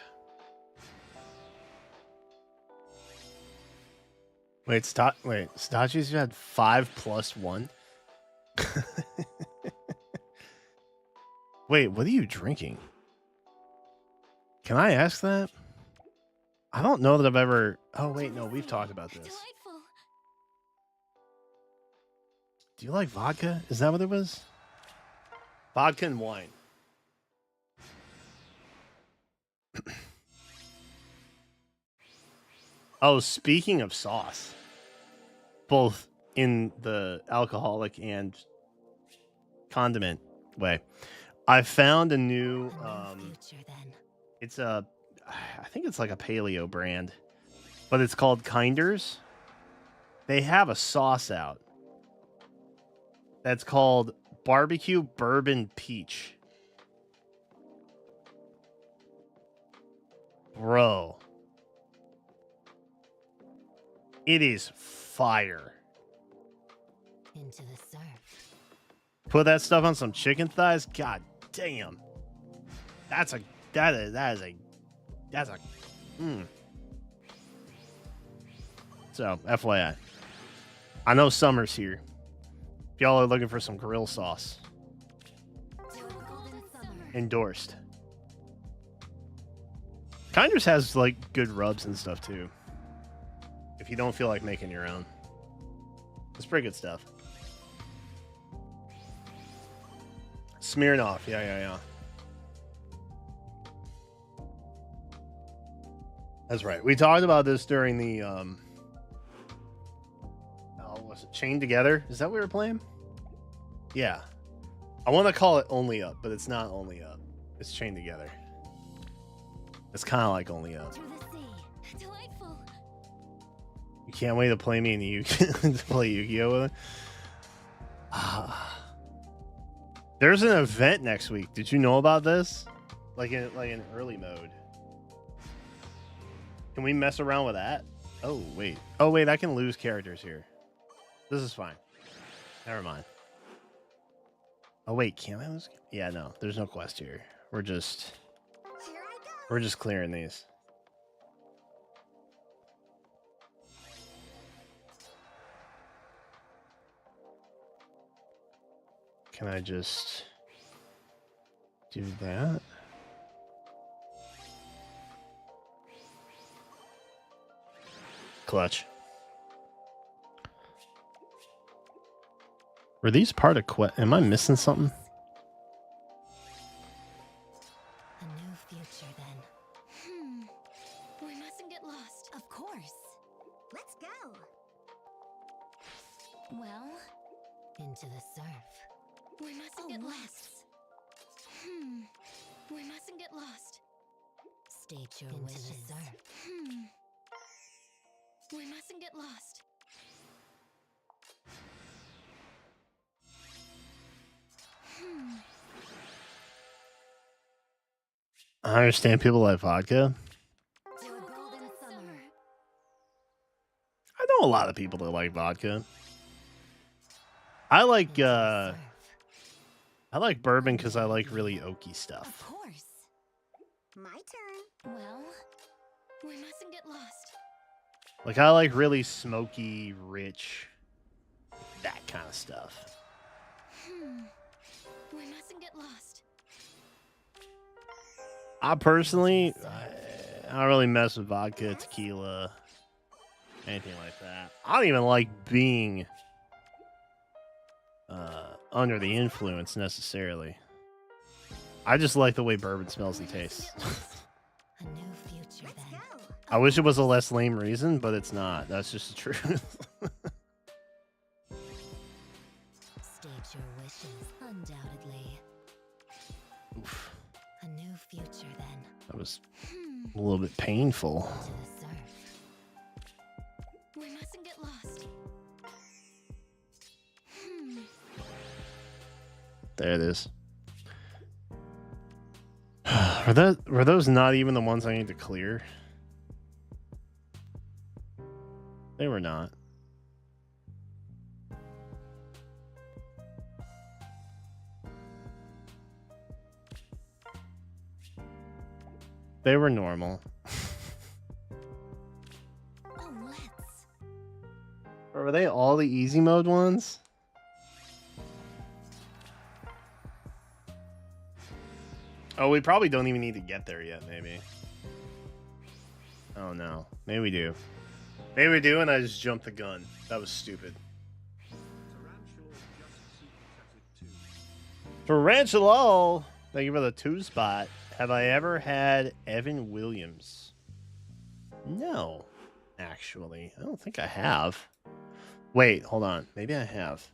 Wait, Stachi's had 5+1. Wait, what are you drinking? Can I ask that? I don't know that I've ever. Oh wait, no, we've talked about this. Delightful. Do you like vodka? Is that what it was? Vodka and wine. Oh, speaking of sauce, both in the alcoholic and condiment way, I found a new. Future then. It's a, I think it's like a paleo brand, but it's called Kinders. They have a sauce out that's called Barbecue Bourbon Peach. Bro, it is fire. Into the surf. Put that stuff on some chicken thighs. God damn, that's a. So, FYI. I know summer's here. If y'all are looking for some grill sauce. To a golden summer. Endorsed. Kinders has, like, good rubs and stuff, too. If you don't feel like making your own. It's pretty good stuff. Smirnoff. Yeah. That's right. We talked about this during the was it Chained Together? Is that what we were playing? Yeah. I want to call it Only Up, but it's not Only Up. It's Chained Together. It's kind of like Only Up. To the sea. Delightful. You can't wait to play me and you to play Yu-Gi-Oh with it. There's an event next week. Did you know about this? Like in early mode. Can we mess around with that? Oh wait, I can lose characters here. This is fine. Never mind. Oh wait, can I lose? Yeah, no, there's no quest here. We're just clearing these. Can I just do that? Clutch. Were these part of quest? Am I missing something? A new future then. We mustn't get lost. Of course. Let's go. Well, Into the surf. we mustn't get lost. We mustn't get lost. State your wishes. Into the surf. We mustn't get lost. I understand people like vodka. To a golden summer. I know a lot of people that like vodka. I like Into the surf. I like bourbon because I like really oaky Of stuff. course. My turn. Well, we mustn't get lost. Like I like really smoky, rich, that kind of stuff. We mustn't get lost. I personally, I don't really mess with vodka, tequila, anything like that. I don't even like being under the influence necessarily. I just like the way bourbon smells and tastes. A new future then. I wish it was a less lame reason, but it's not. That's just the truth. State your wishes, undoubtedly. Oof, A new future then. that was a little bit painful. To the surf. We mustn't get lost. There it is. Were those not even the ones I need to clear? They were not. They were normal. Oh, let's. Or were they all the easy mode ones? Oh, we probably don't even need to get there yet, maybe. Oh no. Maybe we do. Maybe we do, and I just jumped the gun. That was stupid. Tarantula! Thank you for the 2 spot. Have I ever had Evan Williams? No, actually. I don't think I have. Wait, hold on. Maybe I have.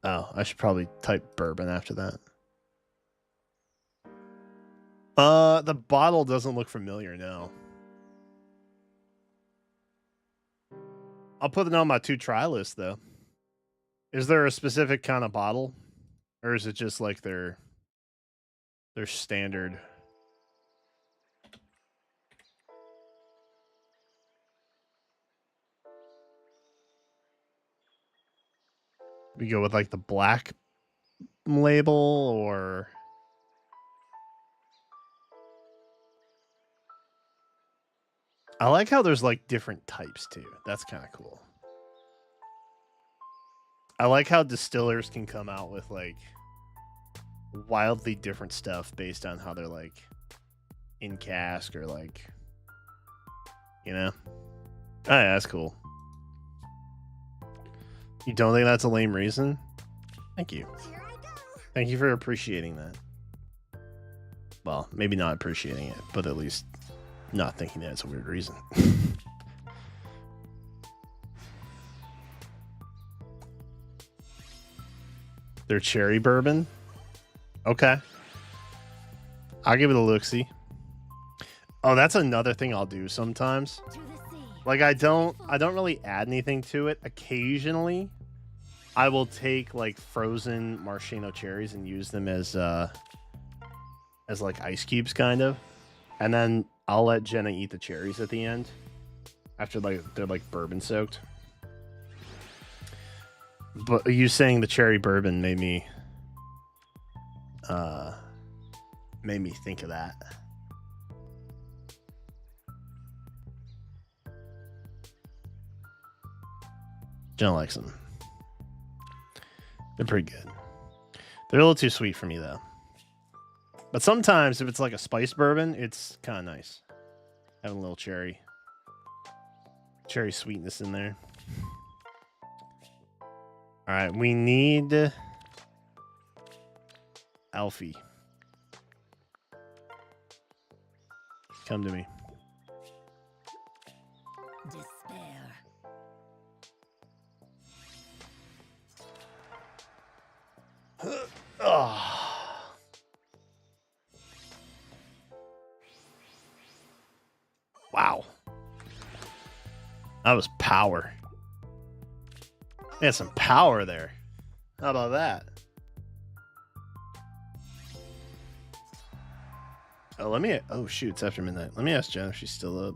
Oh, I should probably type bourbon after that. The bottle doesn't look familiar now. I'll put it on my 2 try list though. Is there a specific kind of bottle? Or is it just like their standard? We go with like the black label or I like how there's like different types too. That's kind of cool. I like how distillers can come out with like wildly different stuff based on how they're like in cask or like, you know? Oh yeah, that's cool. You don't think that's a lame reason? Thank you. Here I go. Thank you for appreciating that. Well, maybe not appreciating it, but at least not thinking that it's a weird reason. They're cherry bourbon. Okay. I'll give it a look-see. Oh, that's another thing I'll do sometimes. To the sea. Like I don't really add anything to it. Occasionally, I will take like frozen maraschino cherries and use them as like ice cubes kind of. And then I'll let Jenna eat the cherries at the end after like they're like bourbon soaked. But you saying the cherry bourbon made me think of that. Jenna likes them. They're pretty good. They're a little too sweet for me though. But sometimes if it's like a spiced bourbon, it's kind of nice. Having a little cherry sweetness in there. All right, we need Alfie. Come to me. Despair. Oh. Wow. That was power. We had some power there. How about that? Oh, shoot, it's after midnight. Let me ask Jen if she's still up.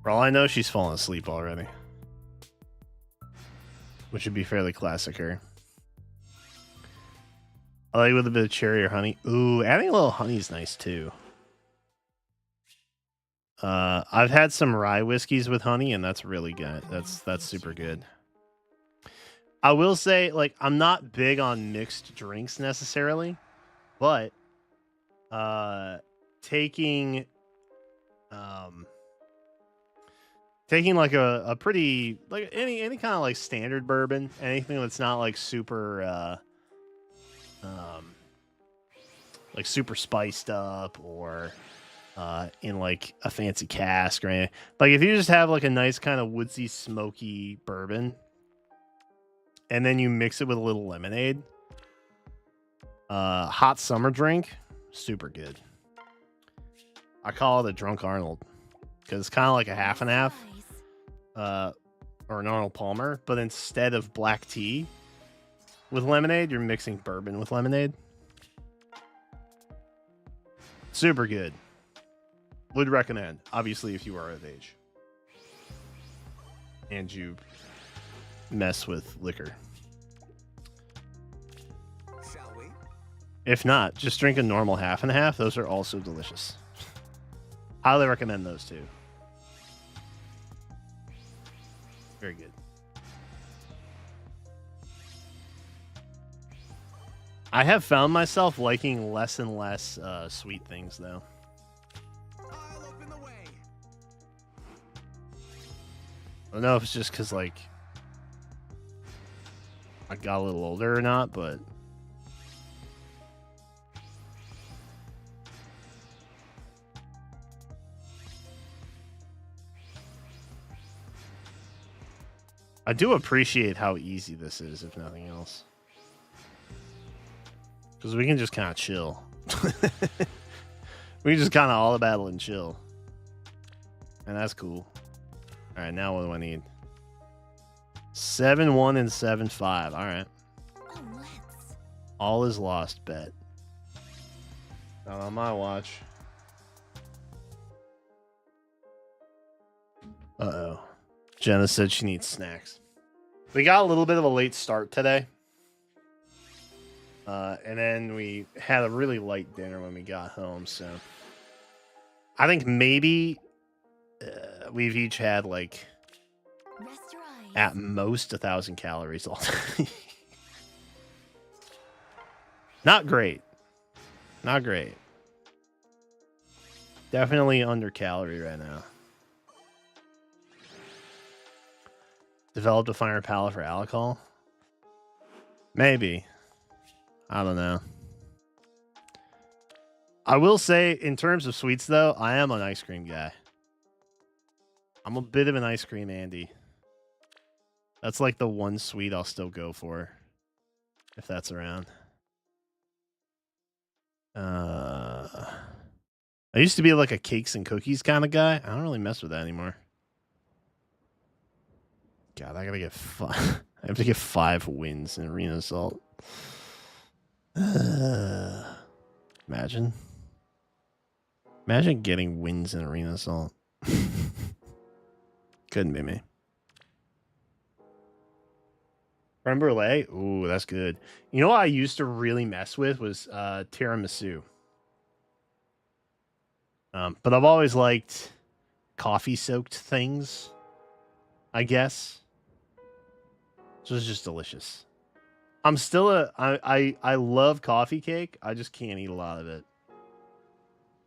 For all I know, she's fallen asleep already. Which would be fairly classic her. I like with a bit of cherry or honey. Ooh, adding a little honey is nice too. I've had some rye whiskeys with honey, and that's really good. That's super good. I will say, like, I'm not big on mixed drinks necessarily, but taking like a pretty like any kind of like standard bourbon, anything that's not like super like super spiced up or in like a fancy cask or anything. Like if you just have like a nice kind of woodsy, smoky bourbon, and then you mix it with a little lemonade. Hot summer drink, super good. I call it a drunk Arnold because it's kind of like a half and half, or an Arnold Palmer, but instead of black tea with lemonade, you're mixing bourbon with lemonade. Super good. Would recommend, obviously, if you are of age and you mess with liquor. Shall we? If not, just drink a normal half and half. Those are also delicious. Highly recommend those two. Very good. I have found myself liking less and less sweet things, though. I'll open the way. I don't know if it's just because, like, I got a little older or not, but I do appreciate how easy this is, if nothing else. Because we can just kind of chill. We can just kind of all battle and chill. And that's cool. All right, now what do I need? 7-1 and 7-5. All right. Oh, let's. All is lost, bet. Not on my watch. Uh-oh. Jenna said she needs snacks. We got a little bit of a late start today. And then we had a really light dinner when we got home, so I think maybe we've each had like Rest your eyes. at most 1,000 calories all day. Not great. Not great. Definitely under calorie right now. Developed a finer palate for alcohol? Maybe. I don't know. I will say, in terms of sweets, though, I am an ice cream guy. I'm a bit of an ice cream Andy. That's like the one sweet I'll still go for, if that's around. I used to be like a cakes and cookies kind of guy. I don't really mess with that anymore. God, I gotta get five. I have to get 5 wins in Arena Assault. Imagine getting wins in Arena Assault. Couldn't be me. Creme brulee? Ooh, that's good. You know what I used to really mess with was tiramisu. But I've always liked coffee-soaked things, I guess. So it's just delicious. I'm still I love coffee cake. I just can't eat a lot of it.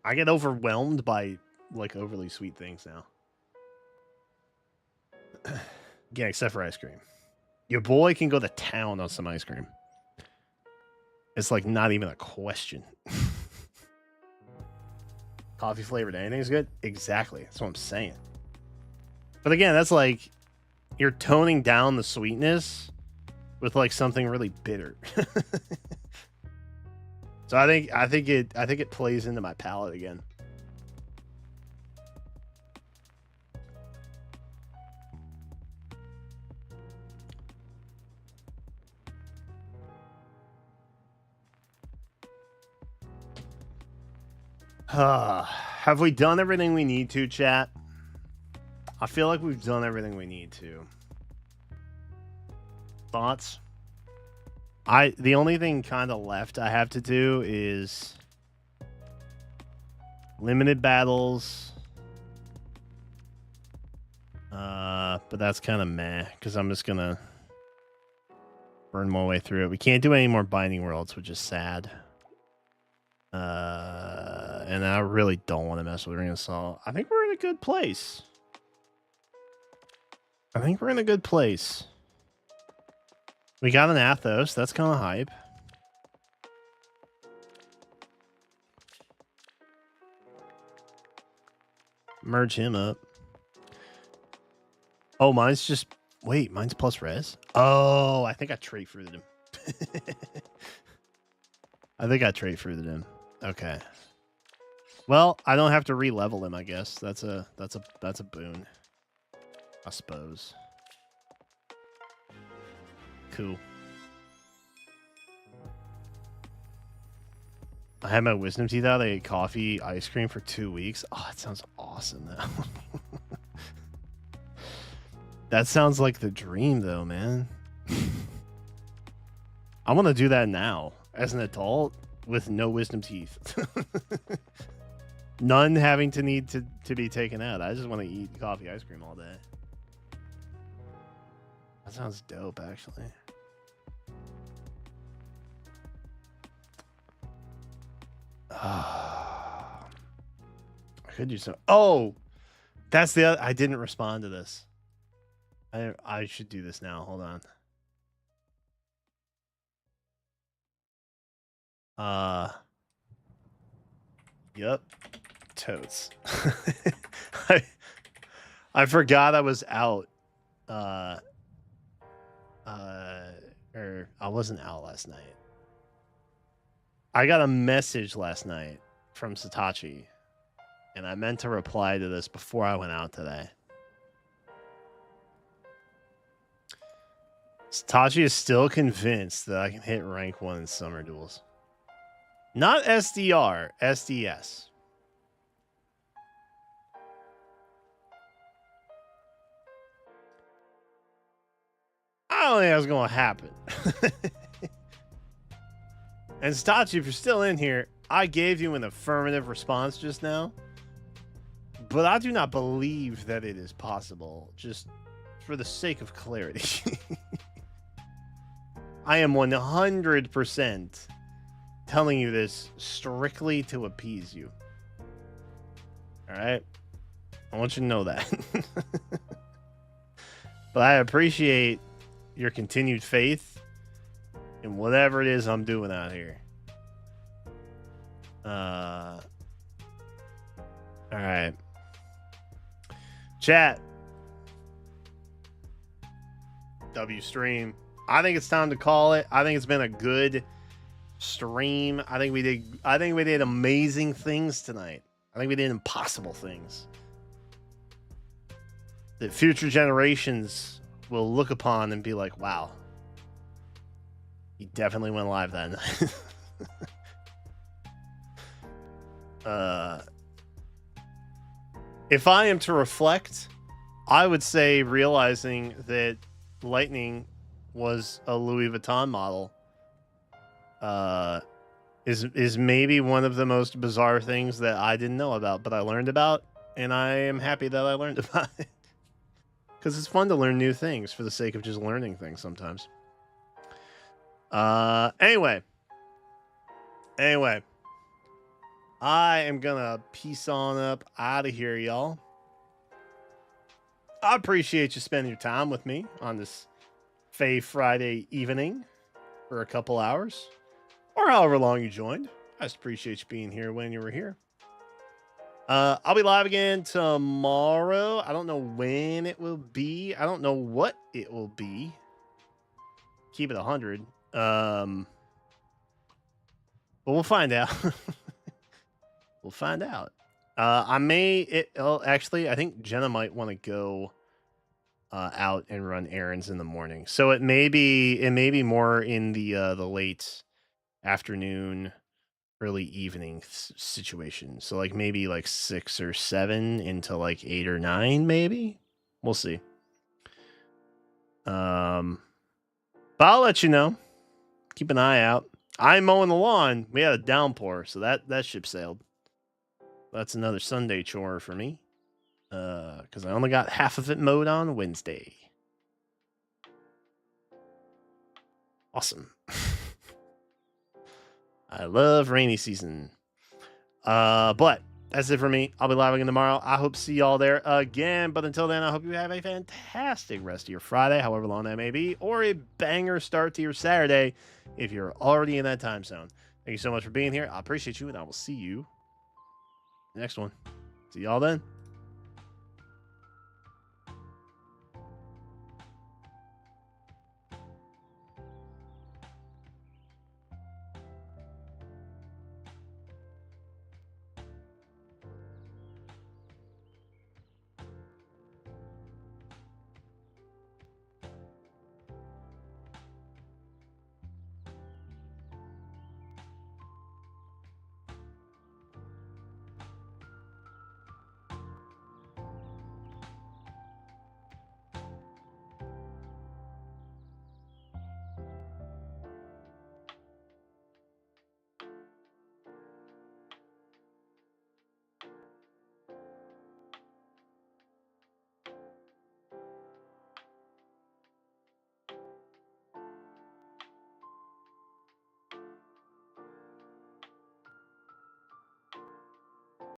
I get overwhelmed by like overly sweet things now. Again, except for ice cream. Your boy can go to town on some ice cream. It's like not even a question. Coffee flavored anything's good? Exactly. That's what I'm saying. But again, that's like you're toning down the sweetness with like something really bitter. So I think it plays into my palate again. Have we done everything we need to, chat? I feel like we've done everything we need to. Thoughts? The only thing kind of left I have to do is limited battles. But that's kind of meh because I'm just gonna burn my way through it. We can't do any more Binding Worlds, which is sad. And I really don't want to mess with Ring of Assault. I think we're in a good place. We got an Athos. That's kind of hype. Merge him up. Oh, mine's just Wait, mine's plus res? Oh, I think I trait fruited him. I think I trait fruited him. Okay. Well, I don't have to re-level him, I guess. That's a boon. I suppose. Cool. I had my wisdom teeth out. I ate coffee, ice cream for 2 weeks. Oh, that sounds awesome now. That sounds like the dream, though, man. I want to do that now as an adult with no wisdom teeth. None having to need to be taken out. I just want to eat coffee, ice cream all day. That sounds dope, actually. I could do so. Oh, that's the other. I didn't respond to this. I should do this now. Hold on. Yep. Totes. I forgot I was out. Or I wasn't out last night. I got a message last night from Satachi, and I meant to reply to this before I went out today. Satachi is still convinced that I can hit rank 1 in summer duels. Not SDR, SDS. I don't think that's going to happen. And Satachi, if you're still in here, I gave you an affirmative response just now. But I do not believe that it is possible, just for the sake of clarity. I am 100% telling you this strictly to appease you. All right? I want you to know that. But I appreciate your continued faith in whatever it is I'm doing out here. All right. Chat. W stream. I think it's time to call it. I think it's been a good stream. I think we did amazing things tonight. I think we did impossible things that future generations will look upon and be like, wow, he definitely went live that night. If I am to reflect, I would say realizing that Lightning was a Louis Vuitton model is maybe one of the most bizarre things that I didn't know about, but I learned about, and I am happy that I learned about it. Because it's fun to learn new things for the sake of just learning things sometimes. Anyway. I am gonna peace on up out of here, y'all. I appreciate you spending your time with me on this Faye Friday evening for a couple hours, or however long you joined. I just appreciate you being here when you were here. I'll be live again tomorrow. I don't know when it will be. I don't know what it will be. Keep it 100. But we'll find out. We'll find out. Actually, I think Jenna might want to go out and run errands in the morning. So it may be more in the late afternoon, early evening situation. So like maybe like 6 or 7 into like 8 or 9, maybe. We'll see. But I'll let you know. Keep an eye out. I'm mowing the lawn. We had a downpour, so that ship sailed. That's another Sunday chore for me. Because I only got half of it mowed on Wednesday. Awesome. I love rainy season. But that's it for me. I'll be live again tomorrow. I hope to see y'all there again. But until then, I hope you have a fantastic rest of your Friday, however long that may be, or a banger start to your Saturday if you're already in that time zone. Thank you so much for being here. I appreciate you, and I will see you next one. See y'all then.